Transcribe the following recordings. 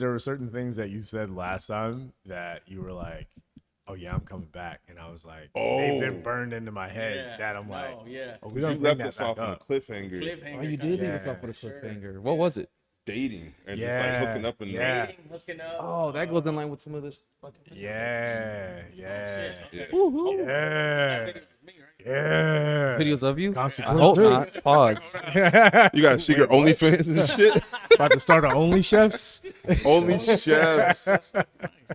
There were certain things that you said last time that you were like, "Oh yeah, I'm coming back," and I was like, "They've been burned into my head." That I'm like, "Oh, we You gonna bring left that us back off on a up." cliffhanger. Oh, you did leave us off with a cliffhanger. What was it? Dating and just like hooking up and hooking up. Oh, that goes in line with some of this fucking. Yeah, yeah, Yeah. Woo-hoo. yeah, yeah. Videos of you? I Consequences. hope not. Pause. You got a secret OnlyFans and shit. About to start our Only Chefs. Only chefs.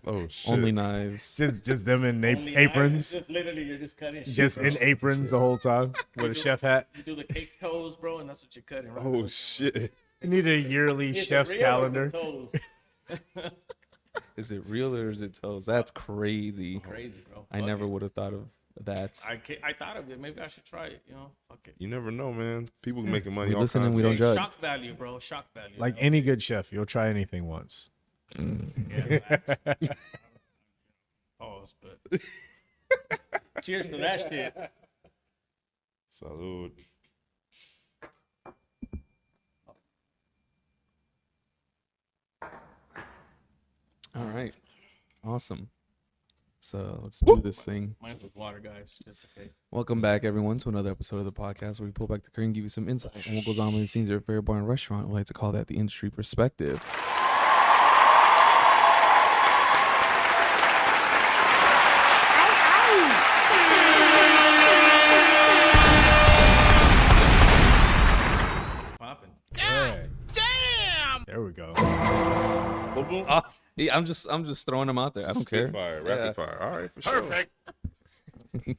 Oh shit. Only knives. Just them in aprons. Just literally, you're just cutting. Shit, Just bro. in aprons the whole time with a chef hat. You do the cake toes, bro, and that's what you're cutting. Right? Oh shit. You need a yearly Is it chef's real or calendar. the toes? Is it real or is it toes? That's crazy. Crazy, bro. I Fuck never it. would have thought of that. I thought of it. Maybe I should try it. You know, fuck it. You never know, man. People making money. We all listen and kinds we of don't judge. Shock value, bro. Shock value. Like you know? any good chef, you'll try anything once. Yeah, pause, but cheers to that shit. Salud. All right. Awesome. So let's do this thing. Mine's with water, guys. Just okay. Welcome back, everyone, to another episode of the podcast where we pull back the curtain and give you some insight on what goes on behind the scenes at a fair bar and restaurant. We like to call that the industry perspective. Popping. Yeah. There we go. Yeah, I'm just throwing them out there. I don't care. Fire, Yeah. rapid fire. All right, for sure.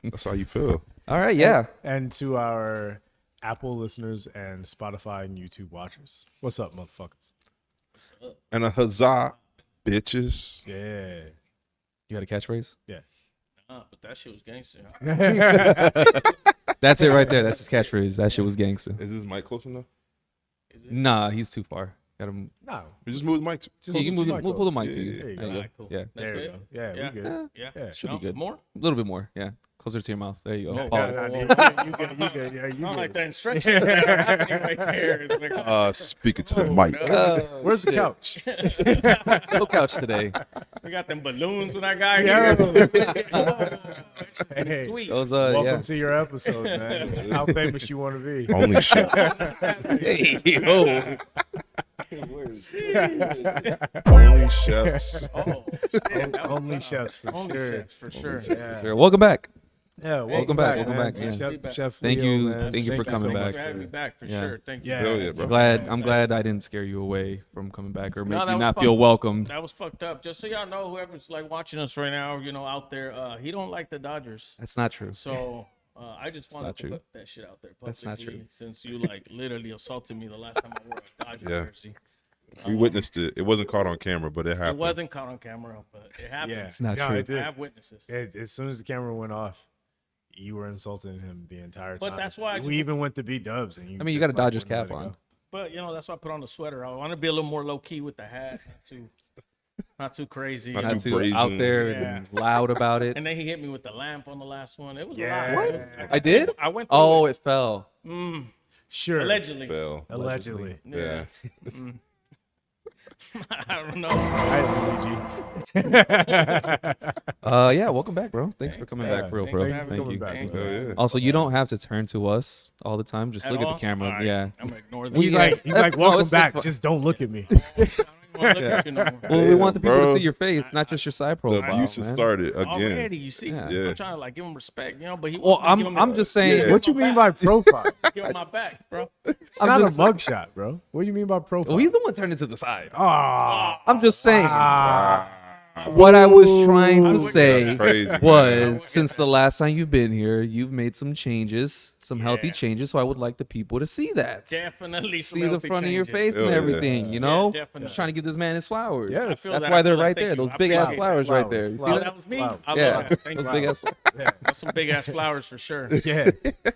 That's how you feel. All right, yeah. And to our Apple listeners and Spotify and YouTube watchers, what's up, motherfuckers? And a huzzah, bitches. Yeah. You got a catchphrase? But that shit was gangster. That's it right there. That's his catchphrase. That shit was gangster. Is this mic close enough? Nah, he's too far. Got him. No. We just move the mic. Just You can move, mic we'll over. pull the mic to Yeah, you. yeah, there you There go. you Alright, cool. Yeah. There we good? go. Yeah, Yeah. we good. Yeah. Yeah. Should No, be good. More? A little bit more. Yeah. Closer to your mouth. There you go. No, Pause. You good. Yeah, you Not like good. that instruction happening right there. It's like, Speaking to the mic. Where's the couch? No couch today. we got them balloons with that guy Yeah. here. Hey, Sweet. Those welcome yeah. to your episode, man. How famous you want to be? Only chefs. Hey, yo. Only chefs. Oh, shit. Only chefs for Only sure. chefs, for sure. Yeah. Sure. Welcome back. Yeah, Welcome back, welcome man. back, yeah. Chef Thank Leo, you- man. thank you for coming so back. much For having me back, for Yeah. sure. Thank you. Yeah. Hell yeah, bro. I'm glad I didn't scare you away from coming back or make No, that you was not fun. feel welcomed. That was fucked up. Just so y'all know, whoever's like watching us right now, you know, out there, he don't like the Dodgers. That's not true. So I just wanted not to true. put that shit out there publicly. That's not true. Since you like literally assaulted me the last time I wore a Dodger Yeah. jersey. We witnessed it. It wasn't caught on camera, but it It happened. wasn't caught on camera, but it happened. Yeah, It's not no, true. It I did. have witnesses. As soon as the camera went off, you were insulting him the entire time. But that's why I we just- even went to beat Dubs, and you. I mean, you just, got a Dodgers wouldn't let cap it on. go. But you know, that's why I put on the sweater. I want to be a little more low key with the hat, not too crazy. Not Not too too out brazen. there Yeah. and loud about it. And then he hit me with the lamp on the last one. It was Yeah. a lot. What? I did? I went. Through Oh, it. it fell. Sure. Allegedly. Fell. Allegedly. Yeah. I don't know. Hi, Luigi. Yeah, welcome back, bro. Thanks for coming back, for real, Thanks bro. for having Thank me. you. back, Thanks. bro. Hell yeah. Also, you don't have to turn to us all the time. Just At look at all? the camera. All right, Yeah. I'm gonna ignore that. He's Yeah. like, That's- no, welcome it's back. fine. Just don't look at me. I don't wanna look at you no more. Well, we want the people bro. to see your face, not just your side The profile, abuse has man. started again. Already, you see, Yeah. Yeah. I'm trying to like give him respect, you know. But he. Well, wants me to give him I'm the- just saying. Yeah. What you mean by profile? Give him my back, bro. It's I'm not a just- mugshot, bro. What do you mean by profile? Well, he's the one turned it to the side. Ah, I'm just saying. ah. What I was trying to That's say crazy, man. was, since the last time you've been here, you've made some changes, some healthy Yeah. changes. So I would like the people to see that. Definitely. some See the healthy front of your changes. face and Hell yeah. everything, you know? definitely. Just trying to give this man his flowers. Yes. I feel That's that. why I they're feel that. right Thank there. you. Those I big ass appreciate it. flowers right there. You see Oh, that? that was me. Flowers. I Yeah, love that. Thank those you. big ass. Yeah. That's some big ass flowers for sure. Yeah.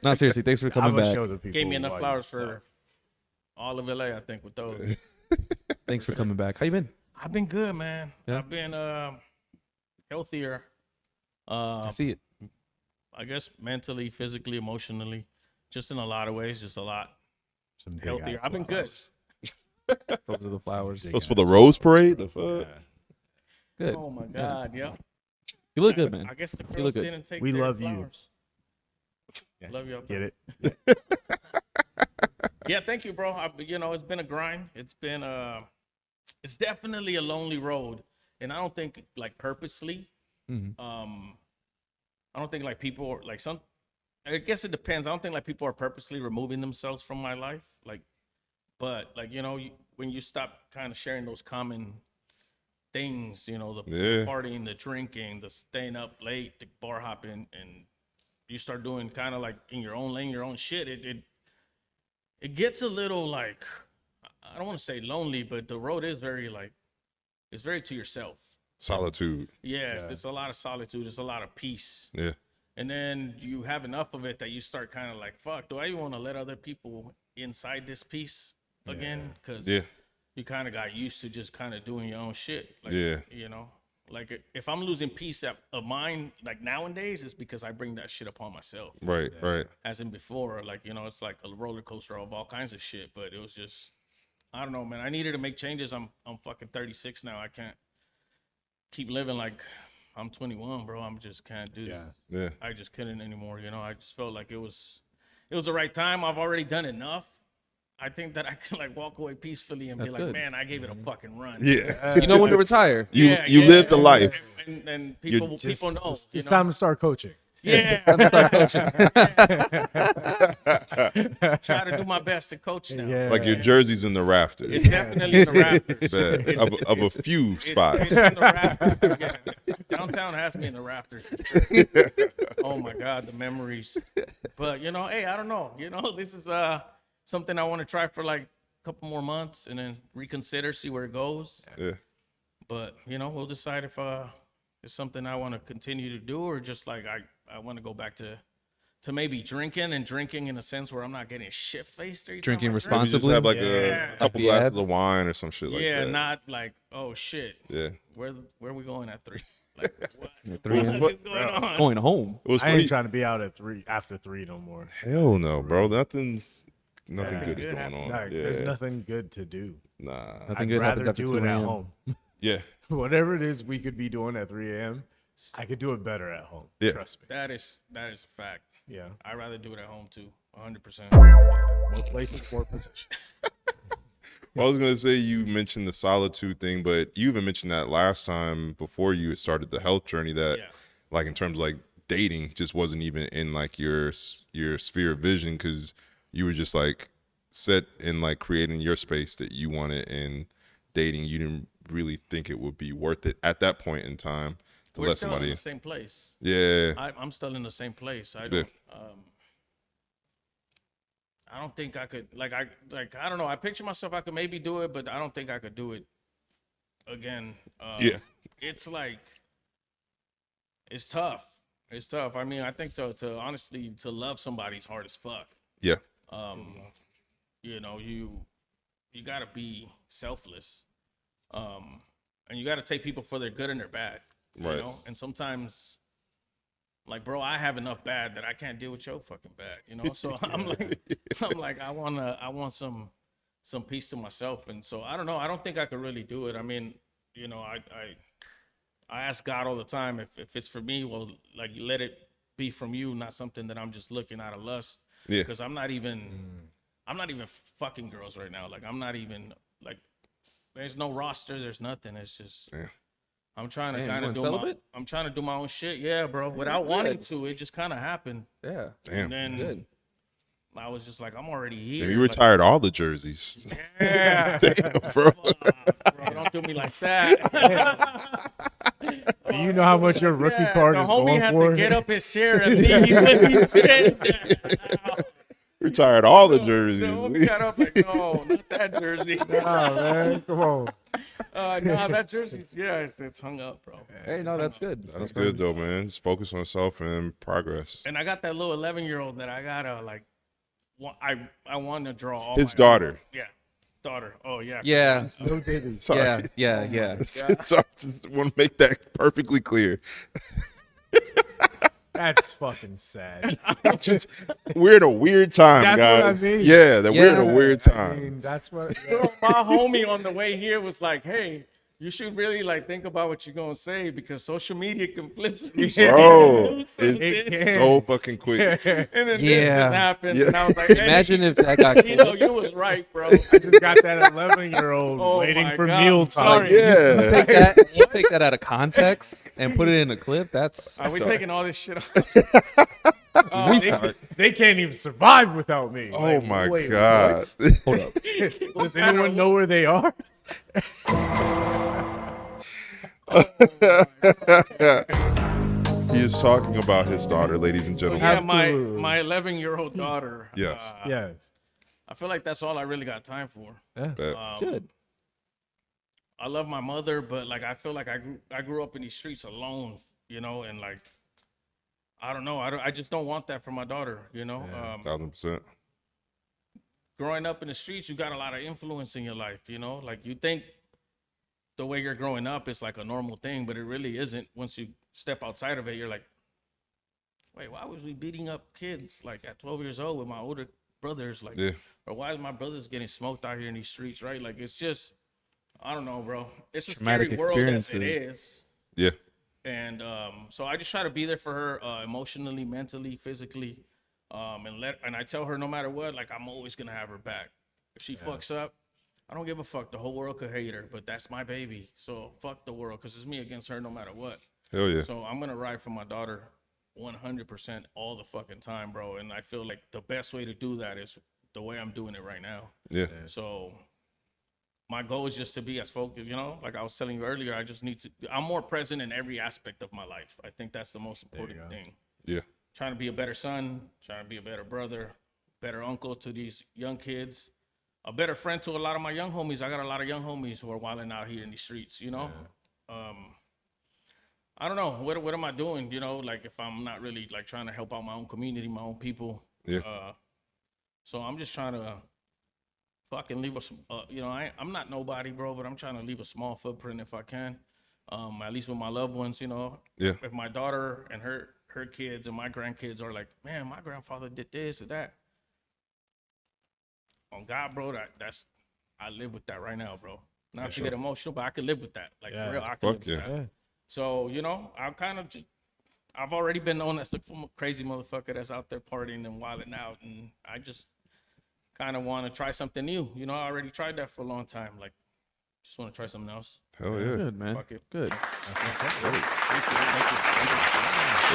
No, seriously, thanks for I'm coming gonna back. show the people. Gave me enough why flowers you for all of LA, I think, with those. Thanks for coming back. How you been? I've been good, man. Yeah? I've been healthier. I see it. I guess mentally, physically, emotionally, just in a lot of ways, just a lot Some big healthier. ass I've been good. flowers. Those are the flowers. That's for the Rose Parade. The fuck? Yeah. Good. Oh my God, yeah. You look good, man. I guess the You girls look good. didn't take We their love you. flowers. Yeah. Love you. Get it? Yeah, thank you, bro. It's been a grind. It's been it's definitely a lonely road, and I don't think like purposely. Mhm. I don't think like people are like some. I guess it depends. I don't think like people are purposely removing themselves from my life, but when you stop kind of sharing those common things, the Yeah. partying, the drinking, the staying up late, the bar hopping, and you start doing kind of like in your own lane, your own shit. It gets a little like, I don't want to say lonely, but the road is very like, it's very to yourself. Solitude. Yes, Yeah. there's a lot of solitude. There's a lot of peace. Yeah. And then you have enough of it that you start kind of like, fuck, do I even want to let other people inside this peace again? Because Yeah. you kind of got used to just kind of doing your own shit. Like, Yeah. Like if I'm losing peace of mind, like nowadays, it's because I bring that shit upon myself. Right. Right. As in before, like, it's like a roller coaster of all kinds of shit. But it was just, I don't know, man. I needed to make changes. I'm fucking 36 now. I can't keep living like I'm 21, bro. I'm just can't do that. Yeah. I just couldn't anymore. I just felt like it was the right time. I've already done enough. I think that I can like walk away peacefully and That's be like, good. man, I gave it a fucking run. Yeah. You know when to retire. You lived a life. And people know. It's time to start coaching. Yeah. Try to do my best to coach now. Yeah. Like your jersey's in the rafters. It's definitely in the rafters. Bet. Of a few spots. It's in the rafters. Yeah. Downtown has me in the rafters. Oh my God, the memories. But hey, I don't know. This is something I want to try for like a couple more months and then reconsider, see where it goes. Yeah. But we'll decide if it's something I want to continue to do or just like I want to go back to maybe drinking in a sense where I'm not getting shit faced or Drinking Maybe responsibly. just have like Yeah. a couple the glasses abs. of wine or some shit like yeah, that. not like, oh shit, Yeah. where are we going at 3? Like what? At 3 a.m. What is going on? Going home. It was I funny. ain't trying to be out at after 3 no more. Hell no, bro. Nothing Yeah. good is Good going on. Like, Yeah. There's nothing good to do. Nah. Nothing I'd good happens rather after do 2 it at a.m. home. Yeah. Whatever it is we could be doing at 3 a.m., I could do it better at home. Yeah. Trust me. That is a fact. Yeah. I'd rather do it at home too, 100%. More places, more positions. Well, I was gonna say you mentioned the solitude thing, but you even mentioned that last time before you had started the health journey that, Yeah. like in terms of like dating, just wasn't even in like your sphere of vision because you were just like set in like creating your space that you wanted, and dating you didn't really think it would be worth it at that point in time to We're let still somebody. in the same place. Yeah, I'm still in the same place. I Yeah. don't. I don't think I could. I don't know. I picture myself. I could maybe do it, but I don't think I could do it again. Yeah. It's like it's tough. It's tough. I mean, I think to honestly to love somebody's hard as fuck. yeah, You gotta be selfless, and you gotta take people for their good and their bad. Right. And sometimes, like, bro, I have enough bad that I can't deal with your fucking bad. So I'm like, I want some peace to myself, and so I don't know. I don't think I could really do it. I mean, I ask God all the time if it's for me, well, like, let it be from you, not something that I'm just looking out of lust. Yeah. Because I'm not even fucking girls right now. Like, I'm not even like, there's no roster, there's nothing. It's just, Yeah. I'm trying to Damn, you kind of going celibate? I'm trying to do my own shit. Yeah, bro. Without wanting to, it just kind of happened. Yeah. damn. And then Good. I was just like, I'm already here. Damn, you like, retired all the jerseys. Yeah. Damn, bro. Bro, don't do me like that. Do you know how much your rookie card the is homie going had for? to get up his chair and leave when he said that. Retired all the The jerseys. homie got up like, no, not that jersey. Nah, man, come on. No, that jersey's, yeah, it's hung up, bro. Hey, no, that's good. That's good though, man. Just focus on self and progress. And I got that little 11-year-old that I gotta like. I want to draw all His my- daughter. Yeah, daughter. Oh yeah. Yeah. No Diddy. Sorry. Yeah. Sorry, just want to make that perfectly clear. That's fucking sad. Just we're in a weird time, That's what I guys. mean. Yeah, that we're in a Yeah, weird I time. mean, that's what. Bro, my homie on the way here was like, "Hey, you should really like think about what you're gonna say because social media can flip some shit. Bro, And it's so fucking quick. then this Yeah. just happened, Yeah. and I was like, hey, Imagine if that got you know, you was right, bro. I just got that 11-year-old Oh waiting my for God, meal I'm time. sorry. Yeah. take that, you take that out of context and put it in a clip. That's Are we taking all this shit off? They can't even survive without me. Oh Like, my wait, God. hold up. what? Does anyone know where they are? He is talking about his daughter, ladies and So gentlemen. yeah, my Absolutely. 11-year-old daughter. Yes. Yes. I feel like that's all I really got time for. That- Good. I love my mother, but like I feel like I grew up in these streets alone, you know, and like I don't know, I just don't want that for my daughter, you know. 1000%. Growing up in the streets, you got a lot of influence in your life, you know. Like you think the way you're growing up is like a normal thing, but it really isn't. Once you step outside of it, you're like, wait, why was we beating up kids like at 12 years old with my older brothers? Like, Yeah. or why is my brothers getting smoked out here in these streets, right? Like it's just, I don't know, bro. It's a Traumatic scary world as it experiences. is. Yeah. And so I just try to be there for her emotionally, mentally, physically, and I tell her no matter what, like I'm always gonna have her back. If she fucks up, I don't give a fuck. The whole world could hate her, but that's my baby. So fuck the world, cause it's me against her no matter what. Hell yeah. So I'm gonna ride for my daughter 100% all the fucking time, bro. And I feel like the best way to do that is the way I'm doing it right now. Yeah. So my goal is just to be as focused, you know, like I was telling you earlier, I'm more present in every aspect of my life. I think that's the most important thing. Yeah. Trying to be a better son, trying to be a better brother, better uncle to these young kids, a better friend to a lot of my young homies. I got a lot of young homies who are wilding out here in these streets, you know? I don't know. What am I doing? You know, like if I'm not really like trying to help out my own community, my own people. Yeah. So I'm just trying to fucking leave us, you know, I'm not nobody, bro, but I'm trying to leave a small footprint if I can, at least with my loved ones, you know. Yeah. If my daughter and her kids and my grandkids are like, man, my grandfather did this or that. On God, bro, I live with that right now, bro. Not to get emotional, but I can live with that. Like for real, I can live Fuck with yeah. that. So, you know, I've already been known as the crazy motherfucker that's out there partying and wilding out, and I just kind of want to try something new. You know, I already tried that for a long time. Like, just want to try something else. Hell yeah. Good, man. Fuck it. Good. Thank you.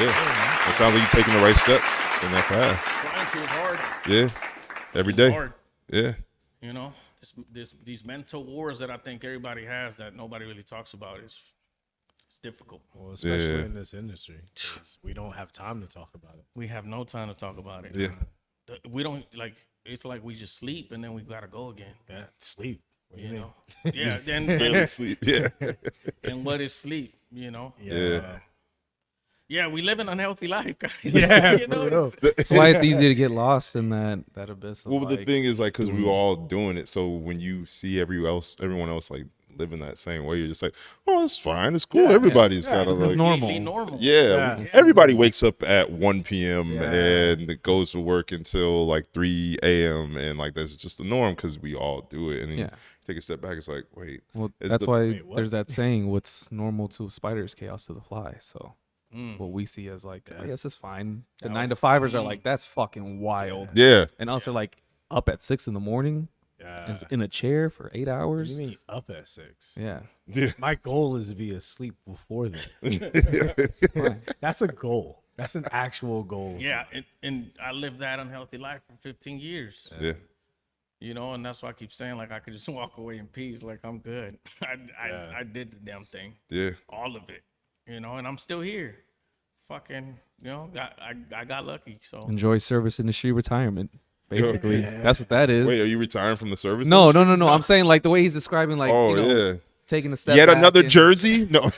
Yeah. It sounds like you're taking the right steps in that path. Trying to is hard. Yeah. Every It's day. hard. Yeah. You know, these mental wars that I think everybody has that nobody really talks about it's difficult. Well, especially Yeah. in this industry, 'cause we don't have time to talk about it. We have no time to talk about it. Yeah. We don't like. It's like we just sleep and then we gotta go again. Yeah, sleep. What do You mean? know. Yeah. Barely And, sleep. Yeah. and what is sleep? You know. Yeah. Yeah, we live an unhealthy life, guys. Yeah, You for know, real. That's why it's easy to get lost in that abyss. Of Well, the like, thing is, like, because we were all doing it, so when you see everyone else like living that same way, you're just like, oh, it's fine, it's cool. Yeah, Everybody's yeah. got to It's like, normal. completely normal. yeah, Yeah. everybody wakes up at 1 p.m. Yeah. and it goes to work until like 3 a.m. and like that's just the norm because we all do it. And then Yeah. you take a step back, it's like, wait, Well, It's that's the- why Wait, what? there's that saying, "What's normal to a spider is chaos to the fly." So Mm. what we see as like, oh, Yeah. yes, it's fine. The That 9 to was- 5ers are like, that's fucking wild. yeah, And us are like up at 6 in the morning Yeah. in a chair for 8 What do hours. you mean up at 6? Yeah. yeah, My goal is to be asleep before then. Fine. That's a goal. That's an actual goal. Yeah, and I lived that unhealthy life for 15 years. yeah, You know, and that's why I keep saying like I could just walk away in peace, like I'm good. Yeah. I did the damn thing, yeah, all of it. You know, and I'm still here. Fucking, you know, I got lucky. So Enjoy service industry retirement. Basically, that's what that is. Wait, are you retiring from the service? No, industry? no, no, no. I'm saying like the way he's describing, like Oh you know, yeah, taking a step. yet back another and- jersey? No,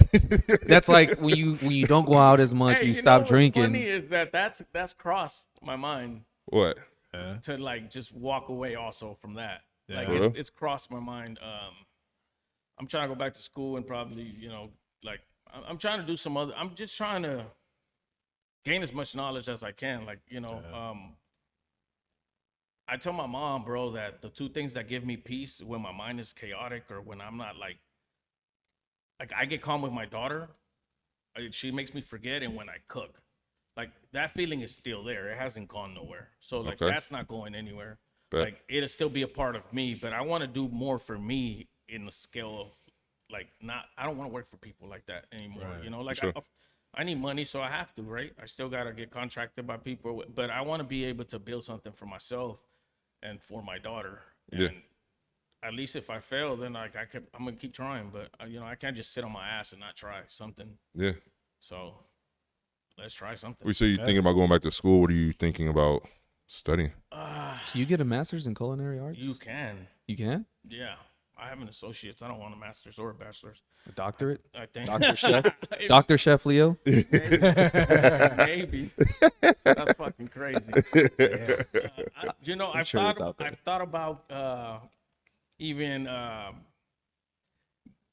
That's like when you don't go out as much, Hey, you know stop what's drinking. Funny is that's crossed my mind what? to like just walk away also from that. Yeah. Like For real? it's crossed my mind. I'm trying to go back to school and probably, you know, like I'm trying to do some other. I'm just trying to gain as much knowledge as I can. Like, you know, I tell my mom, bro, that the two things that give me peace when my mind is chaotic or when I'm not like I get calm with my daughter. She makes me forget, and when I cook, like that feeling is still there. It hasn't gone nowhere. So like Okay. that's not going anywhere. Bet. Like it'll still be a part of me, but I want to do more for me in the scale of like not. I don't want to work for people like that anymore. Right. You know, like Sure. I need money, so I have to, right? I still gotta get contracted by people, but I want to be able to build something for myself and for my daughter. And Yeah. at least if I fail, then like I'm gonna keep trying. But you know, I can't just sit on my ass and not try something. Yeah. So let's try something. We say you're thinking about going back to school. What are you thinking about studying? Can you get a master's in culinary arts? You can, You can? yeah. I have an associate's. I don't want a master's or a bachelor's. A doctorate? I think Dr. Chef? Dr. Chef Leo? maybe. That's fucking crazy. You know, I've sure it's thought out there. I've thought about even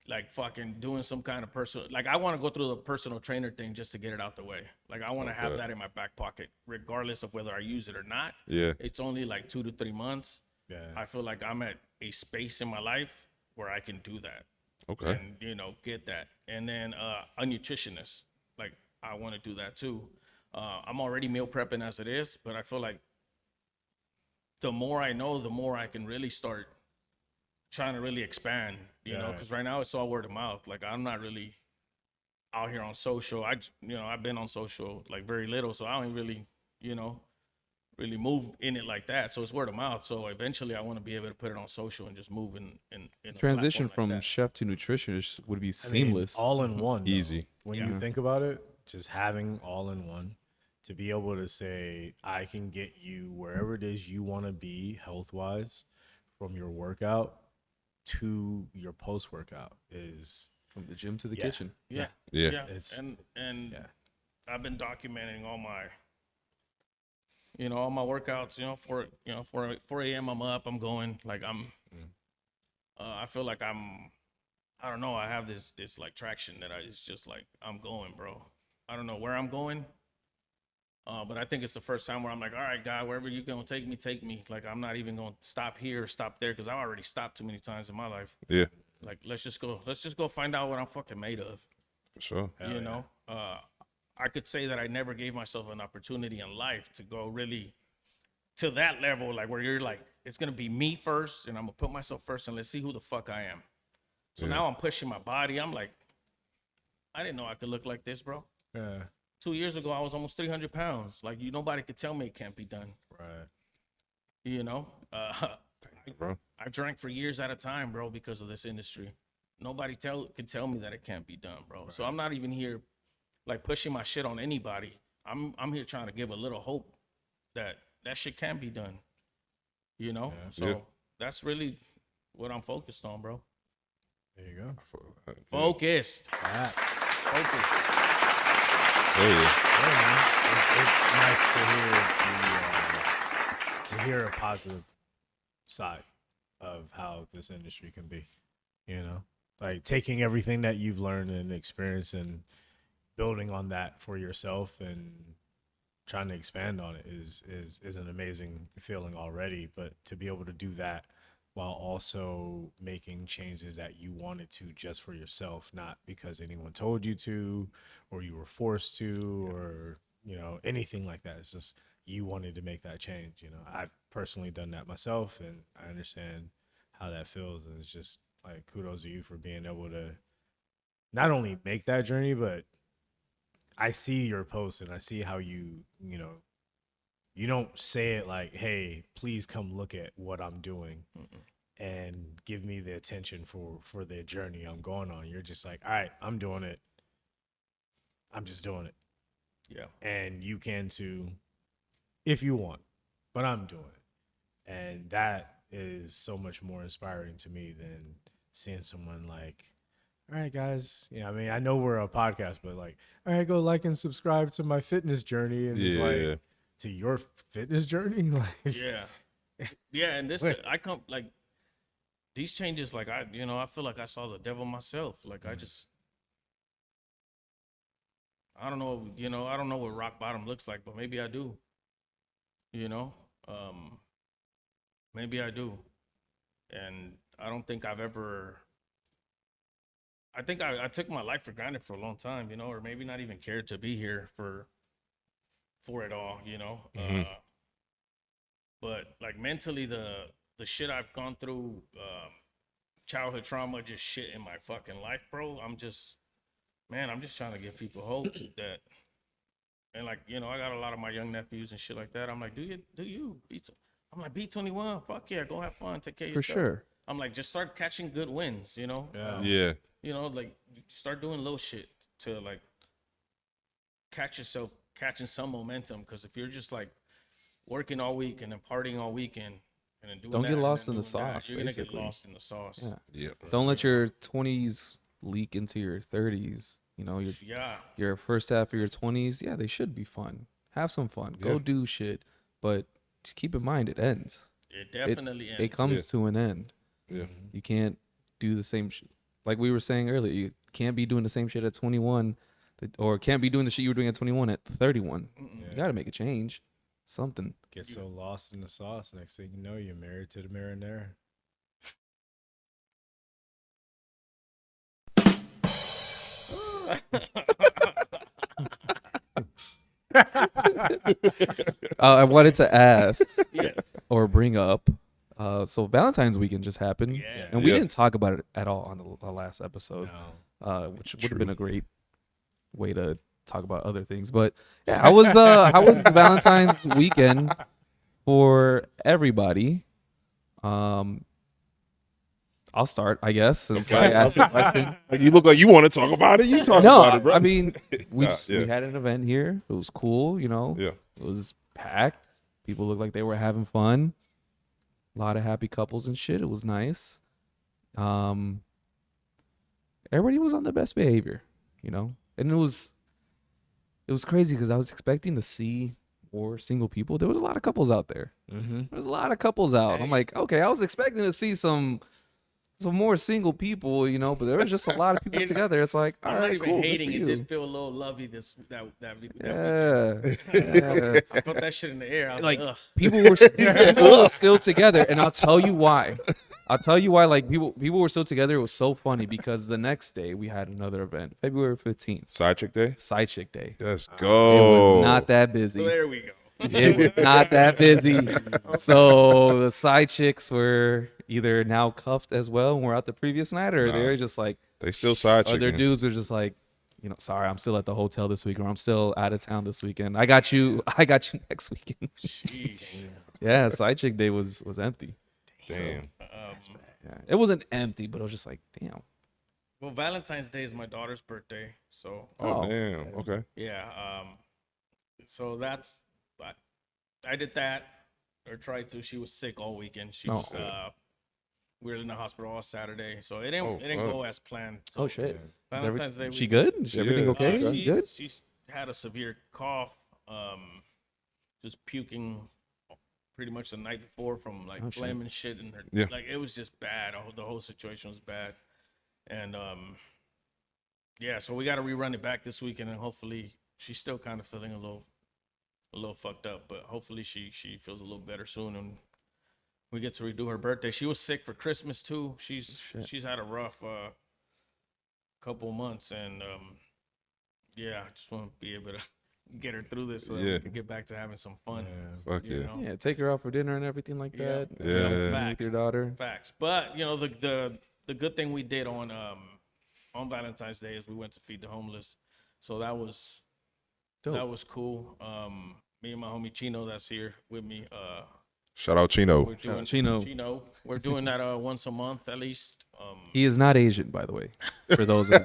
like fucking doing some kind of personal, like I want to go through the personal trainer thing just to get it out the way. Like I want to have Okay. that in my back pocket, regardless of whether I use it or not. Yeah. It's only like 2 to 3 months. Yeah. I feel like I'm at a space in my life where I can do that Okay. and you know get that. And then a nutritionist, like I want to do that too. I'm already meal prepping as it is, but I feel like the more I know, the more I can really start trying to really expand, you know, Yeah. because right now it's all word of mouth. Like I'm not really out here on social. I've been on social like very little, so I don't really, you know, really move in it like that. So it's word of mouth. So eventually I want to be able to put it on social and just move in a Transition platform from like that. chef to nutritionist would be I mean, seamless. all in one. though. Easy. When Yeah. you think about it, just having all in one, to be able to say, I can get you wherever it is you want to be health wise, from your workout to your post workout is From the gym to the Yeah. kitchen. Yeah. Yeah. Yeah. It's- And yeah. I've been documenting all my all my workouts, 4 a.m. I'm up, I'm going, like I feel like I don't know, I have this like traction that it's just like I'm going, bro. I don't know where I'm going. But I think it's the first time where I'm like, all right, God, wherever you're gonna take me. Like I'm not even gonna stop here or stop there because I've already stopped too many times in my life. Yeah. Like let's just go find out what I'm fucking made of. For sure. Hell yeah. I could say that I never gave myself an opportunity in life to go really to that level, like where you're like, it's gonna be me first, and I'm gonna put myself first, and let's see who the fuck I am. So Yeah. now I'm pushing my body. I'm like, I didn't know I could look like this, bro. Yeah. 2 years ago, I was almost 300 pounds. Like nobody could tell me it can't be done. Right. You know, Bro. I drank for years at a time, bro, because of this industry. Nobody could tell me that it can't be done, bro. So I'm not even here like pushing my shit on anybody. I'm here trying to give a little hope that shit can be done. You know? Yeah. So Yeah. that's really what I'm focused on, bro. There you go. Focused. That. Focused. Hell yeah. It's nice to hear a positive side of how this industry can be. You know, like taking everything that you've learned and experienced and building on that for yourself and trying to expand on it is an amazing feeling already. But to be able to do that while also making changes that you wanted to just for yourself, not because anyone told you to or you were forced to or, you know, anything like that. It's just you wanted to make that change. You know, I've personally done that myself and I understand how that feels. And it's just like kudos to you for being able to not only make that journey, but I see your posts and I see how you know, you don't say it like, hey, please come look at what I'm doing and give me the attention for the journey I'm going on. You're just like, all right, I'm doing it. I'm just doing it. Yeah. And you can too if you want, but I'm doing it. And that is so much more inspiring to me than seeing someone like, all right, guys. Yeah, I mean, I know we're a podcast, but like, all right, go like and subscribe to my fitness journey. And it's Yeah. like, to your fitness journey? Like, Yeah. Yeah, and this Wait. I come like these changes, like I feel like I saw the devil myself. Like I just I don't know, you know, I don't know what rock bottom looks like, but maybe I do. You know, maybe I do, and I don't think I've ever. I think I took my life for granted for a long time, you know, or maybe not even cared to be here for it all, you know. Mhm. But like mentally, the shit I've gone through, childhood trauma, just shit in my fucking life, bro. I'm just trying to give people hope that, and like, you know, I got a lot of my young nephews and shit like that. I'm like, I'm like, B21, fuck yeah, go have fun, take care of For yourself. sure. I'm like, just start catching good wins, you know. Yeah. Yeah. You know, like start doing little shit to like catch yourself catching some momentum. Because if you're just like working all week and then partying all weekend and then doing Don't that get and lost then in the doing that, sauce, you're gonna get basically. lost in the sauce. Yeah. Yeah. Don't let your 20s leak into your 30s. You know, Yeah. your first half of your 20s, yeah, they should be fun. Have some fun. Go Yeah. do shit. But just keep in mind, it ends. It definitely ends. It comes to an end. Yeah. You can't do the same shit. Like we were saying earlier, you can't be doing the same shit at 21 or can't be doing the shit you were doing at 21 at 31. You got to make a change. Something. Get so lost in the sauce. Next thing you know, you're married to the marinara. I wanted to ask Yes. or bring up. So Valentine's weekend just happened, Yes. and we Yeah. didn't talk about it at all on the last episode, No. which would have been a great way to talk about other things. But yeah, how was the Valentine's weekend for everybody? I'll start, I guess, since I asked the question. Like, you look like you want to talk about it. You talk No, about it, bro. I mean, we Nah, we had an event here. It was cool, you know. yeah. It was packed. People looked like they were having fun. A lot of happy couples and shit. It was nice. Everybody was on their best behavior, you know. And it was crazy because I was expecting to see more single people. There was a lot of couples out there. Mm-hmm. There was a lot of couples out. I'm like, okay, I was expecting to see some more single people, you know, but there was just a lot of people together. It's like, all I'm not right, even cool, good hating. for It you. did feel a little lovey that weekend. Yeah. I felt that shit in the air. I was Like ugh. people were still together, and I'll tell you why. Like people were still together. It was so funny because the next day we had another event, February 15th, Side chick day. Side Chick Day. Let's It go. was not that So busy. there we go. It was not that busy. So the side chicks were either now cuffed as well and were out the previous night, or Nah. they were just like, They still side or their chick. dudes were just like, you know, sorry, I'm still at the hotel this week, or I'm still out of town this weekend. I got you next weekend. Sheesh. Yeah, Side Chick Day was empty. Damn. Yeah, it wasn't empty, but it was just like, damn. Well, Valentine's Day is my daughter's birthday, so Oh, Oh. damn. Okay. yeah. So that's, I did that or tried to. She was sick all weekend. She Oh. was. We were in the hospital all Saturday, so it didn't Oh, it didn't fuck. go as planned. So Oh shit. Valentine's Day. She good? Is everything Yeah, okay? okay. Good. She's had a severe cough, just puking pretty much the night before from like Oh, shit. phlegm and shit in her. Yeah. Like it was just bad. The whole situation was bad, and yeah. So we got to rerun it back this weekend, and hopefully she's still kind of feeling a little fucked up, but hopefully she feels a little better soon, and we get to redo her birthday. She was sick for Christmas too. She's had a rough couple months, and yeah, I just want to be able to get her through this so that Yeah. we can get back to having some fun. Fuck you yeah. know? Yeah, take her out for dinner and everything like Yeah. that. Yeah. You know, Facts. with your daughter. Facts. But you know, the good thing we did on Valentine's Day is we went to feed the homeless. So that was cool. Me and my homie Chino that's here with me. Shout out Chino. We're doing Chino. We're doing that once a month at least. He is not Asian, by the way. For those of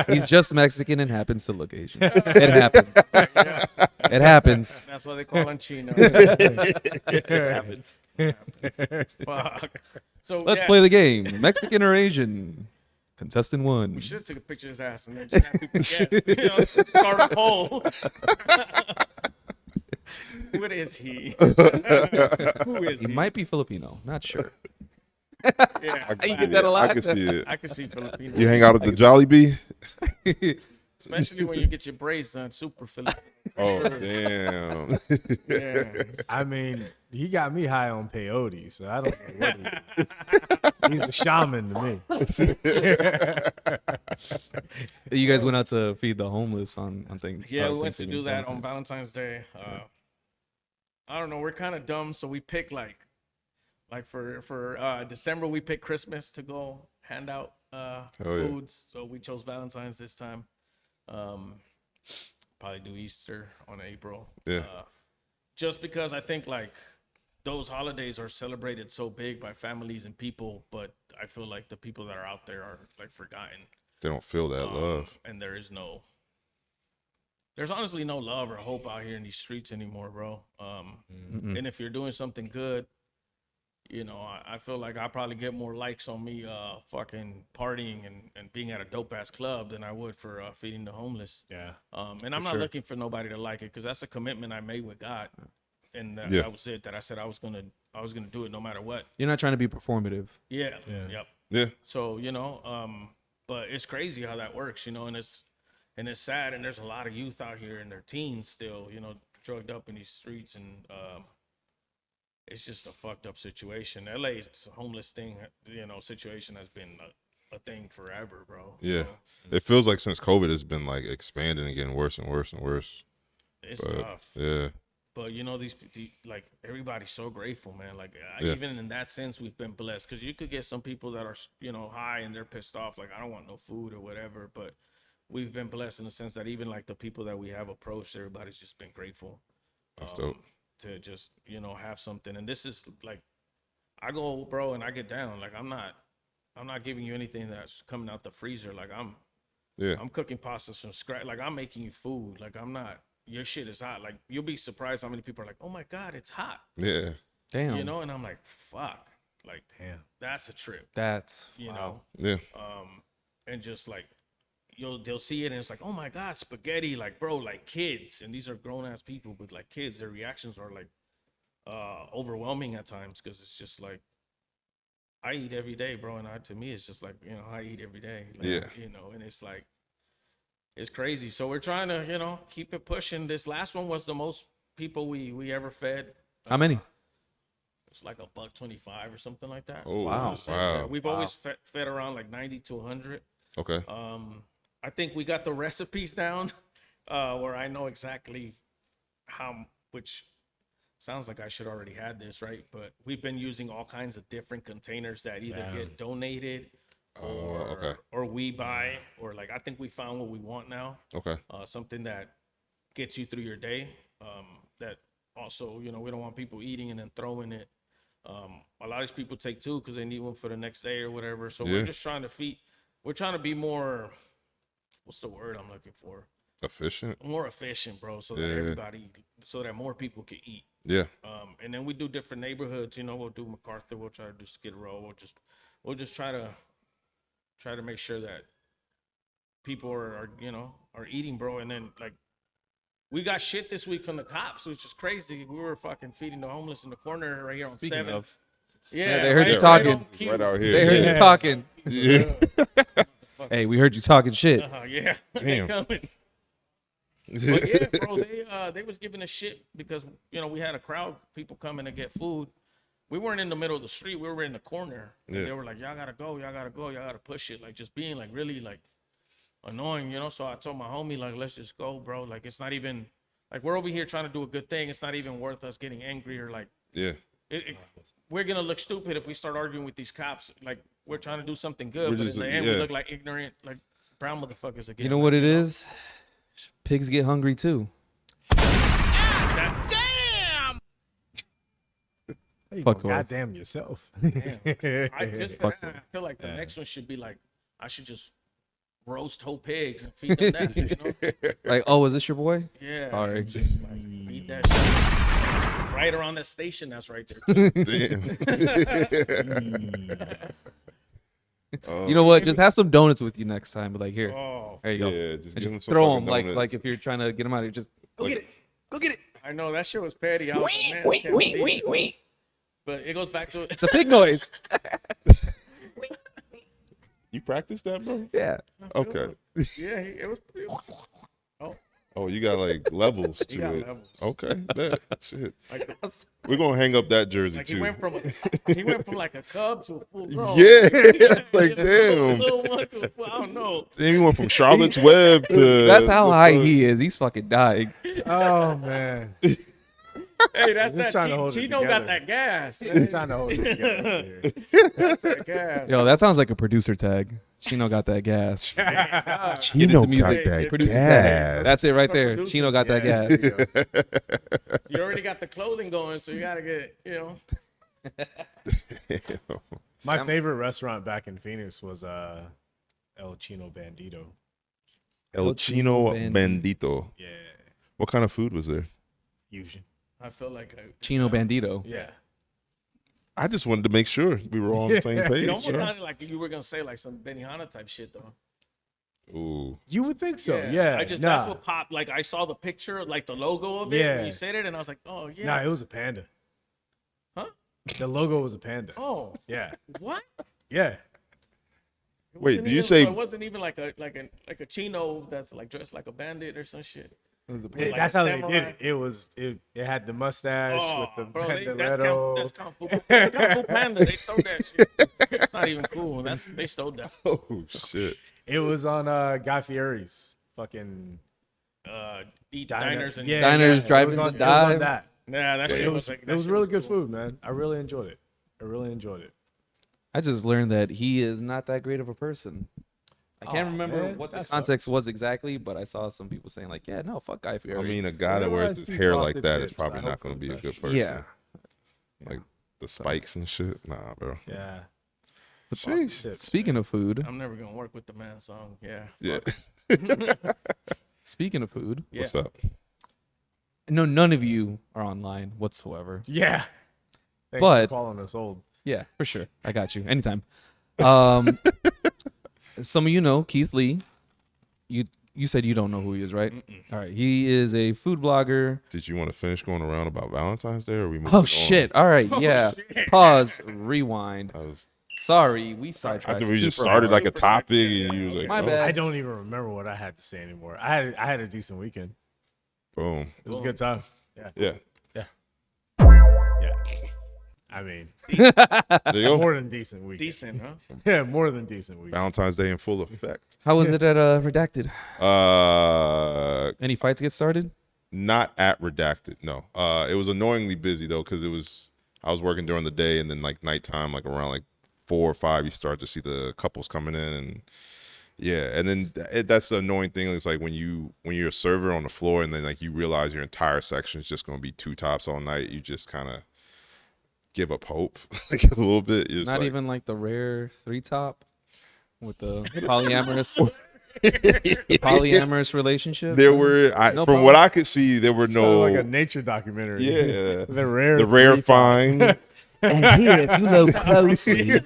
he's just Mexican and happens to look Asian. It happens. Yeah, It happens. that's why they call him Chino. It happens. Fuck. So Let's yeah, play the game. Mexican or Asian? Contestant We 1. should have took a picture of his ass and then just have people guess. You know, start a poll. What is he? Who is He he? might be Filipino. Not sure. Yeah, I can You see get that it. a lot? I can see it. I can see Filipino. You hang out at the Jollibee Especially when you get your braids done, super fillet. Oh damn. Yeah. I mean, he got me high on peyote, so I don't know what he's a shaman to me. You guys went out to feed the homeless on things. Yeah, we went to do that on Valentine's Day. I don't know, we're kind of dumb, so we picked like for December we picked Christmas to go hand out yeah. foods. So we chose Valentine's this time. Probably do Easter on April. Yeah. Just because I think like those holidays are celebrated so big by families and people, but I feel like the people that are out there are like forgotten. They don't feel that love. And there's honestly no love or hope out here in these streets anymore, bro. And if you're doing something good, you know, I feel like I probably get more likes on me fucking partying and being at a dope ass club than I would for feeding the homeless. Yeah. And I'm not looking for nobody to like it, because that's a commitment I made with God, and Yeah. that was it. That I said I was gonna do it no matter what. You're not trying to be performative. Yeah. Yeah. Yep. Yeah. So, you know, but it's crazy how that works, you know, and it's sad, and there's a lot of youth out here in their teens still, you know, drugged up in these streets, and it's just a fucked up situation. LA's homeless thing, you know, situation has been a thing forever, bro. Yeah. So It feels like since COVID it's been like expanding and getting worse and worse and worse. it's But tough. yeah. But you know, like everybody's so grateful, man. Like Yeah. even in that sense, we've been blessed, because you could get some people that are, you know, high and they're pissed off, like I don't want no food or whatever. But we've been blessed in the sense that even like the people that we have approached, everybody's just been grateful That's dope. to just, you know, have something. And this is like, I go, bro, and I get down. Like I'm not giving you anything that's coming out the freezer. Like I'm cooking pastas from scratch. Like I'm making you food. Like I'm not. Your shit is hot. Like you'll be surprised how many people are like, "Oh my god, it's hot." Yeah. Damn. You know, and I'm like, "Fuck." Like, Damn. that's a trip. That's You wow. Yeah. know, and just like they'll see it and it's like, "Oh my god, spaghetti!" Like, bro, like kids, and these are grown ass people, but like kids, their reactions are like overwhelming at times, because it's just like, I eat every day, bro, and to me it's just like, you know, I eat every day. Like, Yeah. You know, and it's like, it's crazy. So we're trying to, you know, keep it pushing. This last one was the most people we ever fed. How many? It's like $1.25 or something like that. Oh, Wow. wow. We've always fed around like 90 to 100. Okay. I think we got the recipes down where I know exactly which sounds like I should already had this, right? But we've been using all kinds of different containers that either get donated or we buy, or like I think we found what we want now. Okay. Something that gets you through your day. That also, you know, we don't want people eating and then throwing it. A lot of these people take two because they need one for the next day or whatever. So we're just trying to we're trying to be more, what's the word I'm looking for? Efficient. More efficient, bro. So that so that more people can eat. Yeah. And then we do different neighborhoods. You know, we'll do MacArthur. We'll try to do Skid Row. We'll just try to make sure that people are eating, bro. And then like, we got shit this week from the cops, which is crazy. We were fucking feeding the homeless in the corner right here on Speaking 7th. of, Yeah, they heard you right talking. on cue. Right out here. they heard you talking. Yeah. Hey, we heard you talking shit. Yeah, they Damn. coming. But yeah, bro, they was giving a shit because, you know, we had a crowd, people coming to get food. We weren't in the middle of the street. We were in the corner. And Yeah. they were like, y'all gotta go, y'all gotta push it. Like, just being like really like annoying, you know? So I told my homie, like, let's just go, bro. Like, it's not even, like, we're over here trying to do a good thing. It's not even worth us getting angry or like, Yeah. we're gonna look stupid if we start arguing with these cops. Like, we're trying to do something good, We're but just- in the end, we yeah. look like ignorant, like brown motherfuckers again. You know what it is? Pigs get hungry too. You Fuck gonna off. goddamn yourself. I just for Fuck that, I feel like the Yeah. next one should be like, I should just roast whole pigs and feed them that. You know? Like, oh, is this your boy? Yeah. Sorry. Just, like, feed that shit. Right around that station that's right there. Damn. You know what? Just have some donuts with you next time. But like, here, Oh, there you go. Yeah, just And give them just some throw fucking them like donuts. if you're trying to get them out of here. Just go get it. Go get it. I know that shit was petty. I was like, man, I can't believe it. But it goes back to It's a pig noise. You practiced that, bro? Yeah. Okay. Yeah, it was. Oh, you got like levels He to got it. levels. Okay, bet. Shit. Like, We're gonna hang up that jersey like too. he went from like a cub to a full grown. Yeah, it's like damn. Little one to a full, I don't know. Then he went from Charlotte's Web to. That's how the high fuck- he is. He's fucking dying. Oh man. Hey, that's Just that. trying to hold it Chino got together. that gas. I'm trying to hold it together here. That's that gas. Yo, that sounds like a producer tag. Chino got that gas. Get Chino into music. got that Producer gas. That's it right Start there. producing. Chino got that Yeah. gas. You already got the clothing going, so you gotta get, My favorite restaurant back in Phoenix was El Chino Bandito. El Chino Bandito. Bandito. Yeah, What kind of food was there? fusion. I feel like Chino Bandito. Yeah. I just wanted to make sure we were all on the same It page. almost you know? sounded like you were gonna say like some Benihana type shit though. Ooh. You would think so. Yeah. I just nah. that's what popped. Like I saw the picture, like the logo of it Yeah. when you said it, and I was like, oh yeah. Nah, it was a panda. Huh? The logo was a panda. Oh, Yeah. what? Yeah. It Wait, wasn't did you even- say- so it wasn't even like a chino that's like dressed like a bandit or some shit? Yeah, like that's a how they did samurai? it. It was it had the mustache Oh, with the bro, that's bandolero. Kung Fu Panda. They stole that shit. It's not even cool. They stole that. Oh shit. It was on Guy Fieri's fucking Eat diner. diners and yeah, Diners, yeah, drive-ins, it was and on- it was on dive. that. Nah, that But shit it was like, it was really good food, man. I really enjoyed it. I really enjoyed it. I just learned that he is not that great of a person. I can't Aw, remember man, what the that context sucks. was exactly, but I saw some people saying like, "Yeah, no, fuck Guy Fieri." I mean, a guy that Whenever I wears his see hair like frosted that is tips, probably I not hope going to be a for good the person. yeah, Like the spikes and shit. Nah, bro. Yeah. Sheesh. Frosted tips, Speaking of food, I'm never gonna work with the man, so yeah. Yeah. speaking of food, Yeah. What's up? no, none of you are online whatsoever. Yeah. Thanks But- for calling us old. Yeah, for sure. I got you anytime. Some of you know Keith Lee. You said you don't know who he is, right? All right, he is a food blogger. Did you want to finish going around about Valentine's Day, or are we moving Oh on? shit! All right, yeah. shit. Pause. Rewind. I was. Sorry, we I sidetracked. think we just super started hard. like a topic, and you was like, My oh, bad. I don't even remember what I had to say anymore. I had a decent weekend. boom. It was a good time. Yeah. Yeah. Yeah. I mean, There you go. more than decent weekend. Decent, huh? Yeah, more than decent weekend. Valentine's Day in full effect. How was it at Redacted? Any fights get started? Not at Redacted. No. It was annoyingly busy though, because I was working during the day, and then like nighttime, like around like 4 or 5, you start to see the couples coming in, and yeah, and then that's the annoying thing. It's like when you're a server on the floor, and then like you realize your entire section is just going to be two tops all night. You just kind of give up hope like a little bit. You're just Not like, even like the rare 3-top with the polyamorous polyamorous relationship. there were No from what I could see, there were Sounded no like a nature documentary. yeah the rare, the rare three-top. find. And here, if you look closely,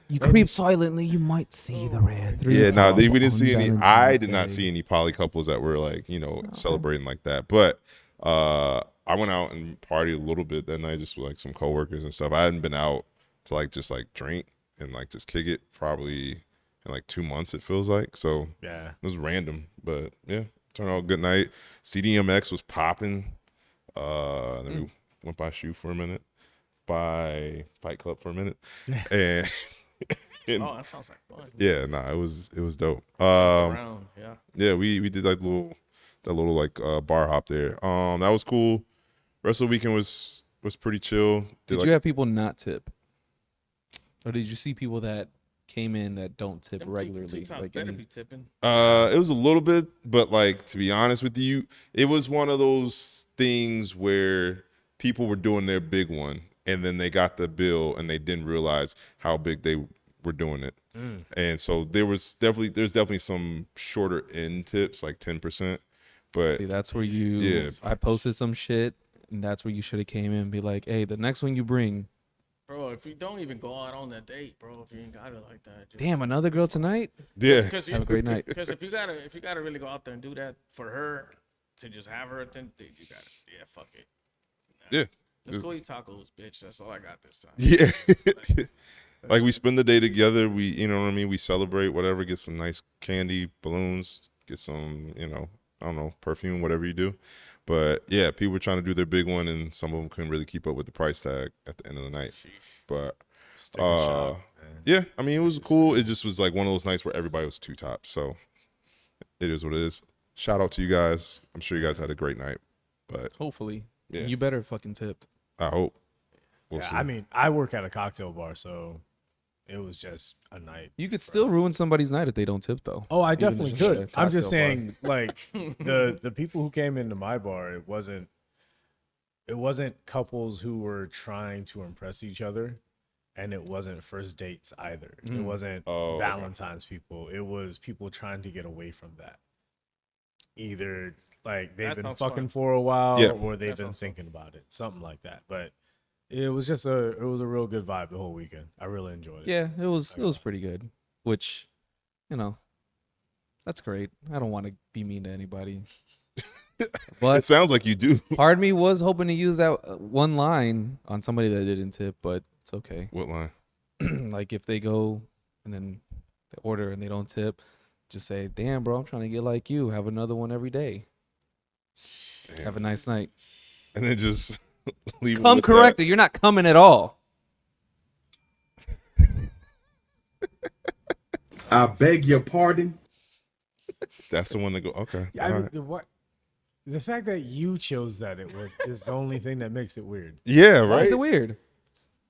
you creep silently, you might see the rare 3-top. Yeah, no, we didn't on see any. I Valentine's did not Day. see any poly couples that were like, celebrating like that. But I went out and partied a little bit that night, just with like some coworkers and stuff. I hadn't been out to just drink and just kick it probably in like 2 months. It feels like so. Yeah. It was random, but yeah, turned out a good night. CDMX was popping. Then we went by Shoe for a minute, by Fight Club for a minute, and. and Oh, that sounds like fun. yeah, nah, it was dope. Around, yeah. Yeah, we did that little bar hop there. That was cool. Rest of the weekend was pretty chill. Did you have people not tip, or did you see people that came in that don't tip Them regularly? Two tops Like better any- be tipping. It was a little bit, but to be honest with you, it was one of those things where people were doing their big one, and then they got the bill and they didn't realize how big they were doing it. And so there's definitely some shorter end tips, like 10%. But See, that's where you. Yeah. I posted some shit, and that's where you should have came in and be like, "Hey, the next one you bring, Bro, if you don't even go out on that date, bro, if you ain't got it like that. Just, damn, another girl tonight. yeah, Have a great night." Because if you gotta really go out there and do that for her to just have her attend, dude, you gotta, yeah, fuck it. yeah. Let's go eat tacos, bitch. That's all I got this time. Yeah. Like we spend the day together. We, you know what I mean. We celebrate whatever. Get some nice candy, balloons. Get some, you know, I don't know, perfume, whatever you do. But yeah, people were trying to do their big one, and some of them couldn't really keep up with the price tag at the end of the night. But Sticker shock, man. yeah, I mean, it was cool. It just was like one of those nights where everybody was two top. So it is what it is. Shout out to you guys. I'm sure you guys had a great night. But Hopefully. Yeah. You better fucking tipped. I hope. We'll Yeah, see. I mean, I work at a cocktail bar, so it was just a night. You could still ruin somebody's night if they don't tip, though. Oh, I Even definitely if it's could. a I'm just cocktail bar. saying, like the people who came into my bar, it wasn't couples who were trying to impress each other, and it wasn't first dates either. It Mm. wasn't Oh, okay. Valentine's people. It was people trying to get away from that. Either like they've That been sounds fucking fun. for a while, Yeah. or they've That been sounds fun. thinking about it, something like that. But it was just a real good vibe the whole weekend. I really enjoyed it. Yeah, it was pretty good. Which, you know, that's great. I don't want to be mean to anybody. It But sounds like you do. part of me was hoping to use that one line on somebody that didn't tip, but it's okay. What line? Like if they go and then they order and they don't tip, just say, "Damn, bro, I'm trying to get like you. Have another one every day. Damn. Have a nice night." And then just leave. it Come with correct, that. or you're not coming at all. I beg your pardon. That's the one to go. Okay. Yeah, I All mean, right. the fact that you chose that is the only thing that makes it weird. Yeah. Why is Right. it weird?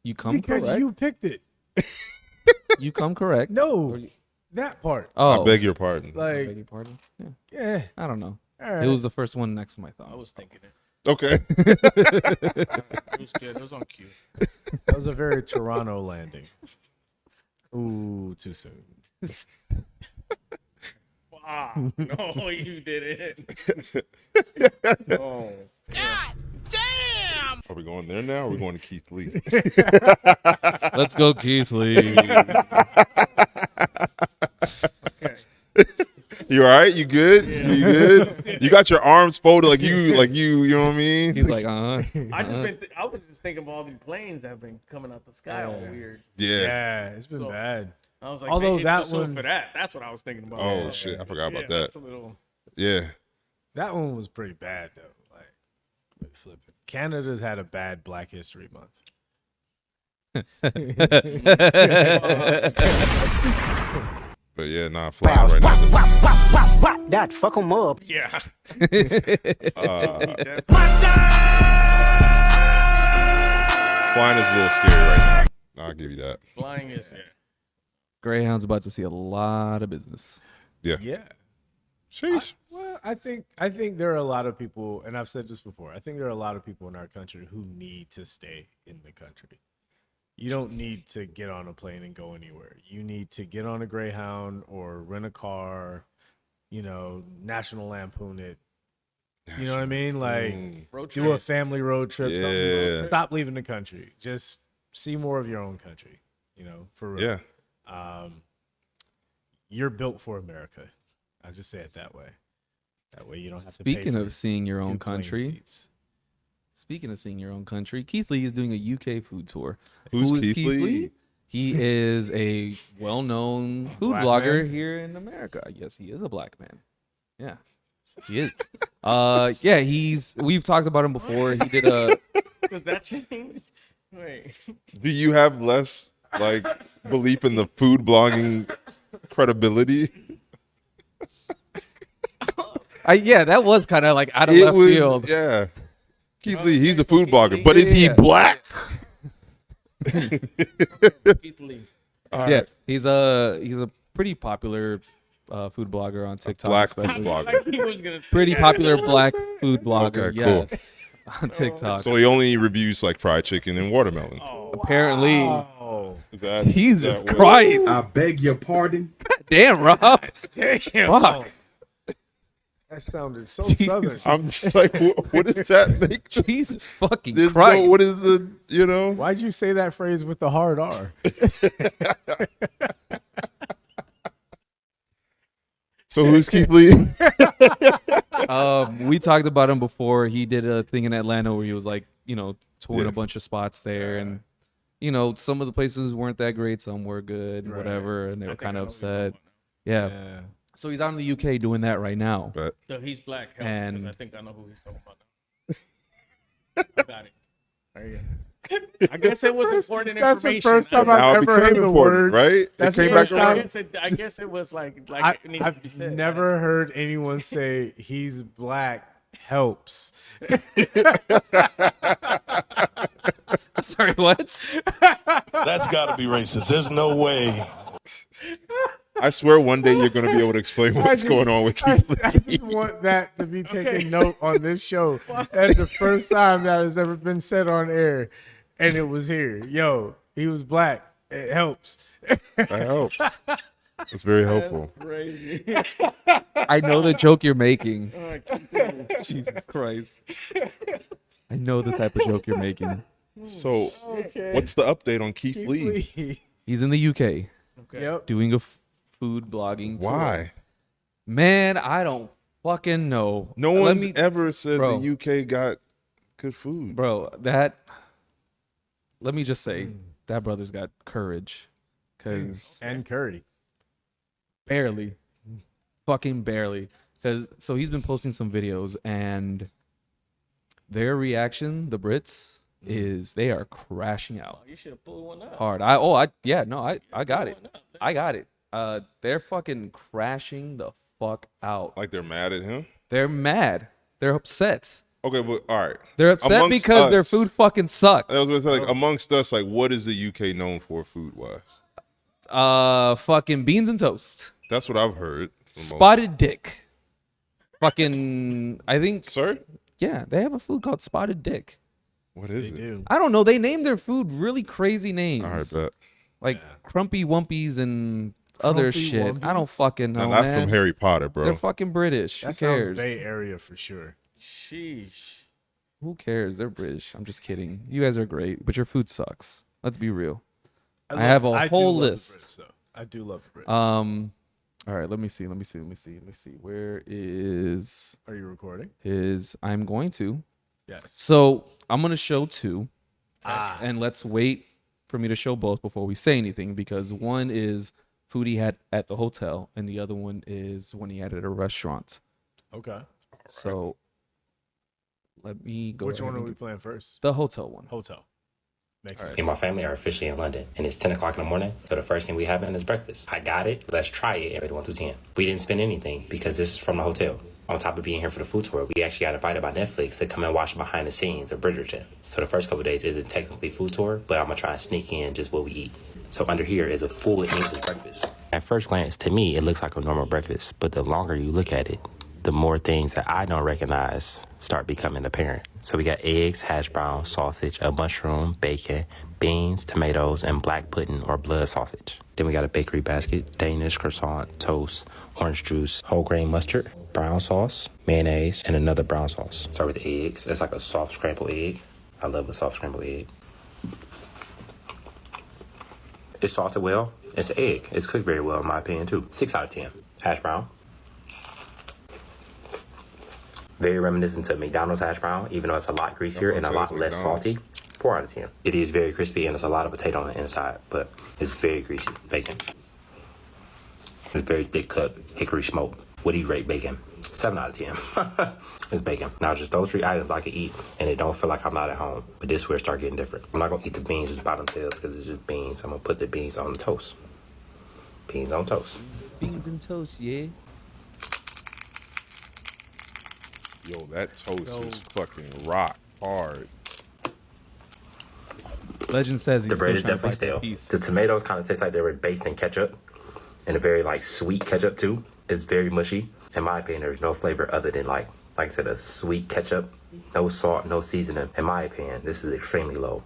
You come Because correct. you picked it. You come correct. No, that part. Oh, I beg your pardon. I beg Like, your pardon. Yeah, yeah, I don't know. all right. It was the first one next to my I thumb. was thinking it. Okay. It was good. It was on cue. That was a very Toronto landing. Ooh, too soon. Wow. No, you didn't. No. Are we going there now? Or are we going to Keith Lee? Let's go, Keith Lee. Okay. You all right? You good? You good? You got your arms folded like you. You know what I mean? He's like, I was just thinking of all these planes that have been coming out the sky all Yeah. weird. Yeah. Yeah, it's been So- bad. I was like, Although maybe that it's too soon one- for that. That's what I was thinking about. Oh shit! I forgot about that. That's a little. Yeah. That one was pretty bad though. Like, wait, flip it. Canada's had a bad Black History Month. But yeah, nah, flying right now. That fuck 'em up. Yeah. Flying is a little scary right now. I'll give you that. Flying is. Yeah. Greyhound's about to see a lot of business. Yeah. Sheesh. Well, I think there are a lot of people, and I've said this before. I think there are a lot of people in our country who need to stay in the country. You don't need to get on a plane and go anywhere. You need to get on a Greyhound or rent a car. You know, National Lampoon it. You know what I mean? Like, Road do a trip. family road trip. Yeah. Something. Stop leaving the country. Just see more of your own country. You know, for real. Yeah. You're built for America. I'll just say it that way. That way you don't have Speaking to pay for of seeing your two own plane country, seats. speaking of seeing your own country, Keith Lee is doing a UK food tour. Who's Who is Keith Lee? He is a well-known food Black blogger man? here in America. Yes, he is a black man. Yeah, he is. Yeah, we've talked about him before. He did a Does that change? Wait. Do you have less like belief in the food blogging credibility? yeah, that was kind of like out of left field. Yeah. Keith Lee, he's a food blogger, but is he Yeah. black? Keith Lee. Yeah, he's a pretty popular food blogger on TikTok. black food especially. blogger. Like he was gonna say Pretty that. popular black food blogger. Okay, cool. Yes, on TikTok. So he only reviews like fried chicken and watermelon. Oh, Apparently, Oh, Is that, Jesus is that what- Christ! I beg your pardon. Damn, Rob. damn. Fuck. That sounded so Jesus. southern. I'm just like, what does that make? Jesus fucking There's Christ! no, what is the, you know? Why'd you say that phrase with the hard R? So who's Keith Lee? We talked about him before. He did a thing in Atlanta where he was like, touring Yeah. a bunch of spots there, and you know, some of the places weren't that great, some were good, Right. whatever, and they I were think kind I of know what you're upset. talking Yeah. Yeah. So he's out in the UK doing that right now. But about. So he's black. Help, And- because I think I know who he's talking about now. I got it. There you go. I guess it was important That's the information. first time I've now it ever heard became the important, word. right? That's it the came back first I around. time- guess it was like it needed to be I've said. never heard anyone say he's black helps. Sorry, what? That's got to be racist. There's no way. I swear one day you're going to be able to explain what's going on with Keith I Lee. just want that to be taken note on this show. That's the first time that has ever been said on air, and it was here. Yo, he was black. It helps. That helps. It's very helpful. Crazy. I know the joke you're making. Jesus Christ. I know the type of joke you're making. So, Okay. what's the update on Keith, Keith Lee? Lee. He's in the UK Yep. doing a food blogging tour. Why? Man, I don't fucking know. No Let one's me- ever said Bro. the UK got good food. Bro, let me just say, that brother's got courage. Because And Curry. barely. Fucking barely. So he's been posting some videos, and their reaction, the Brits, is they are crashing out You should have pulled one up. hard. I got it. I got it. They're fucking crashing the fuck out. Like they're mad at him? They're mad. They're upset. Okay, but all right. They're upset Amongst because their us- food fucking sucks. I was gonna say, like, amongst us, like, what is the UK known for food wise? Fucking beans and toast. That's what I've heard. from most- Spotted dick. Fucking, I think, Sir? yeah, they have a food called spotted dick. What They is it? do. I don't know. They name their food really crazy names. All right, bet. Like Crumpy Wumpies and other Crumpy shit. I don't Wumpies? fucking know. Now that's man. from Harry Potter, bro. They're fucking British. That Who sounds cares? Bay Area for sure. Sheesh. Who cares? They're British. I'm just kidding. You guys are great, but your food sucks. Let's be real. I have a do whole love the list. Brits, though. I do love the Brits. All right, let me see. Where is Are you recording? I'm going to. Yes. So I'm gonna show two. Ah. And let's wait for me to show both before we say anything, because one is food he had at the hotel and the other one is when he had it at a restaurant. Okay. So let me go. Which ahead one are and we do playing first? the hotel one. Hotel. Makes All sense. Me and my family are officially in London, and it's 10 o'clock in the morning, so the first thing we having is breakfast. I got it. Let's try it. Everybody 1 through 10. We didn't spend anything because this is from the hotel. On top of being here for the food tour, we actually got invited by Netflix to come and watch behind the scenes of Bridgerton. So the first couple of days isn't technically food tour, but I'm gonna try and sneak in just what we eat. So under here is a full English breakfast. At first glance, to me, it looks like a normal breakfast, but the longer you look at it, the more things that I don't recognize start becoming apparent. So we got eggs, hash brown, sausage, a mushroom, bacon, beans, tomatoes, and black pudding or blood sausage. Then we got a bakery basket, Danish croissant, toast, orange juice, whole grain mustard, brown sauce, mayonnaise, and another brown sauce. Start with the eggs. It's like a soft scrambled egg. I love a soft scrambled egg. It's salted well. It's an egg. It's cooked very well in my opinion too. 6 out of 10. Hash brown. Very reminiscent to McDonald's hash brown, even though it's a lot greasier and a lot less salty. 4 out of 10. It is very crispy and there's a lot of potato on the inside, but it's very greasy. Bacon. It's very thick cut hickory smoked. What do you rate bacon? 7 out of 10. It's bacon. Now just those 3 items I can eat and it don't feel like I'm not at home. But this is where it start getting different. I'm not gonna eat the beans just by themselves because it's just beans. I'm gonna put the beans on the toast. Beans on toast. Beans and toast, yeah. Yo, that toast is fucking rock hard. Legend says he's The bread is still trying to definitely bite stale. that piece. The tomatoes kind of taste like they were baked in ketchup, and a very like sweet ketchup too. It's very mushy. In my opinion, there's no flavor other than like I said, a sweet ketchup. No salt, no seasoning. In my opinion, this is extremely low.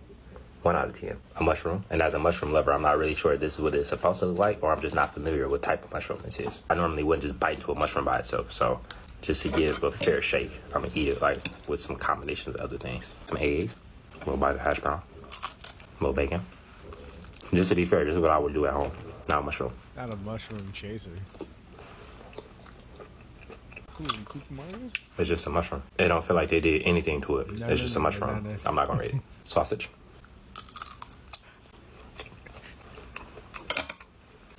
1 out of 10. A mushroom, and as a mushroom lover, I'm not really sure if this is what it's supposed to look like, or I'm just not familiar with what type of mushroom this is. I normally wouldn't just bite into a mushroom by itself, so just to give a fair shake, I'm gonna eat it like with some combinations of other things. Some eggs, a little bite of hash brown, a little bacon. Just to be fair, this is what I would do at home, not a mushroom. Not a mushroom chaser. It's just a mushroom. It don't feel like they did anything to it. No, It's no, just a no, mushroom. no, no. I'm not gonna rate it. Sausage.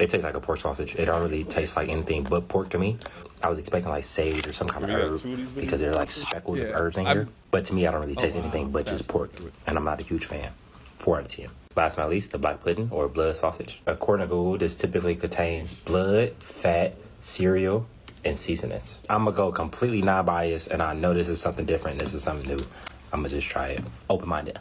It tastes like a pork sausage. It don't really taste like anything but pork to me. I was expecting like sage or some kind of herb because there are like speckles of herbs in here. But to me, I don't really taste anything but just pork, and I'm not a huge fan. 4 out of 10. Last but not least, the black pudding or blood sausage. According to Google, this typically contains blood, fat, cereal, and seasonings. I'm gonna go completely non-biased, and I know this is something different. This is something new. I'm gonna just try it. Open-minded.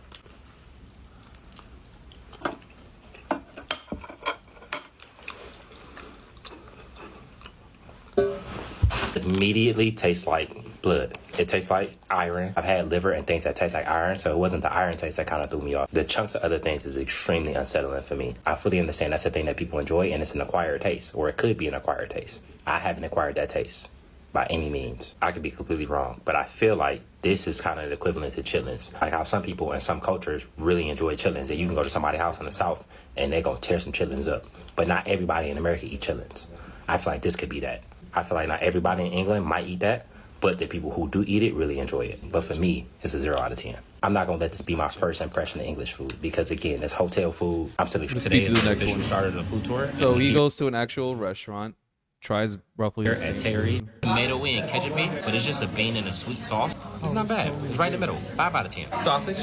Immediately tastes like blood. It tastes like iron. I've had liver and things that taste like iron, so it wasn't the iron taste that kind of threw me off. The chunks of other things is extremely unsettling for me. I fully understand that's a thing that people enjoy, and it's an acquired taste, or it could be an acquired taste. I haven't acquired that taste by any means. I could be completely wrong, but I feel like this is kind of the equivalent to chitlins. Like how some people in some cultures really enjoy chitlins, and you can go to somebody's house in the South and they're gonna tear some chitlins up. But not everybody in America eat chitlins. I feel like this could be that. I feel like not everybody in England might eat that, but the people who do eat it really enjoy it. But for me, it's a 0 out of 10. I'm not gonna let this be my first impression of English food because again, it's hotel food. I'm silly. Today is the official start of the food tour. So he goes to an actual restaurant, tries roughly At Terry, tomato and ketchup, but it's just a bean and a sweet sauce. It's not bad. It's right in the middle. 5 out of 10. Sausage.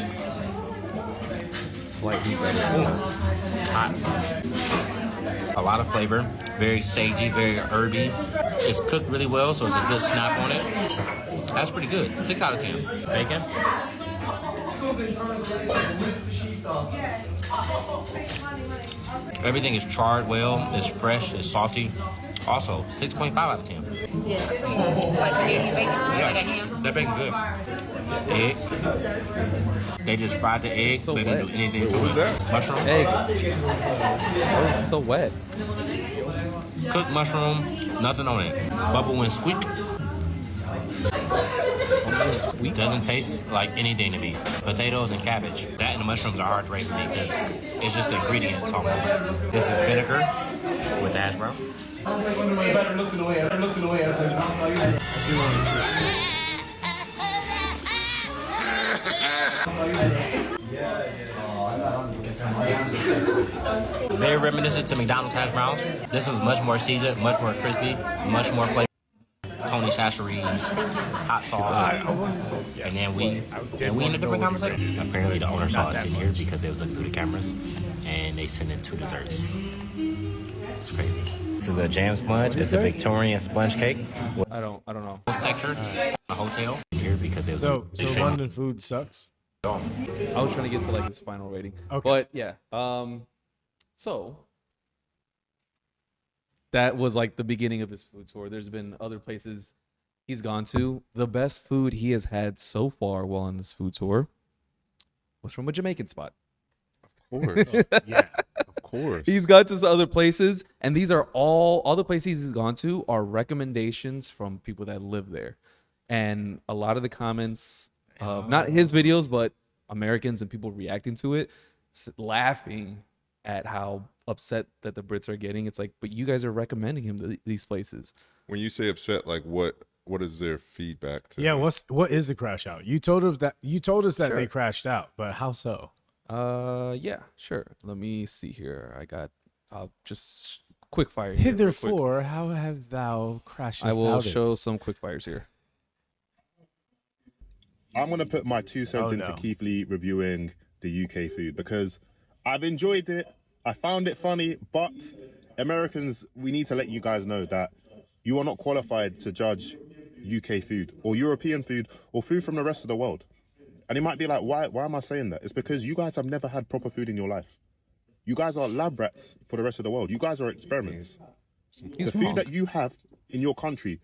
slightly better. Hot. A lot of flavor, very sagey, very herby. It's cooked really well, so it's a good snap on it. That's pretty good. 6 out of 10. Bacon. Everything is charred well. It's fresh. It's salty. Also, 6.5 out of 10. Yeah, it's pretty good. Like Canadian bacon, like a ham. That bacon good. Egg. They just fried the egg. So they didn't do anything to was it. that? Mushroom. Egg. Why is it so wet? Cooked mushroom. Nothing on it. Bubble and squeak. Sweet. Doesn't taste like anything to me. Potatoes and cabbage. That and the mushrooms are hard to rate for me because it's just ingredients almost. This is vinegar with hash brown. Very reminiscent to McDonald's hash browns. This was much more seasoned, much more crispy, much more flavor. Tony Chachere's hot sauce, and then we in a different conversation. Apparently, the owner saw us in here because they was looking through the cameras, and they sent in 2 desserts. It's crazy. This is a jam sponge. It's a Victorian sponge cake. I don't know. Sector, a hotel here because it was So extremely- London food sucks. I was trying to get to like his final rating. Okay. But yeah. So that was like the beginning of his food tour. There's been other places he's gone to. The best food he has had so far while on this food tour was from a Jamaican spot. Of course. Yeah. Of course. He's gone to some other places, and these are all the places he's gone to are recommendations from people that live there. And a lot of the comments, not his videos, but Americans and people reacting to it, laughing at how upset that the Brits are getting. It's like, but you guys are recommending him to these places. When you say upset, like what is their feedback to? Yeah, what is the crash out? You told us that Sure. they crashed out, but how so? Yeah, sure. Let me see here. I'll just quick fire here real quick. Hitherefore, how have thou crashed I will out it? show some quick fires here. I'm going to put my 2 cents Oh, into no. Keith Lee reviewing the UK food because I've enjoyed it. I found it funny, but Americans, we need to let you guys know that you are not qualified to judge UK food or European food or food from the rest of the world. And you might be like, why am I saying that? It's because you guys have never had proper food in your life. You guys are lab rats for the rest of the world. You guys are experiments. He's the wrong. food that you have in your country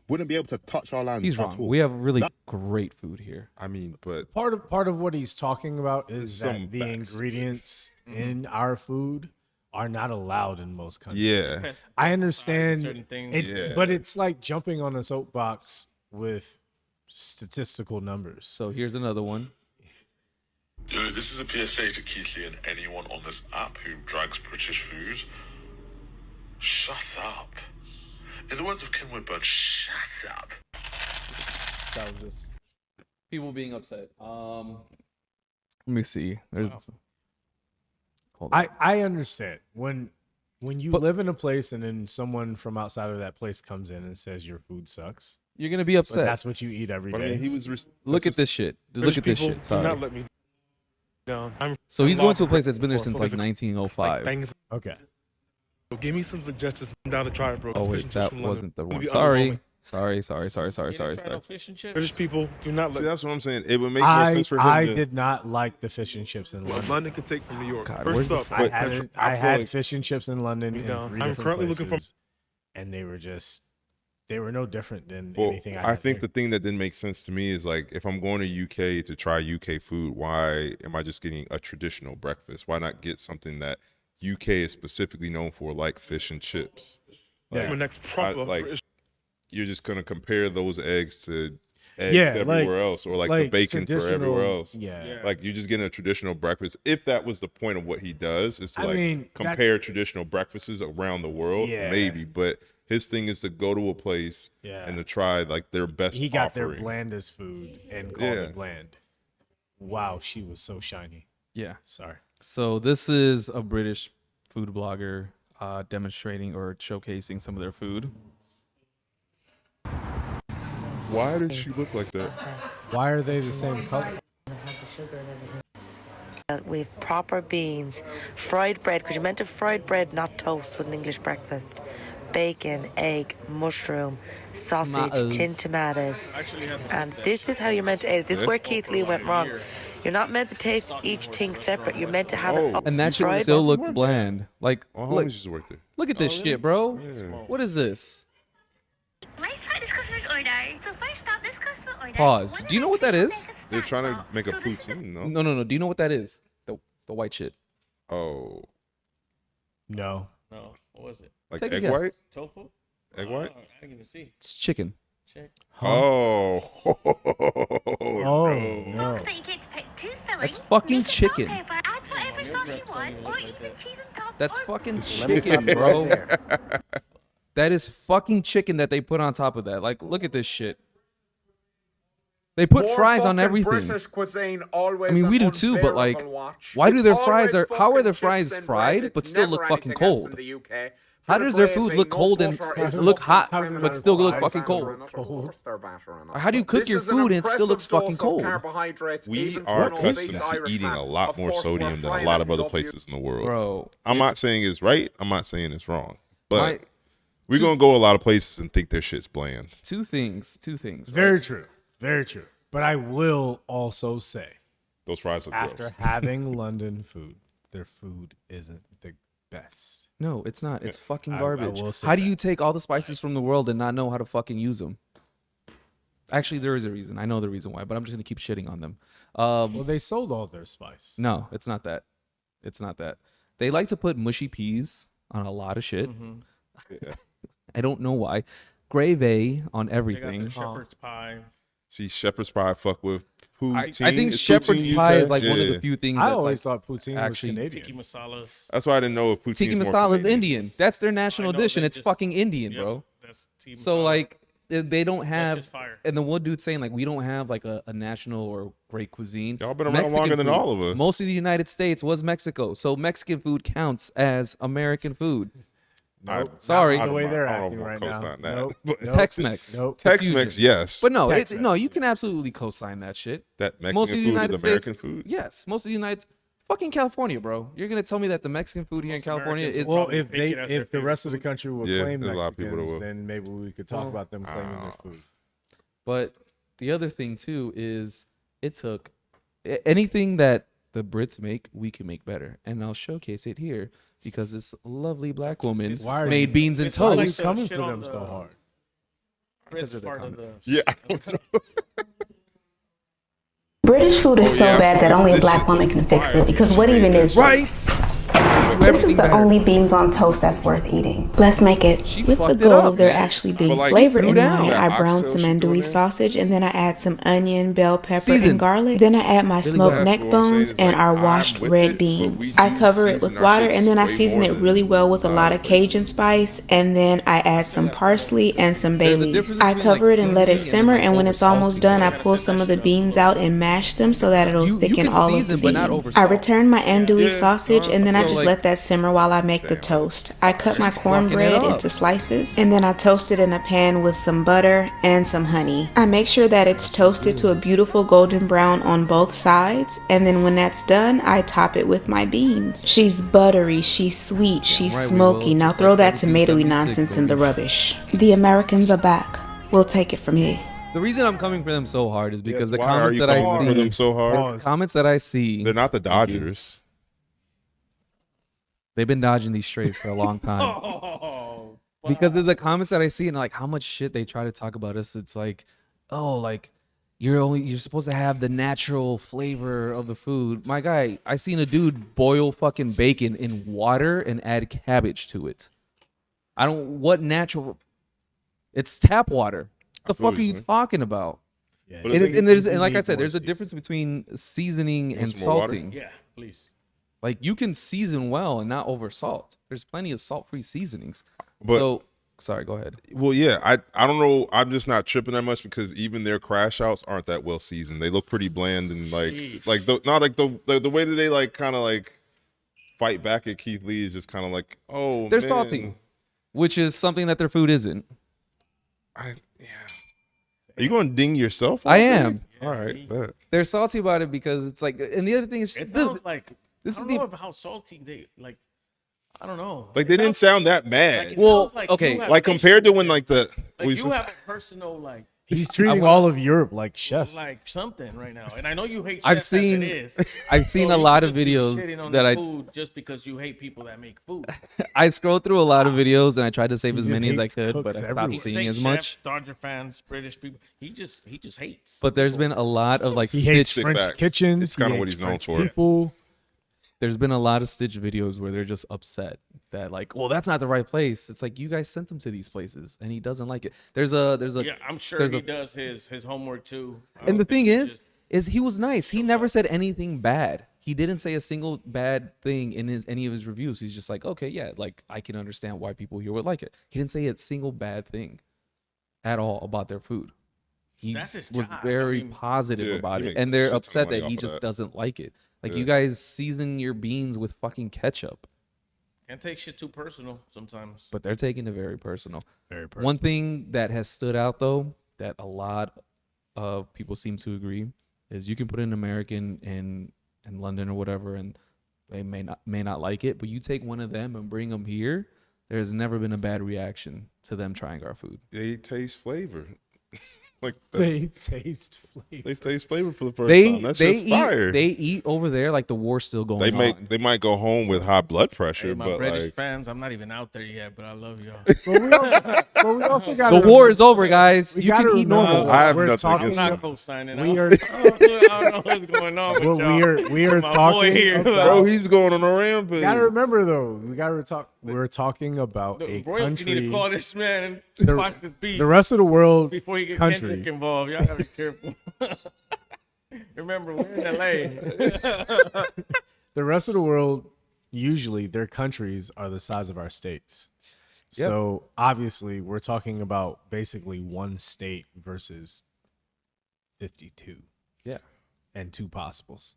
wouldn't be able to touch our lands He's at wrong. all. We have really great food here. I mean, but Part of what he's talking about is Some that the facts. ingredients in our food are not allowed in most countries. yeah. I understand, certain things. Yeah. but it's like jumping on a soapbox with statistical numbers. So here's another one. Yo, this is a PSA to Keith Lee and anyone on this app who drags British food. Shut up. In the words of Kim Woodburn, shut up. That was just people being upset. Let me see. There's hold on. I understand when When you But- live in a place and then someone from outside of that place comes in and says your food sucks, You're gonna be but upset. that's what you eat every But I day. mean, he was. Look at this shit. Look at this shit. Do Sorry. not let me down. So he's I'm going to a lost place that's been there for since like living, 1905. banging some- Okay. Give me some suggestions. I'm down to try it, bro. Oh Fish wait, and chips that from London. wasn't the It'll one. be Sorry. underwhelming. Sorry. You didn't try no fish and chips? British people, do not See, let that's what I'm saying. It would make more I sense for him. I to, did not like the fish and chips in London. London can take from New York. God, where's First the up, I But- had I I feel had like- fish and chips in London Me in down. 3 I'm different currently looking places, for- and they were no different than Well, anything I had think here. the thing that didn't make sense to me is like, if I'm going to UK to try UK food, why am I just getting a traditional breakfast? Why not get something that UK is specifically known for, like fish and chips? Yeah. my next proper like British you're just gonna compare those eggs to eggs Yeah, like- everywhere else, or like the bacon for everywhere traditional- else. Yeah. Yeah. Like you're just getting a traditional breakfast. If that was the point of what he does, is to I like mean, that- compare traditional breakfasts around the world, Yeah. maybe. But his thing is to go to a place Yeah. and to try like their best. He got their offering. blandest food and called Yeah. it bland. Wow, she was so shiny. Yeah. Sorry. So this is a British food blogger demonstrating or showcasing some of their food. Why did she look like that? Why are they the same color? With proper beans, fried bread, because you're meant to fried bread, not toast with an English breakfast. Bacon, egg, mushroom, sausage, Tomatoes. tin tomatoes. Actually had And this is how you're meant to eat it. This is where Keith Lee went wrong. Here. You're not meant to taste each thing separate. You're meant to have it up And that shit fried. still looks bland. Like, Oh, look, homies used to work there. look at this really? shit, bro. Yeah. What is this? Let's find this customer's order. So first up, this customer order. Pause. Do you know what that is? They're trying to make a poutine, no? No. Do you know what that is? The white shit. Oh, No. No, what was it? like Take a egg guess. white? Tofu? Egg white? I didn't even see. It's chicken. Check. Oh, Oh no. no. Box that you get to pick 2 fillings. That's fucking make a chicken. salt pepper, add whatever sauce you want, or even cheese on top. That's or fucking chicken, bro. That is fucking chicken that they put on top of that. Like, look at this shit. They put fries on everything. Cuisine always I mean, we do too, but like, why do their fries how are their fries fried but still look fucking cold? How does their food look cold and look hot but still look fucking cold? Or how do you cook your food and it still looks fucking cold? We are accustomed to eating a lot more sodium than a lot of other places in the world. Bro, I'm not saying it's right. I'm not saying it's wrong. But My- we're going to go a lot of places and think their shit's bland. two things. Very true. Very true. But I will also say, Those fries are after gross. having London food, their food isn't the best. No, it's not. It's fucking I garbage. will say How do that. you take all the spices from the world and not know how to fucking use them? Actually, there is a reason. I know the reason why, but I'm just gonna keep shitting on them. Well, they sold all their spice. No, it's not that. It's not that. They like to put mushy peas on a lot of shit. I don't know why. Gravy on They got everything. the shepherd's pie. See, shepherd's pie fuck with poutine. I think Is shepherd's poutine pie UK? is like one of Yeah. the few things I that's always like, thought poutine actually- was Tiki Canadian. masalas. That's why I didn't know if poutine tiki is more masala is Canadian. Indian. That's their national I know, dish, and they it's just- fucking Indian, Yep, bro. that's tiki So masala. like they don't have, just fire. and the one dude saying like we don't have like a national or great cuisine. Y'all been around longer than food- all of us. Most of the United States was Mexico, so Mexican food counts as American food. Nope. Sorry. Not the way they're I don't acting know right if I'm now. co-signing that. Nope. But Nope. Tex-Mex. Nope. Tex-Mex, Fusion. yes. But no, Tex-Mex. no, you can absolutely co-sign that shit. That Mexican Most of the food United is American States, food. yes, most of the United, fucking California, bro. You're gonna tell me that the Mexican food here in Most California Americans is Well, probably if think it as their if the favorite rest of the country would Yeah, claim there's a lot of people that Mexicans, will. then maybe we could talk about them claiming their food. But the other thing too is it took anything that the Brits make, we can make better, and I'll showcase it here because this lovely black woman Why are made you- beans and it's why Why are like you toast. the coming shit for on them so hard? Because Brits of the part of the. comments. Yeah, I don't know. British food is Oh, so yeah, I bad saw that this. only a This black shit woman look can fix fire. it. Because what Yeah, even is Right? this? This is the only beans on toast that's worth eating. Let's make it. She With the fucked it goal up, of there man. actually being But, like, flavor threw in down. mine, Yeah, I brown oxtail some shit going andouille in. sausage, and then I add some onion, bell pepper, Season. and garlic. Then I add my smoked good. neck That's what I'm saying, bones is, and like, our I'm washed with red it, but we beans. do I cover it season with our water, shit and then I way season more it than really well with a lot of places. Cajun spice, and then I add some parsley and some bay There's a leaves. difference I between, cover like, it and let it seasoning simmer, and, and when like, it's almost done, I over-salting. pull some of the beans out and mash them so that it'll You thicken can all of the season, but not beans. over-salt. I return my andouille Yeah, sausage, and then I So, just like, let that simmer while I make the toast. I cut my cornbread into slices, and then I toast it in a pan with some butter and some honey. I make sure that it's toasted to a beautiful golden brown on both sides, and then when that's done, I top it with my beans. She's buttery, she's sweet, she's smoky. Now throw that tomatoey nonsense in the rubbish. The Americans are back. We'll take it from here. The reason I'm coming for them so hard is because the why are comments you that I coming see, for them so hard? the comments that I see, They're not the Dodgers. they've been dodging these strays for a long time. Oh, Because of the comments that I see and like how much shit they try to talk about us, it's like, oh, like you're supposed to have the natural flavor of the food. My guy, I seen a dude boil fucking bacon in water and add cabbage to it. What natural? It's tap water. The fuck are you talking about? Yeah, And like I said, there's a difference between seasoning and some more water? salting. yeah, please. Like you can season well and not over salt. There's plenty of salt-free seasonings. But- So, sorry, go ahead. Well, yeah, I don't know. I'm just not tripping that much because even their crash outs aren't that well seasoned. They look pretty bland and the way that they like kind of like fight back at Keith Lee is just kind of like, oh, They're man. salty, which is something that their food isn't. Are you going to ding yourself? I out there? am. All right. bet. They're salty about it because it's like, and the other thing is, It sounds like this I is don't the know how salty they like. I don't know. Like they didn't sound that mad. Like, it Well, sounds like okay, you have Like compared to when like the like you have a personal like He's treating all of Europe like chefs. like something right now, and I know you hate. I've chefs as seen- it is, I've seen so a you lot should of be videos shitting on that their I- food just because you hate people that make food. I scroll through a lot of videos and I tried to save He as just many as I hates could, but cooks I stopped everywhere. seeing Fake as chefs, much. Dodger fans, British people. He just hates. But there's been a lot of like He hates Stitch. French facts. kitchens. It's kinda he what hates he's known French for. People. There's been a lot of Stitch videos where they're just upset that like, well, that's not the right place. It's like you guys sent him to these places and he doesn't like it. There's a Yeah, I'm sure there's he a- does his homework too. I And the don't think thing he is just- he was nice. He never said anything bad. He didn't say a single bad thing in any of his reviews. He's just like, okay, yeah, like I can understand why people here would like it. He didn't say a single bad thing at all about their food. He That's his was job. I very mean- positive Yeah, about he it, makes and a they're shit ton of upset money that he off of just that. doesn't like it. Like Yeah. you guys season your beans with fucking ketchup, Can't take shit too personal sometimes. but they're taking it very personal. Very personal. One thing that has stood out though, that a lot of people seem to agree, is you can put an American in London or whatever, and they may not like it, but you take one of them and bring them here, there's never been a bad reaction to them trying our food. they taste flavor. Like They taste flavor. they taste flavor for the first They time. That's they just eat fire. they eat over there like the war's still going on. They might go home with high blood pressure, Hey, my but British like fans, I'm not even out there yet, but I love y'all. But we also got The war is over, guys. We You can gotta eat remember, normal. I have we're nothing talking I'm against not them. co-signing. We I are- don't know what's going on with Well, y'all. we are My boy talking here. about- Bro, he's going on a rampage. You gotta remember though, we're talking about The a royalty need to country. call this man and The- watch this beat The rest of the world before you get Kendrick countries. involved. Y'all gotta be careful. Remember, we're in LA. The rest of the world, usually their countries are the size of our states. Yep. So obviously we're talking about basically one state versus 52. Yeah. And two possibles.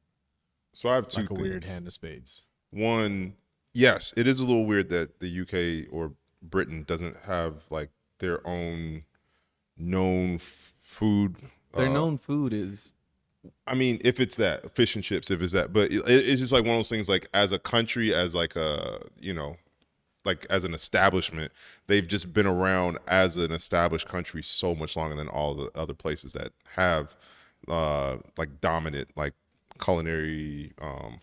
So I have two Like a things. weird hand of spades. One, yes, it is a little weird that the UK or Britain doesn't have like their own known food. Their known food is I mean, if it's that fish and chips, if it's that, but it's just like one of those things. Like as a country, as like a like as an establishment, they've just been around as an established country so much longer than all the other places that have like dominant like culinary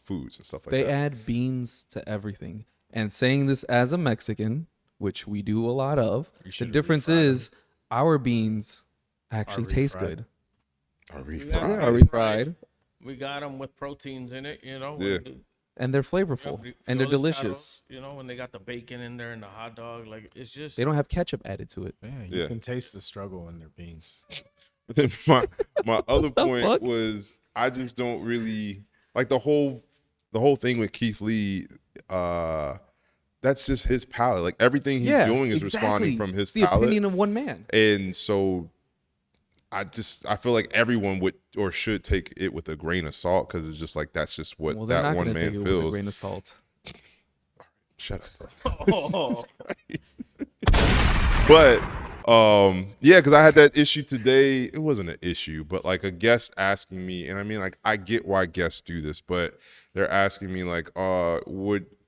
foods and stuff like they that. add beans to everything. And saying this as a Mexican, which we do a lot of, the difference is our beans actually taste refried. good. Are Are refried. We got them with proteins in it, you know. Yeah. And they're flavorful. And they're delicious. You know, when they got the bacon in there and the hot dog, like it's just. They don't have ketchup added to it. Yeah, you can taste the struggle in their beans. But then my other The point fuck? was I just don't really like the whole thing with Keith Lee. That's just his palate. Like everything he's doing is responding from his it's the palate. opinion of one man. And so I feel like everyone would or should take it with a grain of salt because it's just like that's just what Well, they're that not one going to take man it with a feels. grain of salt. Shut up, bro. Jesus Christ. But yeah, because I had that issue today. It wasn't an issue, but like a guest asking me, and I mean, like, I get why guests do this, but they're asking me like,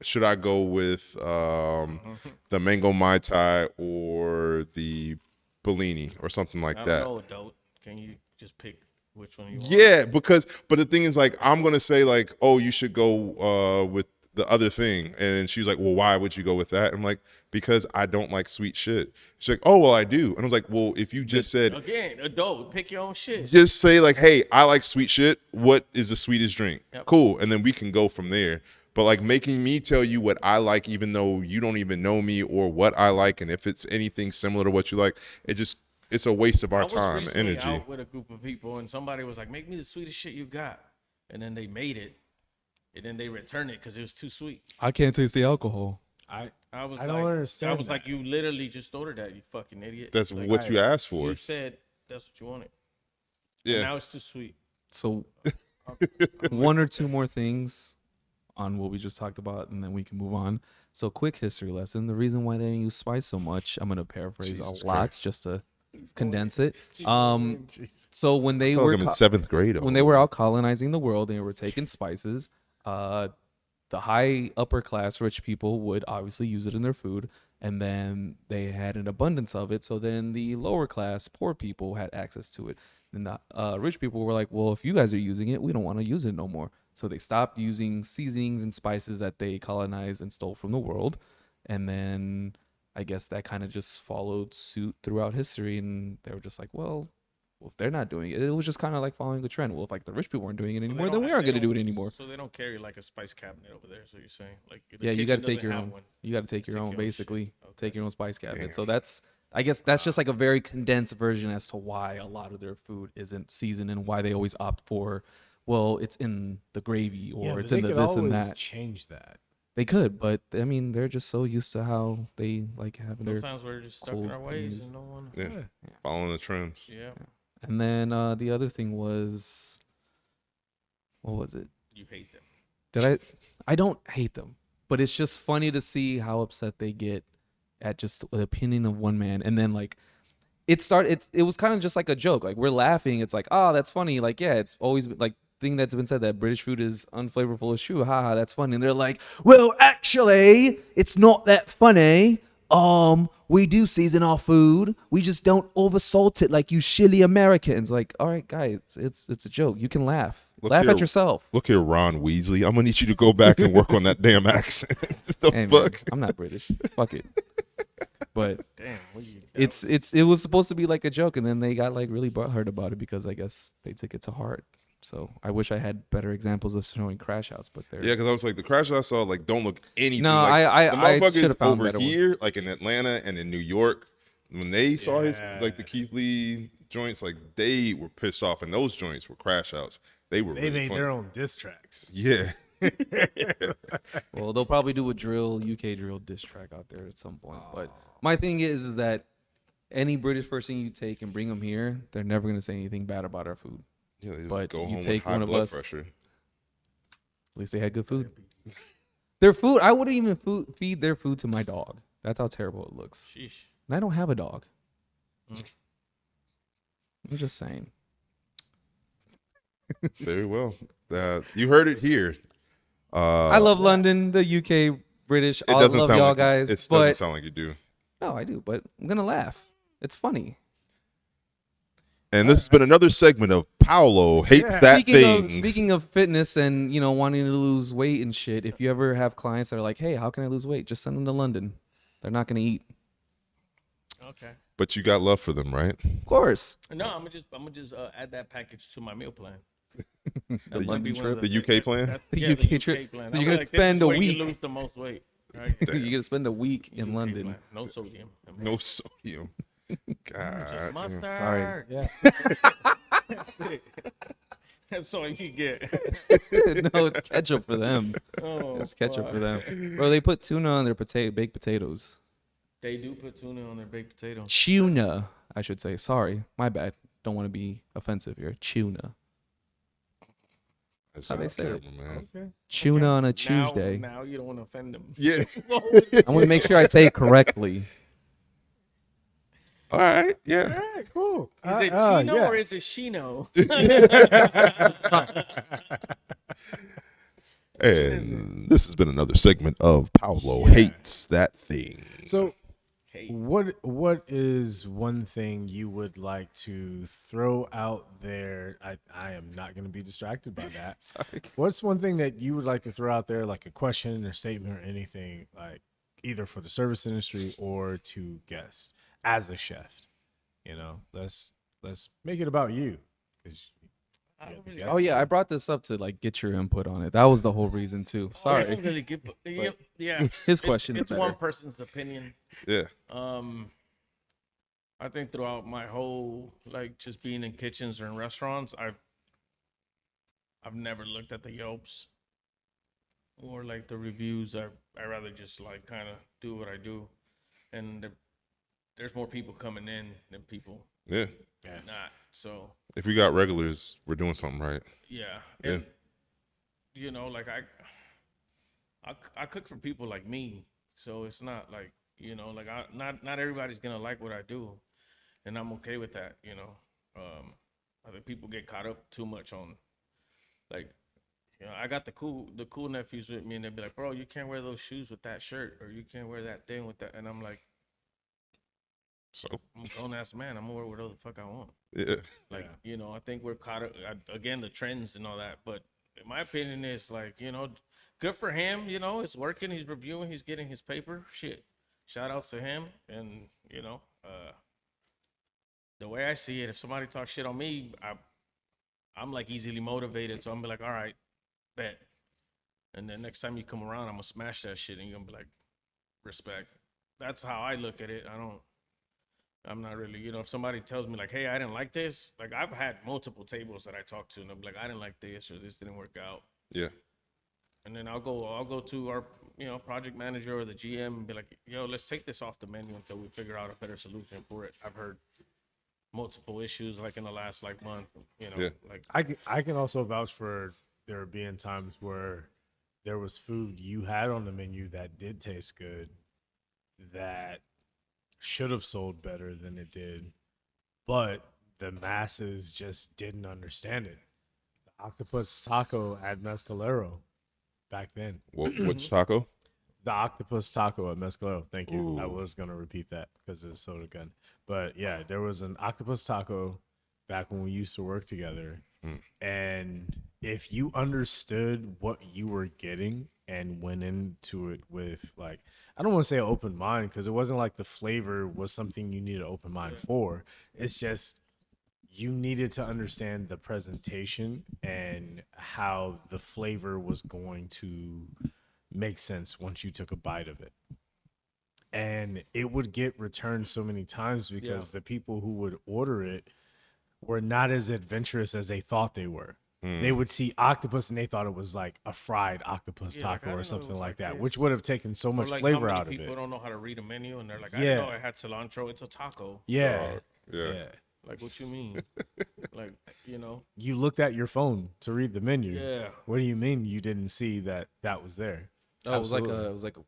should I go with the mango mai tai or the Bellini or something like that? I don't know, adult. Can you just pick which one you want? Yeah, but the thing is, like, I'm gonna say like, oh, you should go with the other thing, and then she's like, well, why would you go with that? I'm like, because I don't like sweet shit. She's like, oh, well, I do, and I was like, well, if you just said, Again, adult, pick your own shit. just say like, hey, I like sweet shit. What is the sweetest drink? Yep. Cool, and then we can go from there. But like making me tell you what I like, even though you don't even know me or what I like, and if it's anything similar to what you like, it's a waste of our time and energy. I was out with a group of people, and somebody was like, make me the sweetest shit you got. And then they made it, and then they returned it because it was too sweet. I can't taste the alcohol. I don't don't understand I was that. like, you literally just ordered that, you fucking idiot. That's Like, what you asked for. You said that's what you wanted. Yeah. And now it's too sweet. So one or two more things on what we just talked about, and then we can move on. So quick history lesson. The reason why they didn't use spice so much, I'm going to paraphrase Jesus a lot Christ. just to condense it. So when they I feel were like I'm in 7th grade. when they were out colonizing the world, they were taking spices. The high upper class rich people would obviously use it in their food, and then they had an abundance of it. So then the lower class poor people had access to it. And the rich people were like, well, if you guys are using it, we don't want to use it no more. So they stopped using seasonings and spices that they colonized and stole from the world. And then I guess that kind of just followed suit throughout history. And they were just like, well, if they're not doing it, it was just kind of like following a trend. Well, if like the rich people weren't doing it anymore, then we aren't going to do it anymore. So they don't carry like a spice cabinet over there, so you're saying? Like, the Yeah, you got to kitchen take your doesn't own. have one. You got to take your own, shit. basically. Take your own spice cabinet. Damn. So that's, I guess that's just like a very condensed version as to why a lot of their food isn't seasoned and why they always opt for, well, it's in the gravy or but it's they in the could this and always that. change that. They could, but I mean, they're just so used to how they like having their. Sometimes we're just stuck in cold our ways meals. and no one. Yeah. Following the trends. Yeah. And then the other thing was, what was it? You hate them. Did I don't hate them, but it's just funny to see how upset they get at just the opinion of one man. And then like it was kind of just like a joke. Like we're laughing. It's like, oh, that's funny. Like, yeah, it's always like thing that's been said that British food is unflavorful as true. Haha, that's funny. And they're like, well, actually, it's not that funny. We do season our food. We just don't oversalt it like you shilly Americans. Like, all right, guys, it's a joke. You can laugh. Laugh here, at yourself. Look here, Ron Weasley. I'm gonna need you to go back and work on that damn accent. Just the Hey, man, fuck. I'm not British. Fuck it. But Damn. What you, it was supposed to be like a joke, and then they got like really butthurt about it because I guess they took it to heart. So I wish I had better examples of showing crash outs, but they're Yeah, because I was like, the crash I saw like don't look anything. No, like, the I motherfuckers should've found over better ones. here, like in Atlanta and in New York, when they saw his Yeah. like the Keith Lee joints, like they were pissed off, and those joints were crash outs. They were They really made funny. their own diss tracks. Yeah. well, they'll probably do a UK drill diss track out there at some point. But my thing is that any British person you take and bring them here, they're never gonna say anything bad about our food. Yeah, they just But go you home with take high one of blood us- pressure. At least they had good food. Their food, I wouldn't even feed their food to my dog. That's how terrible it looks. Sheesh. And I don't have a dog. I'm just saying. Very well. You heard it here. I love London, the UK, British. It I doesn't love sound y'all like guys. It doesn't but sound like you do. no, I do. But I'm gonna laugh. It's funny. And this has been another segment of Paolo hates that thing. Speaking of fitness and wanting to lose weight and shit, if you ever have clients that are like, "Hey, how can I lose weight?" Just send them to London. They're not gonna eat. Okay. But you got love for them, right? Of course. No, I'm gonna just add that package to my meal plan. The That might London be one trip? of The UK plan? that's- The yeah, UK trip. plan. So I'm you're gonna like, this spend is a where week. You lose the most weight. Right? You're gonna spend a week in UK London. plan. No sodium. No sodium. God. Just mustard. Sorry. Yeah. That's it. That's all you get. No, it's ketchup for them. Oh, It's ketchup fuck. for them. Bro, they put tuna on their baked potatoes. They do put tuna on their baked potatoes. Tuna, I should say. Sorry, my bad. Don't want to be offensive here. Tuna. That's how they say it. camera, man. Okay. Tuna on a Now, Tuesday. now you don't want to offend them. Yeah. I want to make sure I say it correctly. All right. Yeah. All right, cool. Is it Chino yeah. or is it Shino? And this has been another segment of Paolo Hates That Thing. So, what is one thing you would like to throw out there? I am not going to be distracted by that. Sorry. What's one thing that you would like to throw out there, like a question or statement or anything, like either for the service industry or to guests as a chef? You know, let's make it about you. 'Cause Oh yeah, I brought this up to like get your input on it. That was the whole reason too. I Sorry. don't really get, yeah. His question. It's is one better. person's opinion. Yeah. I think throughout my whole like just being in kitchens or in restaurants, I've never looked at the Yelps or like the reviews. I rather just like kind of do what I do, and there's more people coming in than people Yeah. not. So If we got regulars, we're doing something right. yeah, Yeah. and you know, like I cook for people like me, so it's not like, you know, like not everybody's gonna like what I do, and I'm okay with that. You know, I think people get caught up too much on, like, you know, I got the cool nephews with me, and they'd be like, bro, you can't wear those shoes with that shirt, or you can't wear that thing with that, and I'm like, So I'm a grown ass man. I'm gonna wear whatever the fuck I want. yeah. Like, you know, I think we're caught up again, the trends and all that. But in my opinion is like, you know, good for him. You know, it's working. He's reviewing. He's getting his paper. Shit. Shout outs to him. And you know, the way I see it, if somebody talks shit on me, I'm like easily motivated. So I'm be like, all right, bet. And then next time you come around, I'm gonna smash that shit, and you're gonna be like, respect. That's how I look at it. I'm not really, you know, if somebody tells me like, hey, I didn't like this, like I've had multiple tables that I talked to and I'm like, I didn't like this or this didn't work out. Yeah. And then I'll go to our, you know, project manager or the GM and be like, yo, let's take this off the menu until we figure out a better solution for it. I've heard multiple issues like in the last like month, you know, Yeah. like I can also vouch for there being times where there was food you had on the menu that did taste good, that should have sold better than it did, but the masses just didn't understand it. The octopus taco at Mescalero back then. Which taco? The octopus taco at Mescalero. Thank you. I Ooh. was going to repeat that because of the soda gun. But yeah, there was an octopus taco back when we used to work together. And if you understood what you were getting and went into it with, like, I don't want to say an open mind, because it wasn't like the flavor was something you needed an open mind for. It's just you needed to understand the presentation and how the flavor was going to make sense once you took a bite of it. And it would get returned so many times because the people who would order it were not as adventurous as they thought they were. They would see octopus and they thought it was like a fried octopus Yeah, like, I taco or didn't know it something was like like that, this. which would have taken so much like flavor how many out of people it. don't know how to read a menu and they're like, I Yeah. didn't know I had cilantro. It's a taco. Yeah. Yeah. Like, what you mean? Like, you know? You looked at your phone to read the menu. Yeah. What do you mean you didn't see that was there? Oh, it was like Absolutely.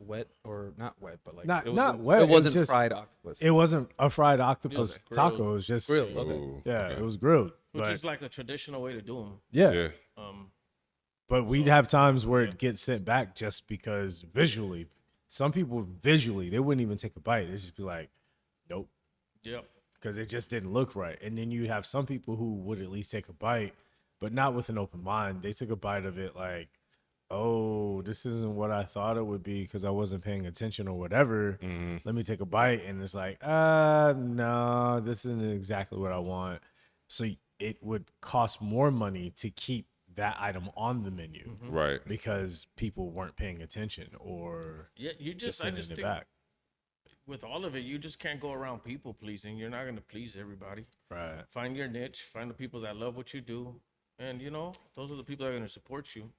wet or not wet, but like Not it not wasn't, wet. It wasn't just, fried octopus. It wasn't a fried octopus like grilled. taco. It was just Grilled, okay. Ooh, Yeah, okay. it was grilled. Which But is like a traditional way to do them. yeah. Yeah. But we'd have times where it gets sent back just because visually, some people visually, they wouldn't even take a bite. They'd just be like, nope, Yep. because it just didn't look right. And then you have some people who would at least take a bite, but not with an open mind. They took a bite of it like, oh, this isn't what I thought it would be because I wasn't paying attention or whatever. Let me take a bite. And it's like, no, this isn't exactly what I want. So it would cost more money to keep that item on the menu, Right. because people weren't paying attention or Yeah, you just just I sending just it think back. with all of it, you just can't go around people pleasing. You're not gonna please everybody. Right. Find your niche. Find the people that love what you do, and you know those are the people that are gonna support you.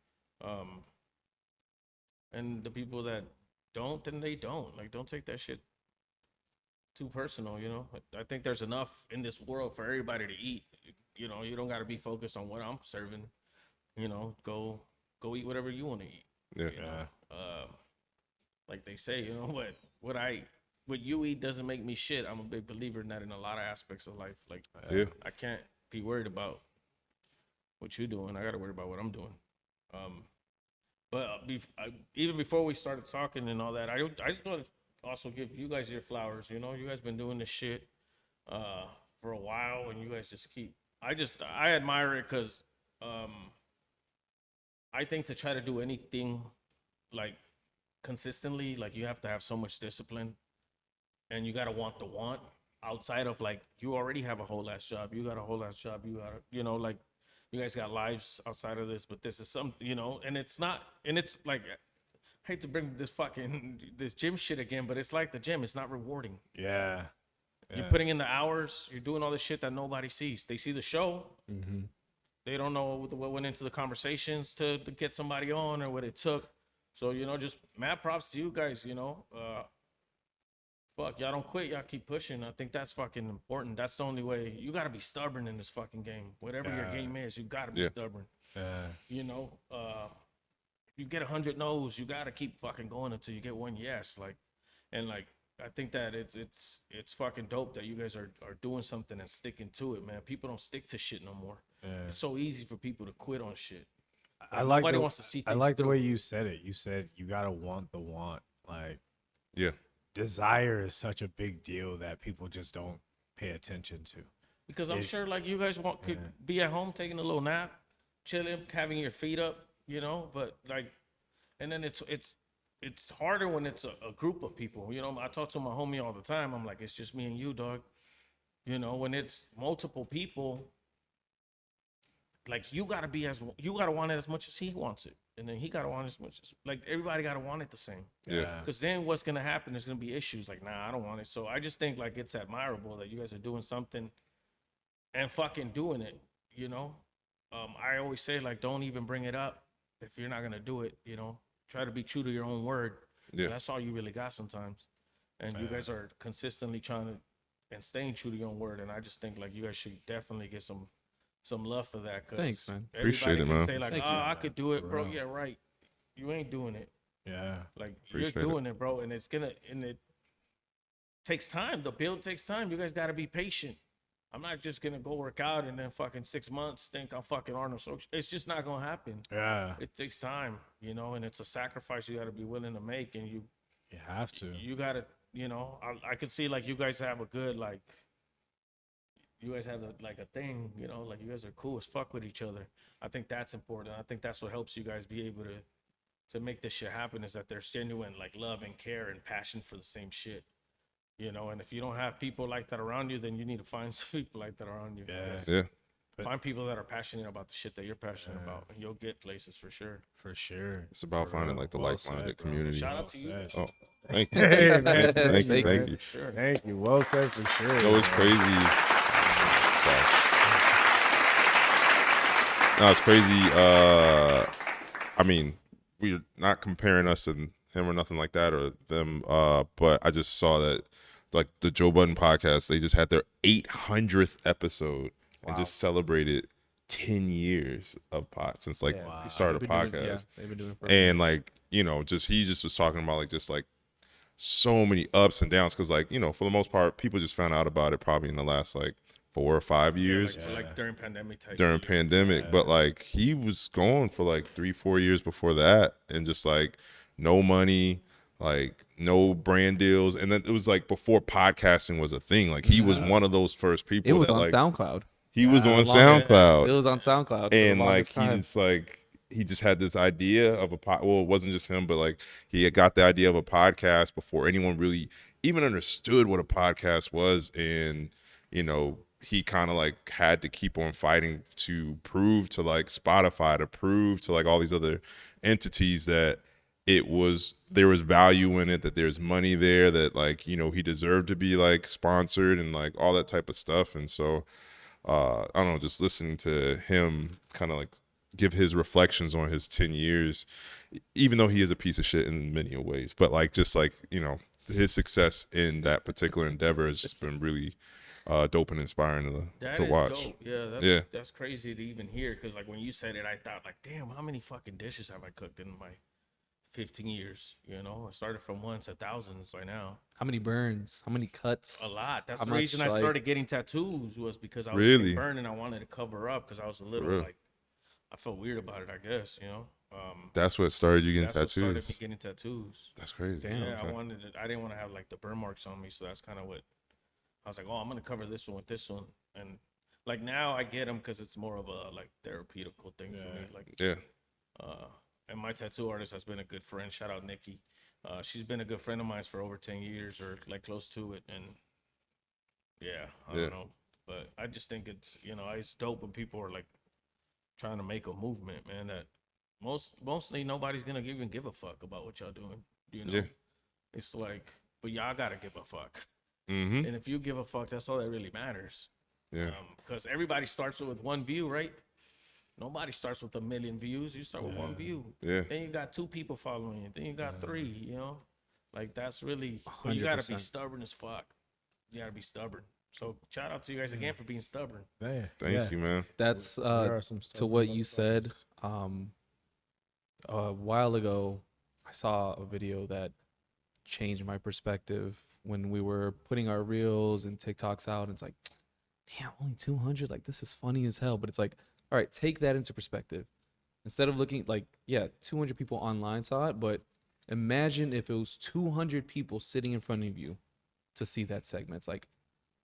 And the people that don't, then they don't. Like, don't take that shit too personal. You know, I think there's enough in this world for everybody to eat. You know, you don't got to be focused on what I'm serving. you know, go eat whatever you want to eat. Yeah. You know? Like they say, you know, what you eat doesn't make me shit. I'm a big believer in that in a lot of aspects of life. Like, I can't be worried about what you're doing. I got to worry about what I'm doing. But even before we started talking and all that, I just want to also give you guys your flowers. You know, you guys been doing this shit for a while, and you guys just keep. I admire it because I think to try to do anything like consistently, like you have to have so much discipline, and you gotta want the want outside of like you already have a whole ass job. You got a whole ass job. You got like. You guys got lives outside of this, but this is something, you know, and it's like, I hate to bring this gym shit again, but it's like the gym. It's not rewarding. Yeah. You're putting in the hours. You're doing all this shit that nobody sees. They see the show. Mm-hmm. They don't know what went into the conversations to get somebody on or what it took. So, you know, just mad props to you guys, you know. Fuck, y'all don't quit. Y'all keep pushing. I think that's fucking important. That's the only way. You got to be stubborn in this fucking game. Whatever your game is, you got to be stubborn. You know, if you get 100 no's, you got to keep fucking going until you get one yes. Like, and like, I think that it's fucking dope that you guys are doing something and sticking to it, man. People don't stick to shit no more. It's so easy for people to quit on shit. Nobody wants to see things. I like the way you said it. You said you got to want the want. Like, desire is such a big deal that people just don't pay attention to. Because I'm sure like you guys could be at home taking a little nap, chilling, having your feet up, you know, but like, and then it's harder when it's a group of people. You know, I talk to my homie all the time. I'm like, it's just me and you, dog. You know, when it's multiple people, like you gotta want it as much as he wants it. And then he gotta want it as much as, like, everybody gotta want it the same. Yeah. Because then what's gonna happen is gonna be issues like, nah, I don't want it. So I just think like it's admirable that you guys are doing something and fucking doing it, you know? I always say, like, don't even bring it up if you're not gonna do it, you know? Try to be true to your own word. Yeah. That's all you really got sometimes. And you guys are consistently trying to and staying true to your own word. And I just think like you guys should definitely get some love for that. Thanks, man. Appreciate it, man. Say like, I could do it, bro. Yeah, right. You ain't doing it. Yeah. Like you're doing it, bro. And it takes time. The build takes time. You guys got to be patient. I'm not just going to go work out and then fucking 6 months think I'm fucking Arnold Schwarzenegger. It's just not going to happen. Yeah. It takes time, you know, and it's a sacrifice you got to be willing to make. And you have to. You got to, you know, I could see like you guys have a good, like, you guys have a thing, you know, like you guys are cool as fuck with each other. I think that's important. I think that's what helps you guys be able to make this shit happen, is that there's genuine like love and care and passion for the same shit, you know. And if you don't have people like that around you, then you need to find some people like that around you. Yeah. Find people that are passionate about the shit that you're passionate about, and you'll get places for sure. For sure. It's about finding like the like-minded community. Shout out to you. Oh, thank you. Hey, man. Thank you. Sure. Thank you. Well said for sure. No, it's crazy. No, it's crazy. I mean, we're not comparing us and him or nothing like that or them. But I just saw that like the Joe Budden podcast, they just had their 800th episode and just celebrated 10 years of since like they started a podcast. They've been doing it forever. And like, you know, he just was talking about like so many ups and downs, because like, you know, for the most part, people just found out about it probably in the last like 4 or 5 years. Like during pandemic type. But like he was going for like 3-4 years before that, and just like no money, like no brand deals. And then it was like before podcasting was a thing. Like he was one of those first people. It was that, on like, SoundCloud. He was on SoundCloud. It was on SoundCloud. And like he's like, he just had this idea of well, it wasn't just him, but like he had got the idea of a podcast before anyone really even understood what a podcast was. And, you know, he kind of like had to keep on fighting to prove to like Spotify, to prove to like all these other entities that there was value in it, that there's money there, that like, you know, he deserved to be like sponsored and like all that type of stuff. And so I don't know, just listening to him kind of like give his reflections on his 10 years, even though he is a piece of shit in many ways, but like just like, you know, his success in that particular endeavor has just been really dope and inspiring That to is watch. dope. Yeah, that's crazy to even hear. Because like when you said it, I thought like, damn, how many fucking dishes have I cooked in my 15 years? You know, I started from ones to thousands by now. How many burns? How many cuts? A lot. That's How the much, reason I like- started getting tattoos was because I was Really? getting burned and I wanted to cover up because I was a little real? like, I felt weird about it. I guess you know. That's what started you getting That's what started tattoos. me getting tattoos. That's crazy. Yeah, Okay. I wanted it. I didn't want to have like the burn marks on me, so that's kind of what I was like. Oh, I'm gonna cover this one with this one, and like now I get them because it's more of a like therapeutical thing for me. Like, Yeah. And my tattoo artist has been a good friend. Shout out Nikki. She's been a good friend of mine for over 10 years or like close to it, and yeah, I don't know, but I just think it's it's dope when people are like trying to make a movement, man. That mostly nobody's gonna even give a fuck about what y'all doing. You know, Yeah. it's like, but y'all gotta give a fuck. Mm-hmm. And if you give a fuck, that's all that really matters. Yeah. Because everybody starts with one view, right? Nobody starts with 1 million views. You start with one view. Yeah. Then you got 2 people following you. Then you got 3. You know, like that's really. But you gotta be 100%. stubborn as fuck. You gotta be stubborn. So shout out to you guys again for being stubborn. Man, Thank you, man. That's There are some to stubborn what you said. motherfuckers. A while ago, I saw a video that changed my perspective when we were putting our reels and TikToks out. And it's like, damn, only 200. Like this is funny as hell. But it's like, all right, take that into perspective. Instead of looking like, yeah, 200 people online saw it, but imagine if it was 200 people sitting in front of you to see that segment. It's like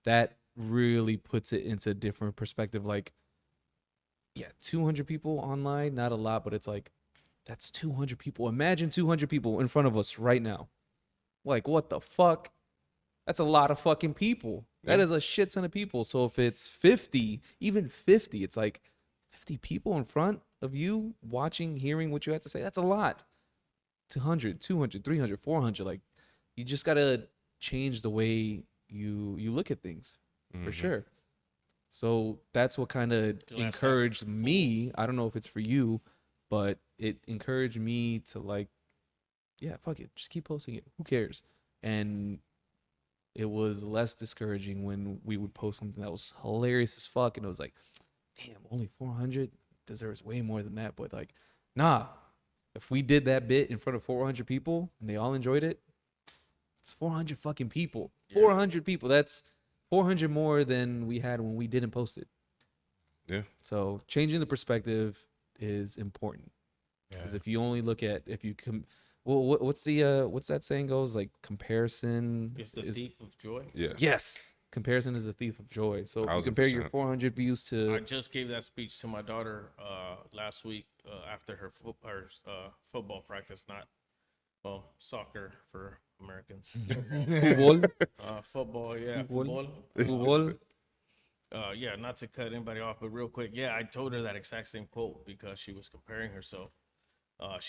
that really puts it into different perspective. Like, yeah, 200 people online, not a lot, but it's like that's 200 people. Imagine 200 people in front of us right now. Like, what the fuck? That's a lot of fucking people. That Yeah. is a shit ton of people. So if it's 50, even 50, it's like 50 people in front of you watching, hearing what you have to say. That's a lot. 200, 200, 300, 400. Like, you just got to change the way you look at things for sure. So that's what kind of encouraged me. I don't know if it's for you, but it encouraged me to like, yeah, fuck it. Just keep posting it. Who cares? And it was less discouraging when we would post something that was hilarious as fuck. And it was like, damn, only 400 deserves way more than that. But like, nah, if we did that bit in front of 400 people and they all enjoyed it, it's 400 fucking people. 400 people. That's 400 more than we had when we didn't post it. Yeah. So changing the perspective is important. Because if you only look at, if you what's that saying goes, like comparison It's the is thief of joy. Yeah. Yes, comparison is the thief of joy. So if you compare your 1000%. 400 views to I just gave that speech to my daughter last week after her football practice, soccer for Americans. Fútbol. Football, yeah, Fútbol. football. Fútbol. Yeah, not to cut anybody off, but real quick, yeah, I told her that exact same quote because she was comparing herself.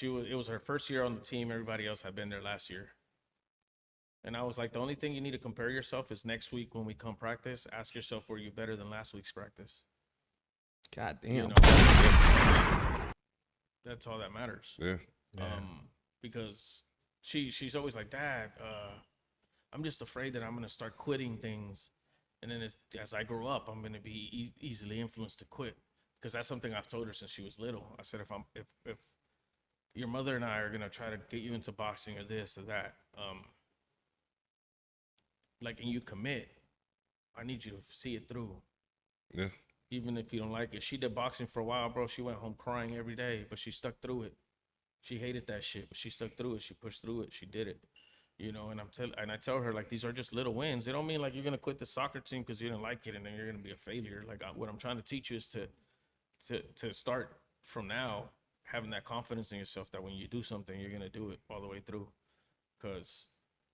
It was her first year on the team. Everybody else had been there last year. And I was like, the only thing you need to compare yourself is next week when we come practice, ask yourself, were you better than last week's practice? God damn. You know, that's all that matters. Yeah. Because she's always like, Dad, I'm just afraid that I'm going to start quitting things. And then as I grow up, I'm going to be easily influenced to quit. Because that's something I've told her since she was little. I said, if your mother and I are going to try to get you into boxing or this or that, and you commit, I need you to see it through. Yeah. Even if you don't like it. She did boxing for a while, bro. She went home crying every day, but she stuck through it. She hated that shit, but she stuck through it. She pushed through it. She did it. You know, and I tell her, like, these are just little wins. They don't mean like you're gonna quit the soccer team because you didn't like it and then you're gonna be a failure. Like, what I'm trying to teach you is to start from now having that confidence in yourself that when you do something, you're gonna do it all the way through. Because,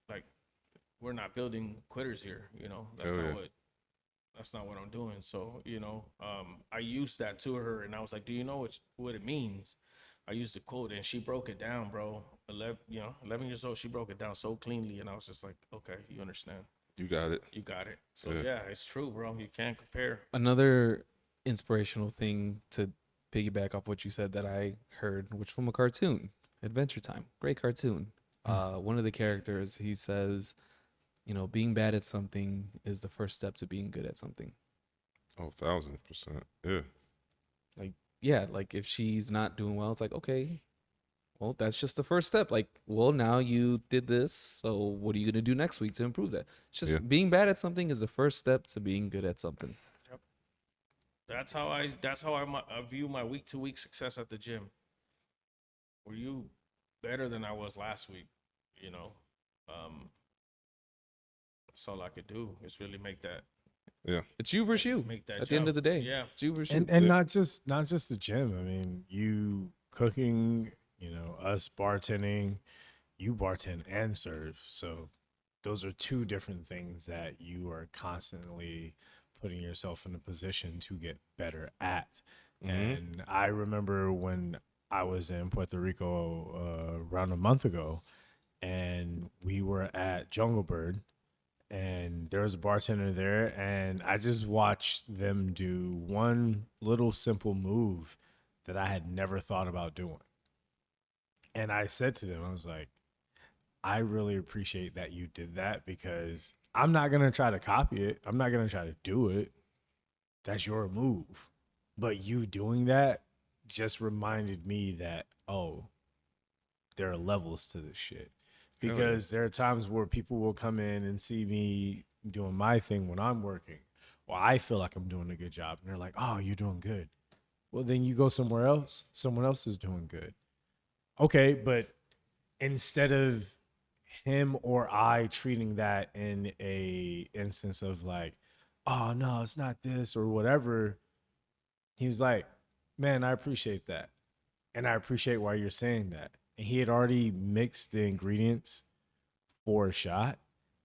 like, we're not building quitters here. You know, that's not what I'm doing. So, you know, I used that to her, and I was like, do you know what it means? I used the quote, and she broke it down, bro. 11 years old, she broke it down so cleanly, and I was just like, okay, you understand. You got it. You got it. So, yeah, it's true, bro. You can't compare. Another inspirational thing to piggyback off what you said that I heard, which from a cartoon, Adventure Time. Great cartoon. One of the characters, he says, you know, being bad at something is the first step to being good at something. Oh, 1000%. Yeah. Like, yeah, like if she's not doing well, it's like, okay, well, that's just the first step. Like, well, now you did this, so what are you gonna do next week to improve that? It's just being bad at something is the first step to being good at something. Yep. That's how I view my week to week success at the gym. Were you better than I was last week? You know, that's all I could do is really make that. Yeah, it's you versus you. Make that at the end of the day. Yeah, it's you versus and you. and not just the gym. I mean, you cooking, you know, us bartending, you bartend and serve. So those are two different things that you are constantly putting yourself in a position to get better at. And I remember when I was in Puerto Rico around a month ago, and we were at Jungle Bird, and there was a bartender there, and I just watched them do one little simple move that I had never thought about doing. And I said to them, I was like, I really appreciate that you did that, because I'm not going to try to copy it. I'm not going to try to do it. That's your move. But you doing that just reminded me that, oh, there are levels to this shit. Because there are times where people will come in and see me doing my thing when I'm working. Well, I feel like I'm doing a good job. And they're like, oh, you're doing good. Well, then you go somewhere else. Someone else is doing good. Okay, but instead of him or I treating that in a instance of like, oh, no, it's not this or whatever, he was like, man, I appreciate that. And I appreciate why you're saying that. And he had already mixed the ingredients for a shot,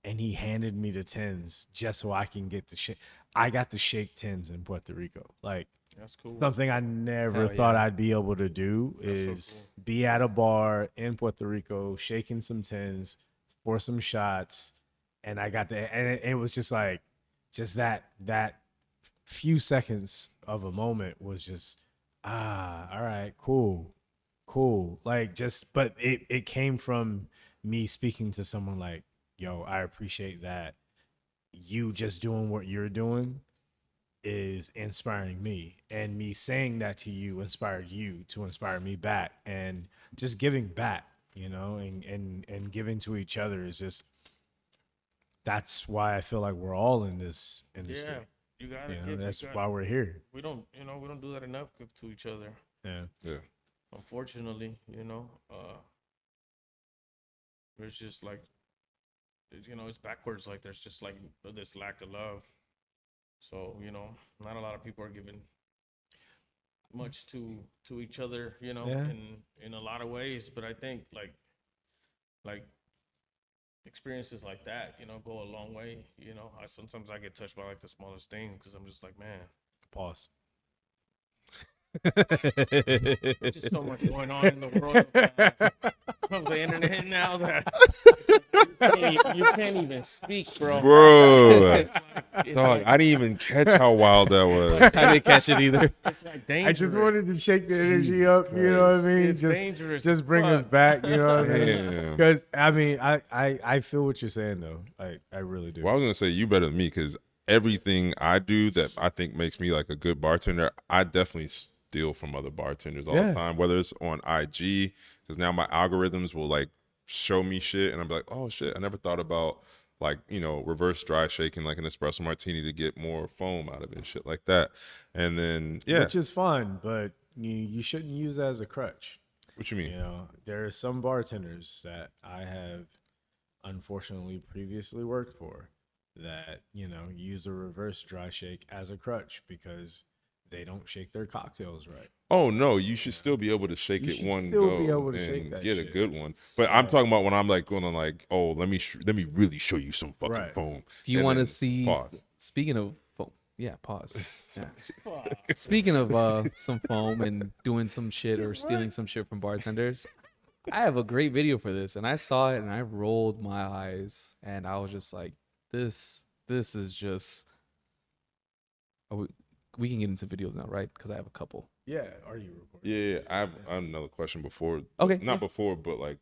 and he handed me the tins just so I can get the shake. I got the shake tins in Puerto Rico. Like, that's cool. Something I never thought I'd be able to do is be at a bar in Puerto Rico, shaking some tins for some shots. And I got and it was just like, just that few seconds of a moment was just, all right, cool. Like, just, but it came from me speaking to someone like, yo, I appreciate that you just doing what you're doing is inspiring me, and me saying that to you inspired you to inspire me back, and just giving back, you know, and giving to each other is just, that's why I feel like we're all in this industry. Yeah, you gotta give, that's why we're here. We don't do that enough to each other. Yeah. Unfortunately, you know, there's just like, you know, it's backwards. Like, there's just like this lack of love. So, you know, not a lot of people are giving much to each other, you know, in a lot of ways. But I think like experiences like that, you know, go a long way. You know, sometimes I get touched by like the smallest thing, because I'm just like, man. Pause. There's just so much going on in the world of the internet now that you can't even speak, bro. It's it's dog, like, I didn't even catch how wild that was. I didn't catch it either. It's like dangerous. I just wanted to shake the energy up, you know what I mean? It's dangerous. Just bring us back, you know what I mean? Damn. Because, I mean, I feel what you're saying, though. I really do. Well, I was gonna say you better than me, because everything I do that I think makes me like a good bartender, I definitely steal from other bartenders all the time. Whether it's on IG, because now my algorithms will like show me shit, and I'm like, oh shit, I never thought about like, you know, reverse dry shaking like an espresso martini to get more foam out of it and shit like that. And then which is fun, but you shouldn't use that as a crutch. What you mean? You know, there are some bartenders that I have unfortunately previously worked for that, you know, use a reverse dry shake as a crutch because they don't shake their cocktails right. Oh no, you should still be able to shake it one go be able to and shake that get shit. a good one. But I'm talking about when I'm like going on like, oh, let me really show you some fucking Right. foam. Do you And want to then see? pause. Speaking of foam, yeah, pause. Yeah. Speaking of some foam and doing some shit or stealing some shit from bartenders, I have a great video for this, and I saw it and I rolled my eyes, and I was just like, this is just. We can get into videos now, right? Because I have a couple. Yeah, are you recording? Yeah, I have another question before. Okay, Not yeah. before, but like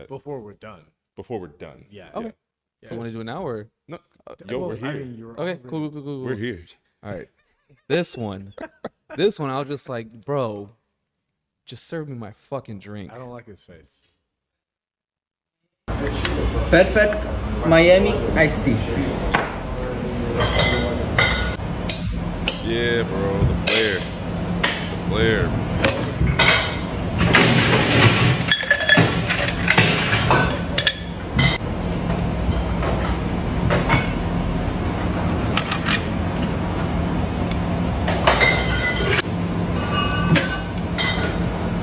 Before we're done. before we're done. Yeah. Okay. You want to do it now or? No, yo, we're here. Okay, cool. We're here. All right. This one, I was just like, bro, just serve me my fucking drink. I don't like his face. Perfect Miami iced tea. Yeah, bro, the flare. The flare.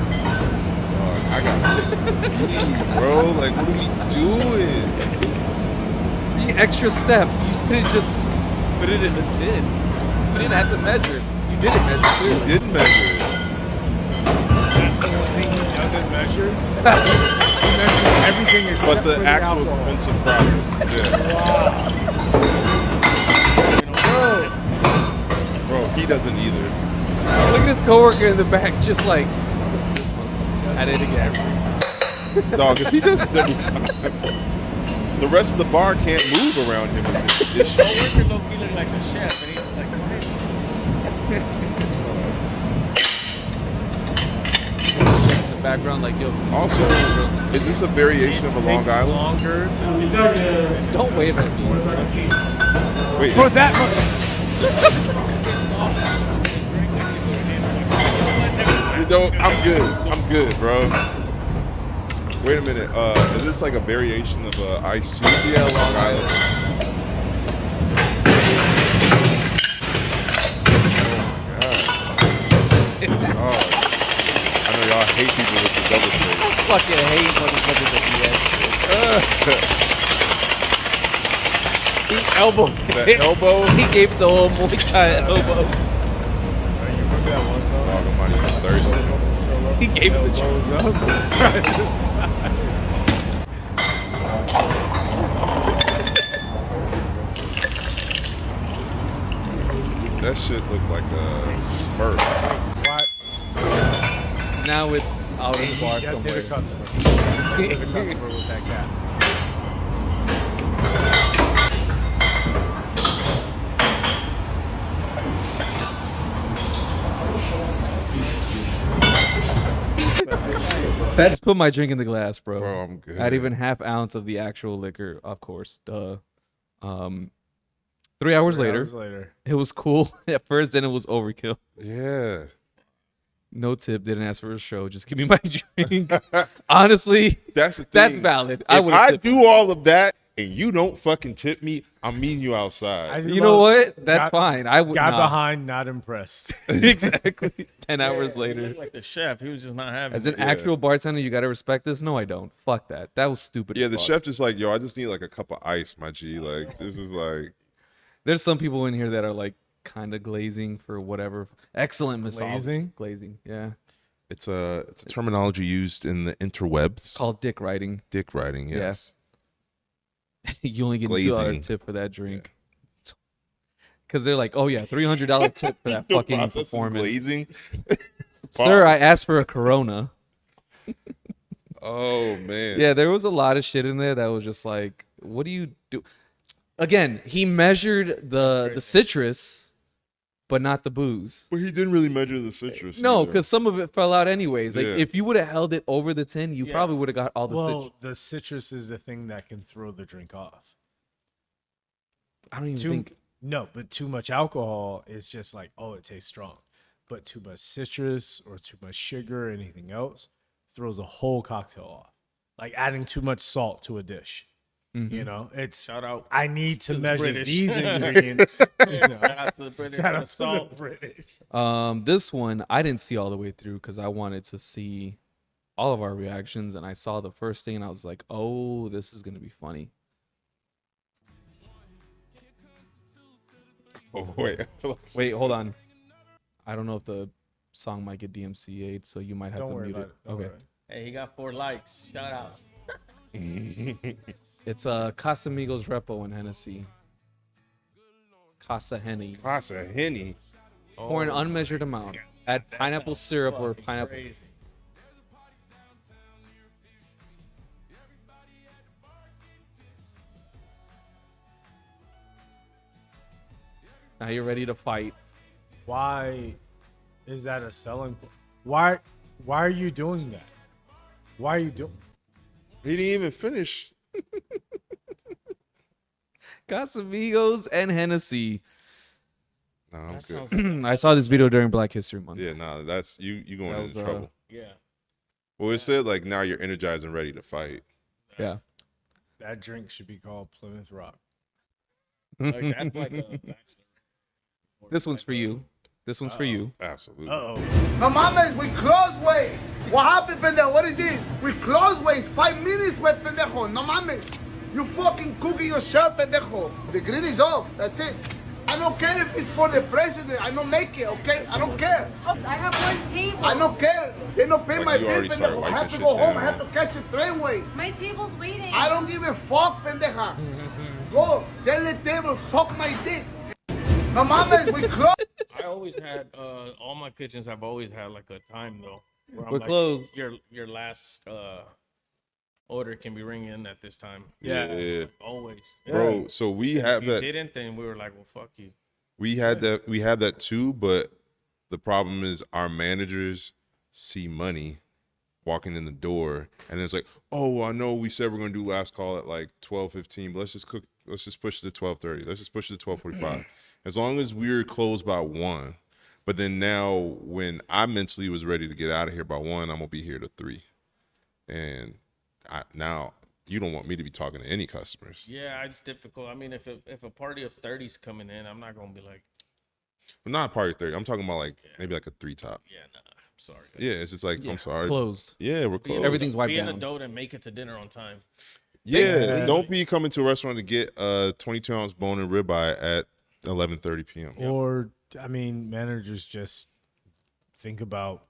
I got this to bro. Like, what are we doing? The extra step, you could just put it in the tin. You didn't have to measure. You didn't measure clearly. You didn't measure it. That's the one thing he doesn't measure. He measures everything except But for the actual alcohol. defensive product. Yeah. Bro, he doesn't either. Look at his coworker in the back, just like this one. At it again. Dog, if he does this every time, the rest of the bar can't move around him in this condition. Coworker low-key look like the chef, and he's like, In the background, like, yo. Also, is this a variation of a Long Island? longer to Don't wave at me. Wait, For that you know, I'm good, bro. Wait a minute. Is this like a variation of iced tea? Yeah, Long Island. Oh, I know y'all hate people with the double shake. I fucking hate motherfuckers that do that shit. He elbowed That it. elbow? He gave it the whole Muay Thai elbow. You remember that one song? Dog, I'm not even thirsty. He gave it the choke. That shit looked like a Smurf. What? Now it's out in the bar Hit somewhere. a customer. Hit a customer with that cat. Just put my drink in the glass, bro. Bro, I'm good. Add even half ounce of the actual liquor, of course. Duh. 3 hours later, it was cool at first, then it was overkill. Yeah. No tip, didn't ask for a show. Just give me my drink. Honestly, That's the thing. that's valid. If would've I tipped. do all of that and you don't fucking tip me, I'm meeting you outside. You know what? That's fine. I would Got not. behind, not impressed. Exactly. 10 hours He later. looked like the chef. He was just not having As an it. actual bartender, you gotta respect this. No, I don't. Fuck that. That was stupid. Yeah, as the fuck. chef just like, yo, I just need like a cup of ice, my G. Like, this is like, There's some people in here that are like kind of glazing for whatever. Excellent massage. Glazing? Glazing. Yeah. it's a terminology used in the interwebs. Called dick riding. Dick riding, yes. You only get Glazing. $2 tip for that drink. Because they're like, oh yeah, $300 tip for that The fucking process of performance. glazing. Sir, I asked for a Corona. Oh man. Yeah, there was a lot of shit in there that was just like, what do you do? Again, he measured the citrus, but not the booze. But he didn't really measure the citrus. No, either. because some of it fell out anyways. Like Yeah. if you would have held it over the tin, you probably would have got all the citrus. Well, the citrus is the thing that can throw the drink off. I don't even Too, think. no, but too much alcohol is just like, oh, it tastes strong. But too much citrus or too much sugar or anything else throws a whole cocktail off. Like adding too much salt to a dish. You know, it's Shout out I need to to the measure British. these ingredients. You know. Shout out to the British Shout for out the to salt. the British. This one I didn't see all the way through because I wanted to see all of our reactions, and I saw the first thing and I was like, "Oh, this is gonna be funny." Oh wait, I feel like Wait, hold on. I don't know if the song might get DMCA'd, so you might have Don't to worry mute about it. it. Don't Okay. worry. Hey, he got 4 likes. Shout out. It's Casamigos Repo and Hennessy. Casa Henny. Casa Henny. Pour an unmeasured amount. Add pineapple syrup or pineapple. Crazy. Now you're ready to fight. Why is that a selling point? Why are you doing that? Why are you doing? He didn't even finish. Casamigos and Hennessy. No, I'm That good. sounds I saw this video during Black History Month. Yeah, nah, that's you going That into was, trouble. yeah. Well, it said like now you're energized and ready to fight. Yeah. That drink should be called Plymouth Rock. Like that's like a This one's for you. This one's for you. Absolutely. No mames, we close way. What happened, pendejo? What is this? We close ways. 5 minutes, way, pendejo. No mames. You fucking cooking yourself, pendejo. The grid is off. That's it. I don't care if it's for the president. I don't make it, okay? I don't care. I have one table. I don't care. They don't pay Like my you bill, already started pendejo. I have wiping to shit go home. down. I have to catch the train way. My table's waiting. I don't give a fuck, pendeja. Go. Tell the table, suck my dick. No mames, we close. I always had all my kitchens have always had like a time though. Where I'm We're like, closed. Your last order can be ringing in at this time. Yeah. Always. Bro, so we If have you that. didn't, then we were like, well, fuck you. We had that. We have that too, but the problem is our managers see money walking in the door, and it's like, oh, I know we said we're gonna do last call at like 12:15, but let's just push it to 12:30. Let's just push it to 12:45. As long as we're closed by 1. But then now, when I mentally was ready to get out of here by 1, I'm gonna be here to 3, and now you don't want me to be talking to any customers. Yeah, it's difficult. I mean, if a party of 30's coming in, I'm not gonna be like, But not party 30. I'm talking about like maybe like a 3 top. yeah, nah, I'm sorry. Yeah, it's just like I'm sorry. Closed. Yeah, we're closed. Everything's wiped Be an down. adult and make it to dinner on time. Yeah, don't be coming to a restaurant to get a 22-ounce bone and ribeye at 11:30 p.m. Or, I mean, managers just think about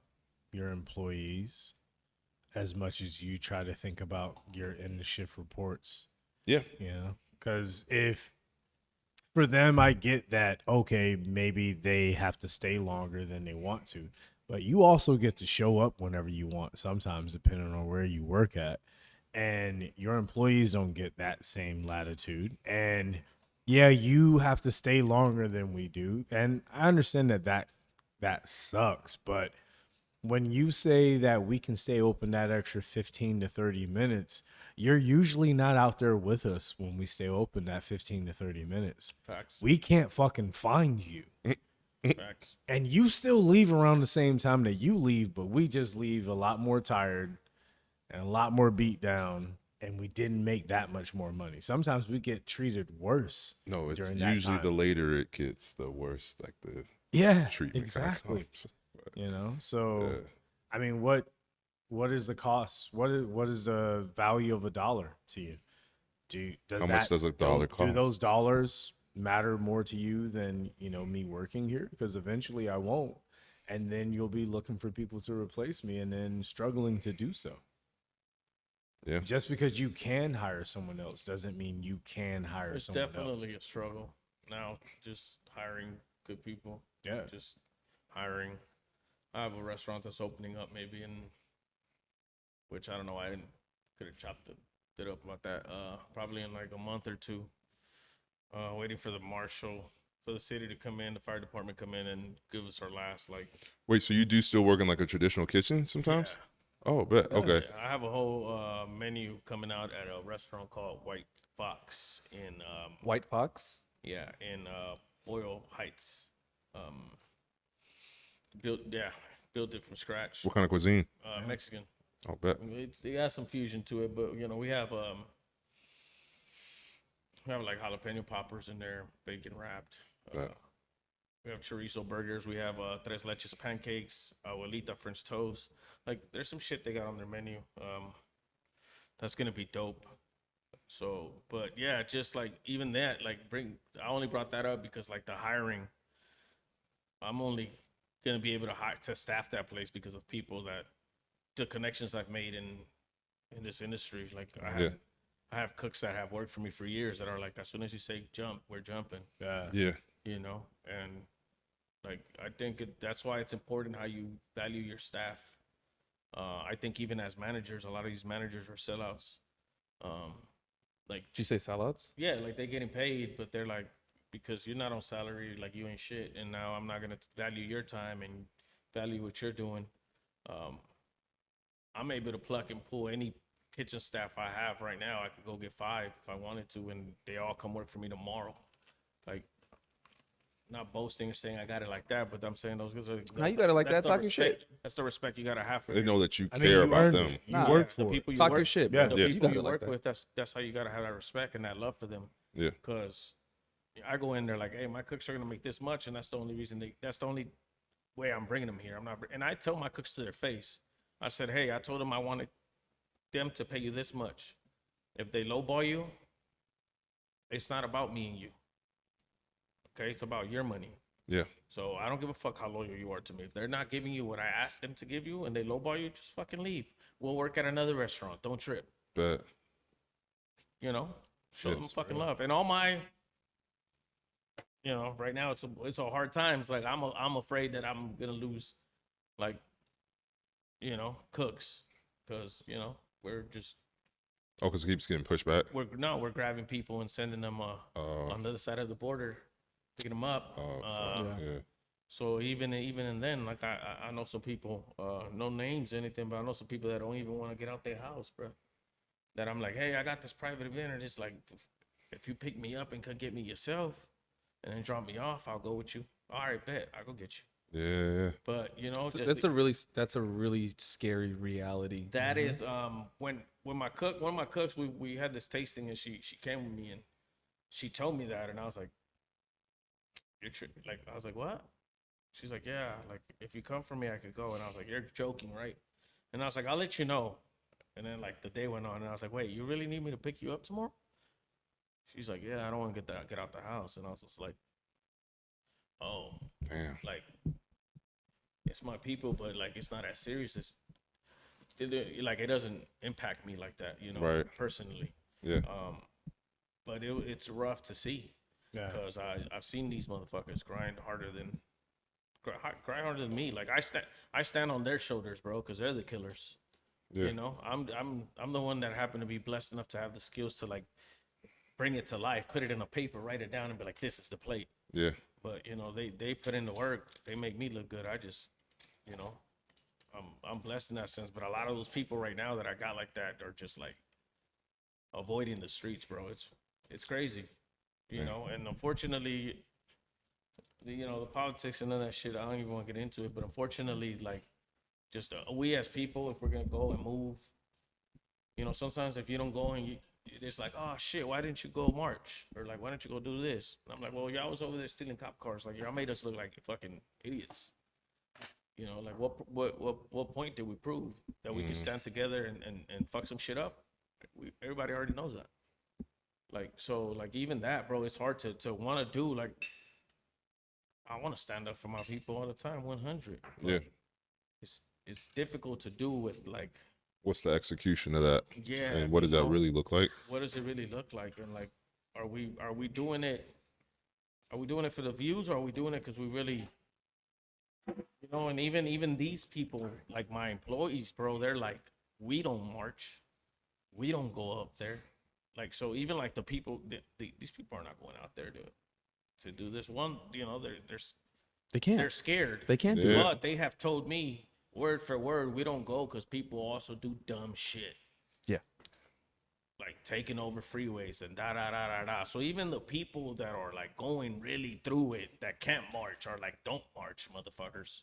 your employees as much as you try to think about your end of shift reports. Yeah. You know, because if for them, I get that, okay, maybe they have to stay longer than they want to, but you also get to show up whenever you want, sometimes depending on where you work at. And your employees don't get that same latitude. And yeah, you have to stay longer than we do. And I understand that sucks, but when you say that we can stay open that extra 15 to 30 minutes, you're usually not out there with us when we stay open that 15 to 30 minutes. Facts. We can't fucking find you. Facts. And you still leave around the same time that you leave, but we just leave a lot more tired and a lot more beat down, and we didn't make that much more money. Sometimes we get treated worse. No, it's during that usually time. the later it gets, the worse like the treatment exactly. comes. You know, so Yeah. I mean, what is the cost? What is the value of a dollar to you? How much does a dollar do cost? those dollars matter more to you than, you know, me working here? Because eventually I won't, and then you'll be looking for people to replace me, and then struggling to do so. Yeah. Just because you can hire someone else doesn't mean you can hire It's someone definitely else. a struggle now. Just hiring good people. Yeah. Just hiring. I have a restaurant that's opening up maybe in, which I don't know. I could have chopped it up about that. Probably in like a month or 2. Waiting for the marshal, for the city to come in, the fire department come in and give us our last like. Wait, so you do still work in like a traditional kitchen sometimes? Oh, bet. Okay. I have a whole menu coming out at a restaurant called White Fox in White Fox? Yeah, in Boyle Heights. Built it from scratch. What kind of cuisine? Mexican. I'll bet. It has some fusion to it, but you know we have like jalapeno poppers in there, bacon wrapped. We have chorizo burgers. We have tres leches pancakes, abuelita French toast. Like there's some shit they got on their menu. That's gonna be dope. So, but yeah, just like even that, like I only brought that up because like the hiring, I'm only gonna be able to staff that place because of people that the connections I've made in this industry. Like I have cooks that have worked for me for years that are like, as soon as you say jump, we're jumping. Yeah. You know, and like I think that's why it's important how you value your staff. I think even as managers, a lot of these managers are sellouts. Like, did you say sellouts? Yeah, like they're getting paid, but they're like, because you're not on salary, like you ain't shit, and now I'm not gonna value your time and value what you're doing. I'm able to pluck and pull any kitchen staff I have right now. I could go get 5 if I wanted to, and they all come work for me tomorrow. Like, not boasting or saying I got it like that, but I'm saying those guys are. Now you got it like that, the talking respect- shit. That's the respect you gotta have for They your- know that you I mean, care you about earned them. it. You work for the it. people you Talk work, your shit, yeah. bro. the You people got you it like work that. with, that's how you gotta have that respect and that love for them. Yeah. Because I go in there like, hey, my cooks are gonna make this much, and that's the only reason that's the only way I'm bringing them here. I'm not, and I tell my cooks to their face. I said, hey, I told them I wanted them to pay you this much. If they lowball you, it's not about me and you. Okay, it's about your money. Yeah. So I don't give a fuck how loyal you are to me. If they're not giving you what I asked them to give you and they lowball you, just fucking leave. We'll work at another restaurant. Don't trip. But You know, show them Yes, fucking love. And all my, you know, right now it's a hard time. It's like I'm afraid that I'm gonna lose, like, you know, cooks, because you know we're just because it keeps getting pushed back. we're grabbing people and sending them on the other side of the border, picking them up. Yeah. So even and then, like I know some people, no names or anything, but I know some people that don't even want to get out their house, bro. That I'm like, hey, I got this private event, and it's like, if you pick me up and could get me yourself, and then drop me off, I'll go with you. All right, bet, I'll go get you. Yeah. But you know, That's a really scary reality. that is when one of my cooks, we had this tasting, and she came with me and she told me that, and I was like, you're like, I was like, what? She's like, yeah, like if you come for me, I could go. And I was like, you're joking, right? And I was like, I'll let you know. And then like the day went on, and I was like, wait, you really need me to pick you up tomorrow? She's like, yeah, I don't want to get out the house. And I was just like, oh, Damn. like it's my people, but like it's not as serious. Like it doesn't impact me like that, you know, Right. personally. Yeah. But it's rough to see, Yeah. because I've seen these motherfuckers grind harder than me. Like I stand on their shoulders, bro, because they're the killers. Yeah. You know, I'm the one that happened to be blessed enough to have the skills to like bring it to life, put it in a paper, write it down, and be like, this is the plate. Yeah. But you know, they put in the work. They make me look good. I just, you know, I'm blessed in that sense. But a lot of those people right now that I got like that are just like avoiding the streets, bro. It's crazy, you know. And unfortunately, you know, the politics and all that shit, I don't even want to get into it. But unfortunately, like, just we as people, if we're gonna go and move, you know, sometimes if you don't go and it's like, oh shit, why didn't you go march? Or like, why didn't you go do this? And I'm like, well, y'all was over there stealing cop cars. Like, y'all made us look like fucking idiots. You know, like what point did we prove that we could stand together and fuck some shit up? Everybody already knows that. Like, so like even that, bro, it's hard to want to do. Like, I want to stand up for my people all the time, 100. Yeah. It's difficult to do with like. What's the execution of that? Yeah. And what does that really look like? What does it really look like? And like, are we doing it? Are we doing it for the views, or are we doing it because we really, you know? And even these people, like my employees, bro, they're like, we don't march, we don't go up there. Like, so even like the people, these people are not going out there to do this. One, you know, They can't. they're scared. They can't do it. But they have told me word for word, we don't go because people also do dumb shit. Yeah. Like taking over freeways and da da da da da. So even the people that are like going really through it that can't march are like, don't march, motherfuckers.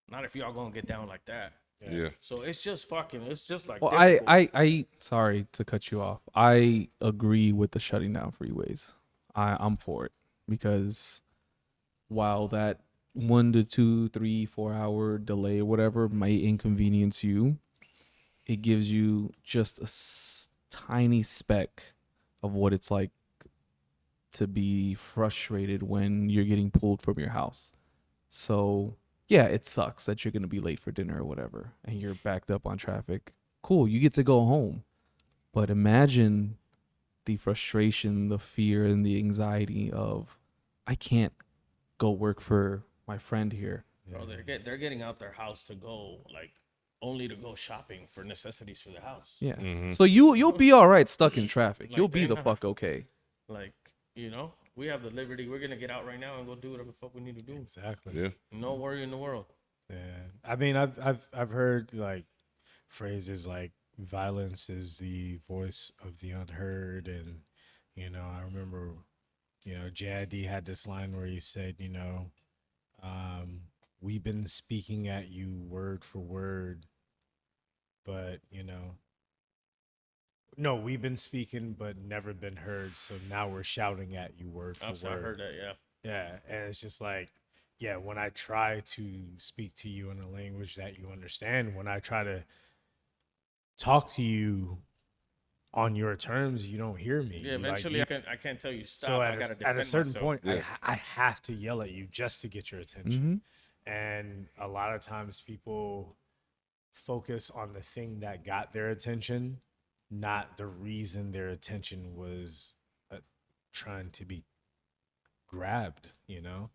Not if y'all gonna get down like that. Yeah. So it's just fucking. It's just like. Well, difficult. I sorry to cut you off. I agree with the shutting down freeways. I'm for it, because while that 1 to 2, 3, 4 hour delay or whatever might inconvenience you, it gives you just a tiny speck of what it's like to be frustrated when you're getting pulled from your house. So yeah, it sucks that you're going to be late for dinner or whatever and you're backed up on traffic. Cool, you get to go home. But imagine the frustration, the fear, and the anxiety of, I can't go work for my friend here. Bro, they're getting out their house to go, like, only to go shopping for necessities for the house. Yeah. So you'll be all right stuck in traffic. Like, You'll be they're the not- fuck okay. Like, you know, we have the liberty. We're gonna get out right now and go do whatever the fuck we need to do. Exactly. Yeah. No worry in the world. Yeah. I mean, I've heard like phrases like violence is the voice of the unheard, and you know, I remember, you know, JID had this line where he said, you know, we've been speaking at you word for word, but you know, no, we've been speaking but never been heard, so now we're shouting at you word for I word. heard that. Yeah. Yeah, and it's just like, yeah, when I try to speak to you in a language that you understand, when I try to talk to you on your terms, you don't hear me. Yeah. Eventually, I can't tell you stop. So I at gotta a defend certain myself. point, Yeah. I have to yell at you just to get your attention. And a lot of times people focus on the thing that got their attention, not the reason their attention was trying to be grabbed, you know?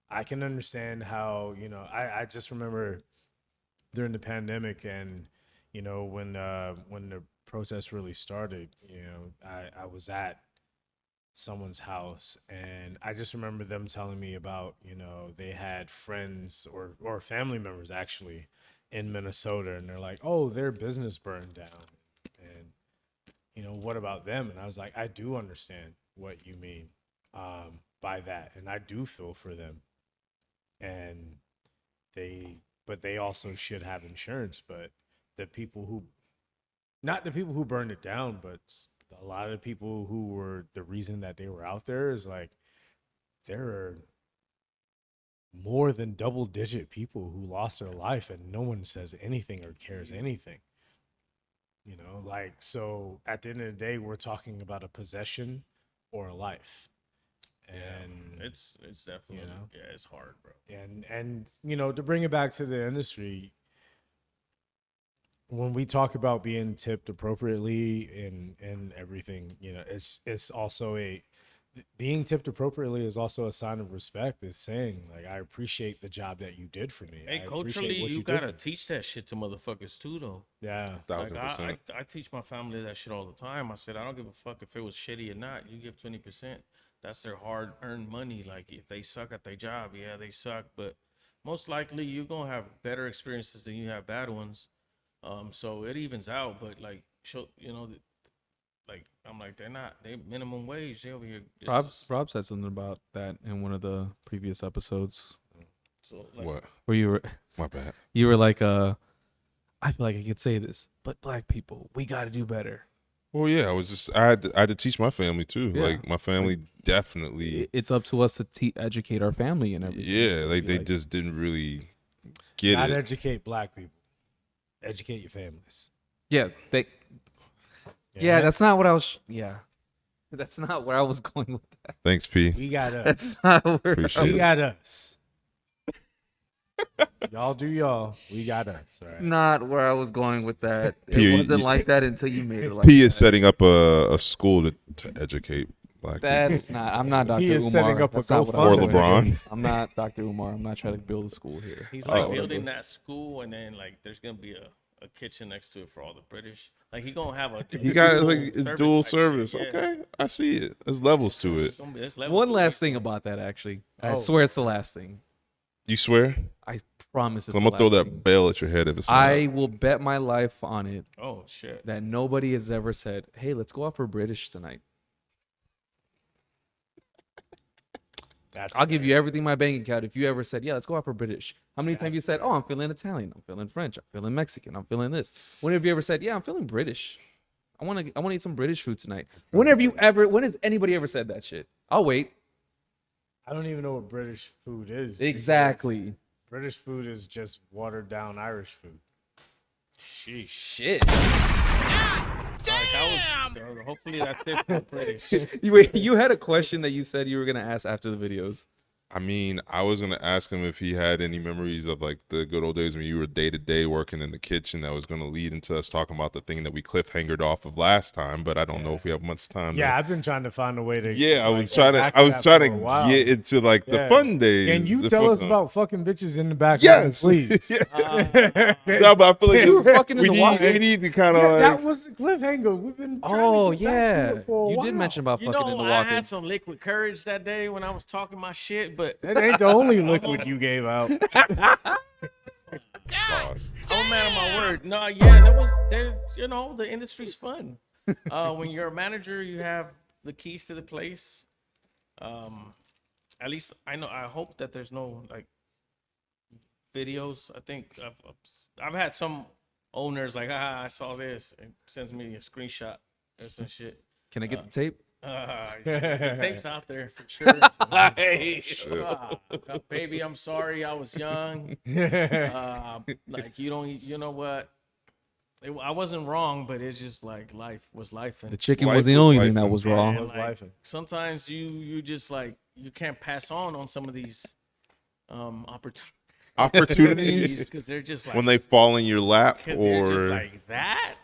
I can understand how, you know, I just remember during the pandemic and, you know, when the protests really started, you know, I was at someone's house and I just remember them telling me about, you know, they had friends or family members actually in Minnesota, and they're like, oh, their business burned down. And, you know, what about them? And I was like, I do understand what you mean by that. And I do feel for them. And they also should have insurance, but the people who, not the people who burned it down, but a lot of the people who were the reason that they were out there is like, there are more than double-digit people who lost their life and no one says anything or cares anything. You know, like, so at the end of the day, we're talking about a possession or a life. And it's definitely, you know, yeah, it's hard, bro. and you know, to bring it back to the industry, when we talk about being tipped appropriately and everything, you know, it's also being tipped appropriately is also a sign of respect. It's saying like, I appreciate the job that you did for me. Hey, I culturally, appreciate what you did gotta for me. teach that shit to motherfuckers too, though. Yeah, 1,000%. I teach my family that shit all the time. I said, I don't give a fuck if it was shitty or not. You give 20%. That's their hard-earned money. Like, if they suck at their job, yeah, they suck. But most likely, you're going to have better experiences than you have bad ones. So it evens out. But, like, you know, like, I'm like, they minimum wage. They over here. Rob said something about that in one of the previous episodes. So, like, What? Where you were, My bad. You were like, I feel like I could say this, but black people, we got to do better. Well, yeah, I had to teach my family too. Yeah. Like my family definitely. It's up to us to educate our family and everything. Yeah, So like they like, just didn't really get Not it. educate black people. Educate your families. Yeah, Yeah. that's not what I was. Yeah, that's not where I was going with that. Thanks, P. We got us. That's not where Appreciate We it. got us. Y'all do y'all. We got us. All right. not where I was going with that. It P, wasn't you- like that until you made it like P that. is setting up a school to educate black people. That's not. I'm not Dr. He is Umar. setting up a That's not what I'm Or doing. LeBron. I'm not Dr. Umar. I'm not trying to build a school here. He's like Oh. building that school, and then like there's gonna be a kitchen next to it for all the British. Like he gonna have a You got like it's dual type service. shit, yeah. Okay, I see it. There's levels to it. It's gonna be- it's levels One to last it. thing about that, actually. I Oh. swear it's the last thing. You swear? I promise it's I'm the gonna throw last that thing. bell at your head if it's not. I will bet my life on it Oh shit! that nobody has ever said, "Hey, let's go out for British tonight." I'll give you everything in my bank account if you ever said, "Yeah, let's go out for British." How many times you said, "Oh, I'm feeling Italian, I'm feeling French, I'm feeling Mexican, I'm feeling this"? When have you ever said, "Yeah, I'm feeling British. I want to eat some British food tonight"? When has anybody ever said that shit? I'll wait. I don't even know what British food is. Exactly. because British food is just watered down Irish food. Sheesh. Shit. Hopefully that's it for British. You had a question that you said you were gonna ask after the videos. I mean, I was gonna ask him if he had any memories of like the good old days when you were day to day working in the kitchen. That was gonna lead into us talking about the thing that we cliffhangered off of last time. But I don't know if we have much time. Yeah, I've been trying to find a way to. Yeah, I like, was get trying to. back I was that trying for to a while. get into like the fun days. Can you the tell fun us time. about fucking bitches in the back? Yes, please. No, but I feel like You were fucking in we the need, water. we need to kind of Yeah, like. that was the cliffhanger. We've been. Oh trying to get back to yeah, it for a you while. did mention about You fucking in the know, I walking. had some liquid courage that day when I was talking my shit, but That ain't the only liquid you gave out. Pause. I'm a man of my word. No, yeah, that was there. You know, the industry's fun. When you're a manager, you have the keys to the place. At least I know. I hope that there's no like videos. I think I've had some owners like, I saw this, and sends me a screenshot or some shit. Can I get the tape? The tape's out there for sure. Baby, I'm sorry, I was young. Like you know what? I wasn't wrong, but it's just like life was life. And The chicken Life was the was only life thing that and- was Yeah, wrong. it was life. sometimes you just like you can't pass on some of these opportunities Opportunities because they're just like when they fall in your lap, because they're just or like that.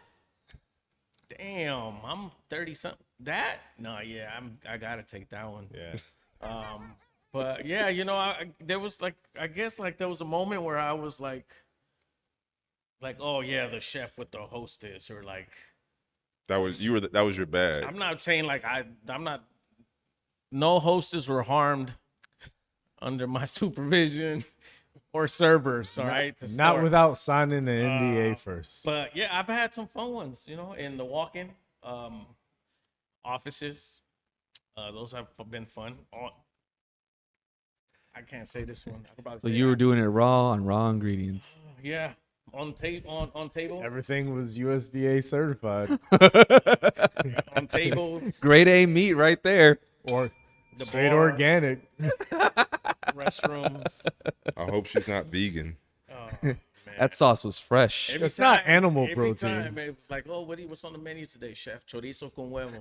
Damn, I'm 30 something. That no, yeah, I gotta take that one. Yeah. But yeah, you know, there was like I guess like there was a moment where I was like, oh yeah, the chef with the hostess, or like that was you were that was your bag. I'm not saying like I'm not. No hostess were harmed under my supervision or servers. All right, to Not start. without signing the NDA first. But yeah, I've had some fun ones, you know, in the walk-in offices. Those have been fun. I can't say this one. I could probably So say you were that. doing it raw on raw ingredients. Yeah, on table. Everything was USDA certified. On table. Grade A meat right there. Or The straight bar. organic. Restrooms. I hope she's not vegan. Oh, man. That sauce was fresh. Every It's not animal every protein. Time, it was like, oh, what's on the menu today, chef? Chorizo con huevo.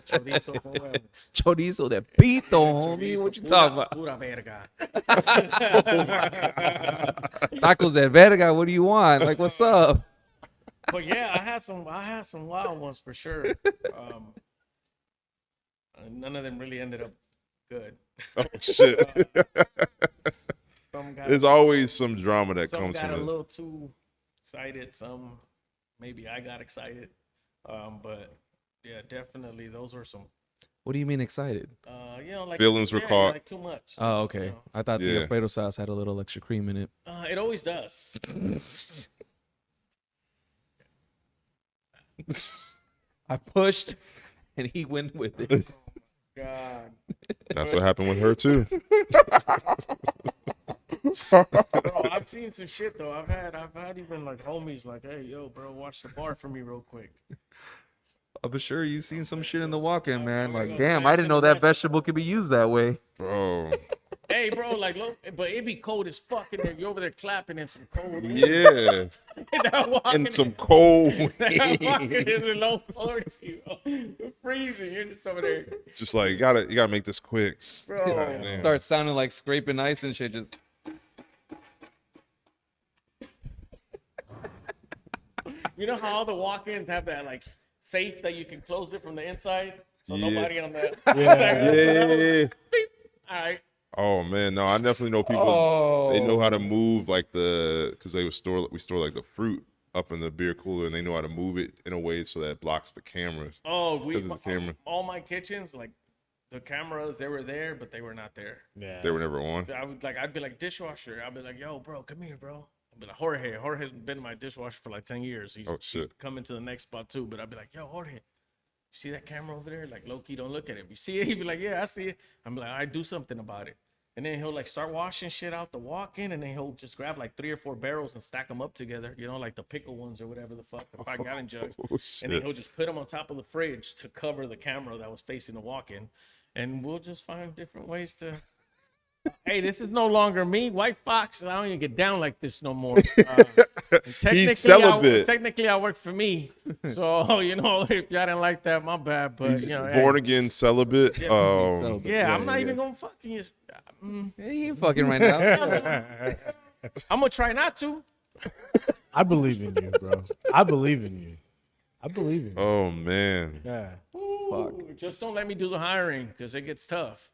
Chorizo con huevo. Chorizo de pito, homie. What you talking about? Pura verga. Tacos de verga. What do you want? Like, what's up? But yeah, I had some wild ones for sure. None of them really ended up good. Oh shit! Some got There's always some drama that some comes got a from it. little too excited. Some maybe I got excited. But yeah, definitely those were some. What do you mean excited? You know, like Feelings were yeah, caught. like too much. Oh, okay. You know. I thought Yeah. the Alfredo sauce had a little extra cream in it. It always does. I pushed, and he went with it. God. That's what happened with her too. Bro, I've seen some shit though. I've had even like homies like, hey, yo, bro, watch the bar for me real quick. I'm sure you've seen some shit in the walk-in, man. Like, damn, I didn't know that vegetable could be used that way. Bro. Hey, bro, like, look, but it be cold as fuck in there. You're over there clapping in some cold. Yeah. And some cold Walking wind. in the low 40s, you know. You're freezing. You're just over there. Just like you gotta make this quick. Bro. God damn. Starts sounding like scraping ice and shit. Just You know how all the walk-ins have that like safe that you can close it from the inside, so Yeah. nobody on the. Yeah. All right. Oh man, no, I definitely know people. They know how to move like because we store like the fruit up in the beer cooler, and they know how to move it in a way so that it blocks the cameras. Oh, Because of the camera. all my kitchens, like the cameras, they were there, but they were not there. Yeah. They were never on. I'd be like dishwasher. I'd be like, yo, bro, come here, bro. I'd be like, Jorge. Jorge's been my dishwasher for like 10 years. He's coming to the next spot too. But I'd be like, yo, Jorge, see that camera over there? Like, low-key, don't look at it. You see it? He'd be like, yeah, I see it. I'm like, I do something about it. And then he'll like start washing shit out the walk-in, and then he'll just grab like 3 or 4 barrels and stack them up together, you know, like the pickle ones or whatever the fuck, the 5-gallon jugs. Oh, And shit. then he'll just put them on top of the fridge to cover the camera that was facing the walk-in. And we'll just find different ways to Hey, this is no longer me, White Fox. I don't even get down like this no more. He's celibate. Technically, I work for me. So, you know, if y'all didn't like that, my bad. But, He's you know, born again celibate. yeah, I'm not even going to fucking use. He ain't fucking right now. I'm going to try not to. I believe in you, bro. I believe in you. I believe in you. Oh man. Yeah. Fuck. Just don't let me do the hiring because it gets tough.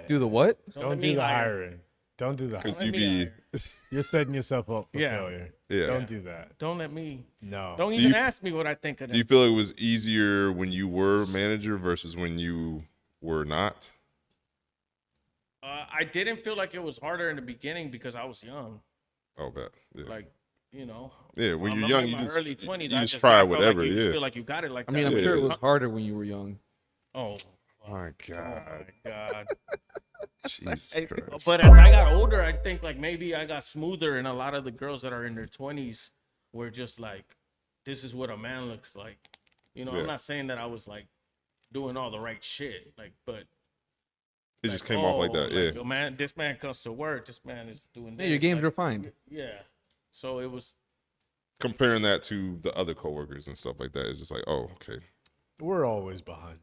Do the what? Don't do the hiring. Don't do the Because hiring. you be. You're setting yourself up for Yeah. failure. Yeah. Don't do that. Don't let me. No. Don't Do even you- ask me what I think of Do you them. feel it was easier when you were manager versus when you were not? I didn't feel like it was harder in the beginning because I was young. Oh, bet. Yeah. Like, you know. Yeah, when I'm you're in young, my you just, early 20s. you I just try I felt whatever. Like you Yeah. feel like you got it like I that. mean, I'm Yeah. sure it was harder when you were young. Oh My oh God. my God. Jesus Christ. But as I got older, I think like maybe I got smoother, and a lot of the girls that are in their 20s were just like, "This is what a man looks like." You know, Yeah. I'm not saying that I was like doing all the right shit, like, but It just came off like that. Yeah. oh, man, this man comes to work. This man is doing. Yeah, your this, game's like, refined. Yeah, so it was. Comparing that to the other coworkers and stuff like that, it's just like, oh, okay. We're always behind,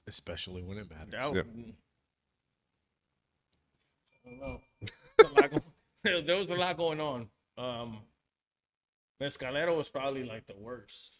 especially when it matters. That, Yeah. I don't know. There's a lot there was a lot going on. Mescalero was probably like the worst.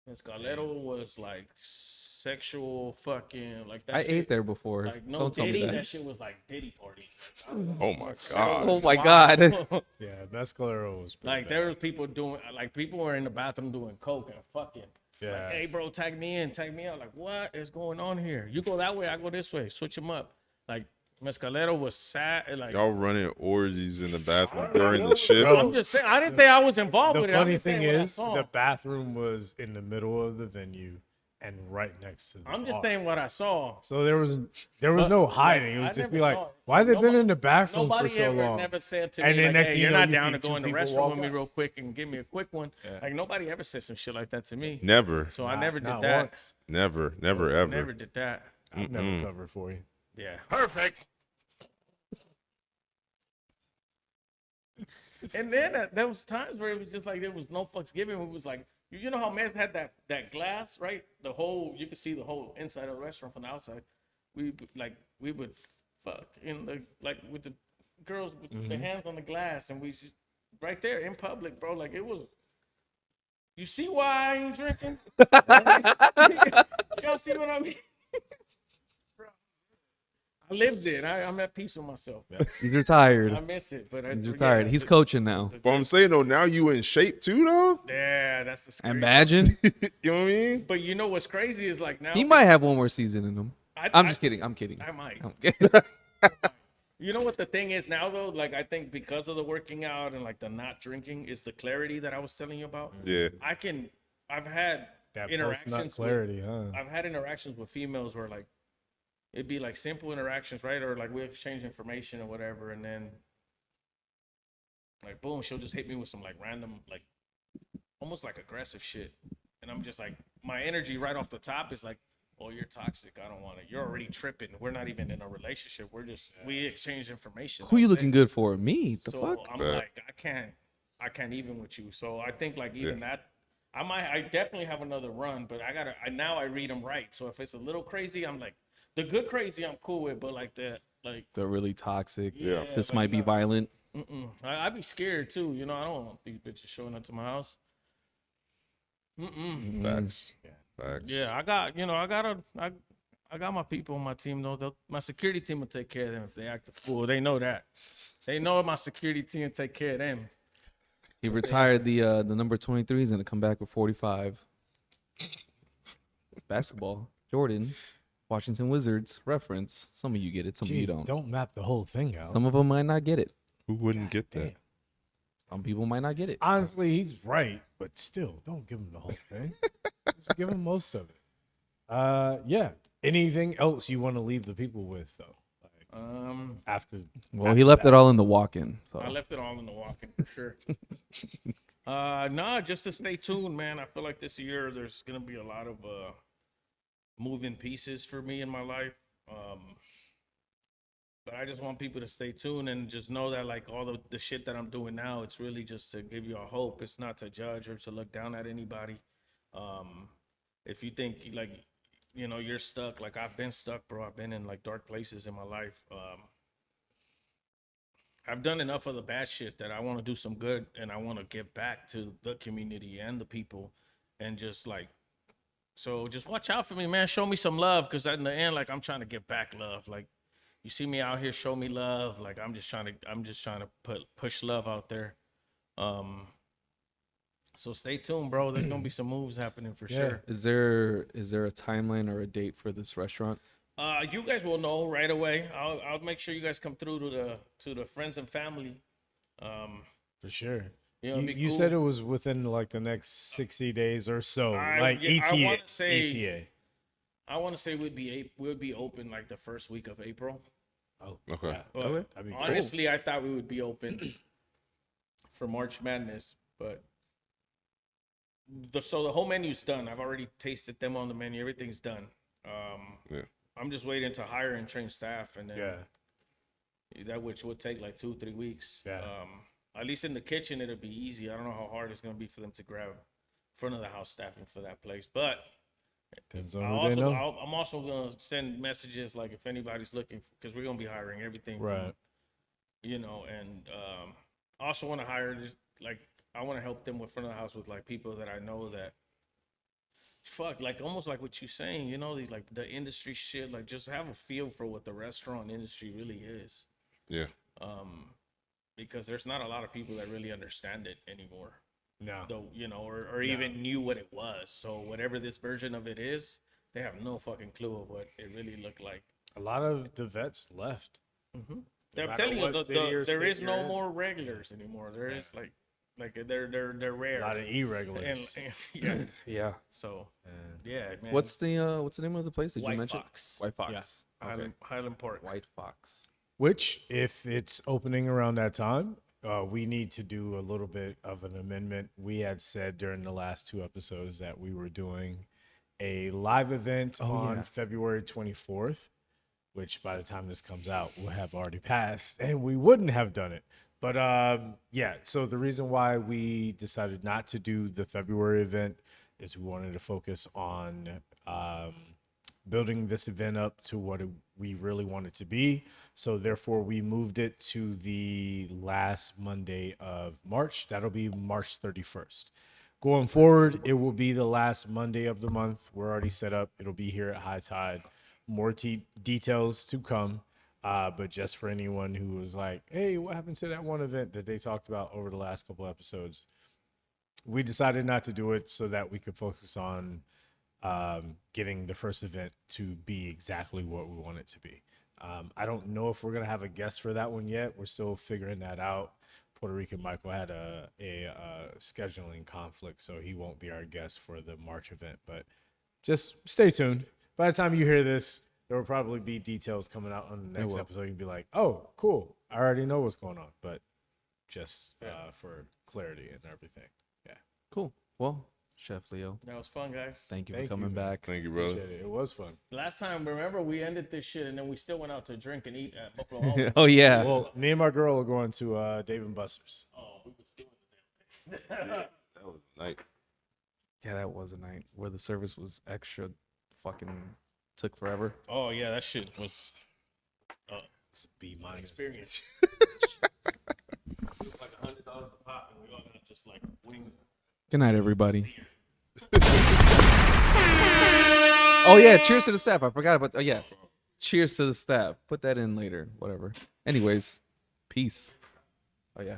Mescalero was like sexual fucking like that. I shit, ate there before. Like no Don't tell me Diddy, that. that shit was like Diddy parties. Like, Oh my so God. Oh my wild. God. Yeah, Mescalero was pretty Like bad. there was people doing like people were in the bathroom doing coke and fucking. Yeah. Like, hey bro, tag me in, tag me out. Like, what is going on here? You go that way, I go this way. Switch them up. Like Mescalero was sad. Like Y'all running orgies in the bathroom during the shift. Bro, I'm just saying, I didn't say I was involved The with it. I'm funny just thing saying what I is, saw. the bathroom was in the middle of the venue and right next to the I'm just bar. saying what I saw. So there was But, no like, hiding. It I was just never be like, saw it. why they been Nobody- in the bathroom Nobody for so ever long? never said to And me then like, next hey, thing you you're know, not you down see to two go in the people restroom walk with me out. real quick and give me a quick one. Yeah. Like nobody ever said some shit like that to me. Never. So I never did Not that. once. Never ever. Never did that. I've never covered for you. Yeah. Perfect. And then there was times where it was just like there was no fucks given. It was like you know how Mez had that glass, right? The whole you could see the whole inside of the restaurant from the outside. We would fuck in the like with the girls with their hands on the glass, and we just right there in public, bro. Like it was. You see why I ain't drinking? Y'all see what I mean? I lived it. I'm at peace with myself. He's retired. I miss it, but He's retired. He's coaching now. But I'm saying though, now you in shape too, though. Yeah, that's the scary. Imagine. You know what I mean? But you know what's crazy is like now He might have one more season in him. I'm I- just kidding. I'm kidding. I might. I'm kidding. You know what the thing is now though? Like I think because of the working out and like the not drinking is the clarity that I was telling you about. Yeah. I've had That interactions post-nut clarity, huh? I've had interactions with females where like it'd be like simple interactions, right? Or like we exchange information or whatever, and then like boom, she'll just hit me with some like random, like almost like aggressive shit. And I'm just like my energy right off the top is like, oh, you're toxic. I don't want it. You're already tripping. We're not even in a relationship. We exchange information. Who you That's looking it. good for? Me? The So fuck? I'm like, I can't even with you. So I think like even that, I definitely have another run, but now I read them right. So if it's a little crazy, I'm like, the good crazy I'm cool with, but like the They're really toxic. Yeah, This but might be violent. I'd be scared too. You know, I don't want these bitches showing up to my house. Facts. Facts. Yeah, I got my people on my team though. My security team will take care of them if they act a fool. They know that. They know my security team will take care of them. He retired the number 23. He's gonna come back with 45. Basketball. Jordan. Washington Wizards reference. Some of you get it. Some of you Jeez, don't. don't map the whole thing out. Some of them might not get it. Who wouldn't get that? Some people might not get it. Honestly, he's right, but still, don't give him the whole thing. Just give him most of it. Yeah. Anything else you want to leave the people with, though? After. Well, he left that. it all in the walk-in. So. I left it all in the walk-in for sure. Nah, just to stay tuned, man. I feel like this year there's gonna be a lot of moving pieces for me in my life. But I just want people to stay tuned and just know that like all the shit that I'm doing now, it's really just to give you a hope. It's not to judge or to look down at anybody. If you think like, you know, you're stuck, like I've been stuck, bro. I've been in like dark places in my life. I've done enough of the bad shit that I want to do some good, and I want to give back to the community and the people, and just like, so just watch out for me, man. Show me some love, because in the end, like I'm trying to give back love. Like you see me out here, show me love. Like I'm just trying to push love out there. So stay tuned, bro. There's gonna be some moves happening for sure. Is there a timeline or a date for this restaurant? You guys will know right away. I'll make sure you guys come through to the friends and family. For sure. You know, You said it was within like the next 60 days or so, like I ETA. want to say ETA. I want to say we'd be open like the first week of April. Oh, okay. But Okay. That'd be cool. honestly, I thought we would be open for March Madness, but the whole menu's done. I've already tasted them on the menu. Everything's done. Yeah. I'm just waiting to hire and train staff, and then Yeah. that which would take like 2-3 weeks. Yeah. At least in the kitchen, it'll be easy. I don't know how hard it's gonna be for them to grab front of the house staffing for that place, but Depends on who they know. I'm also gonna send messages like if anybody's looking, because we're gonna be hiring everything, Right. from, you know, and I also want to hire just like I want to help them with front of the house with like people that I know that fuck, like almost like what you're saying, you know, like the industry shit, like just have a feel for what the restaurant industry really is. Yeah. Because there's not a lot of people that really understand it anymore. No. Though, you know, or even knew what it was. So whatever this version of it is, they have no fucking clue of what it really looked like. A lot of the vets left. I'm matter telling you, what city or there state is you're no in. more regulars anymore. There is like they're rare. A lot of irregulars. Yeah. Yeah. So yeah, man. What's the name of the place that you White mentioned? Fox. White Fox. Yeah. Okay. Highland Park. White Fox. Which, if it's opening around that time, we need to do a little bit of an amendment. We had said during the last 2 episodes that we were doing a live event on February 24th, which by the time this comes out will have already passed, and we wouldn't have done it. But yeah, so the reason why we decided not to do the February event is we wanted to focus on building this event up to what we really want it to be. So therefore, we moved it to the last Monday of March. That'll be March 31st. Going forward, it will be the last Monday of the month. We're already set up. It'll be here at High Tide. More details to come. But just for anyone who was like, hey, what happened to that one event that they talked about over the last couple episodes? We decided not to do it so that we could focus on getting the first event to be exactly what we want it to be. I don't know if we're going to have a guest for that one yet. We're still figuring that out. Puerto Rican Michael had a scheduling conflict, so he won't be our guest for the March event. But just stay tuned. By the time you hear this, there will probably be details coming out on the next episode. You'll be like, oh, cool. I already know what's going on. But just for clarity and everything. Yeah. Cool. Well, Chef Leo, That was fun, guys. thank you for coming back. Thank you, brother. Appreciate it. It was fun. Last time, remember, we ended this shit and then we still went out to drink and eat at Buffalo Home. Oh yeah. Well, me and my girl are going to Dave & Buster's. Oh, we was doing it. That was nice. Yeah, that was a night where the service was extra fucking took forever. Oh yeah, that shit was It's a B minus. experience. Like $100 a pop, and we all got just like wing. Good night, everybody. Oh yeah, cheers to the staff. I forgot about. Oh yeah, cheers to the staff. Put that in later. Whatever. Anyways, peace. Oh yeah.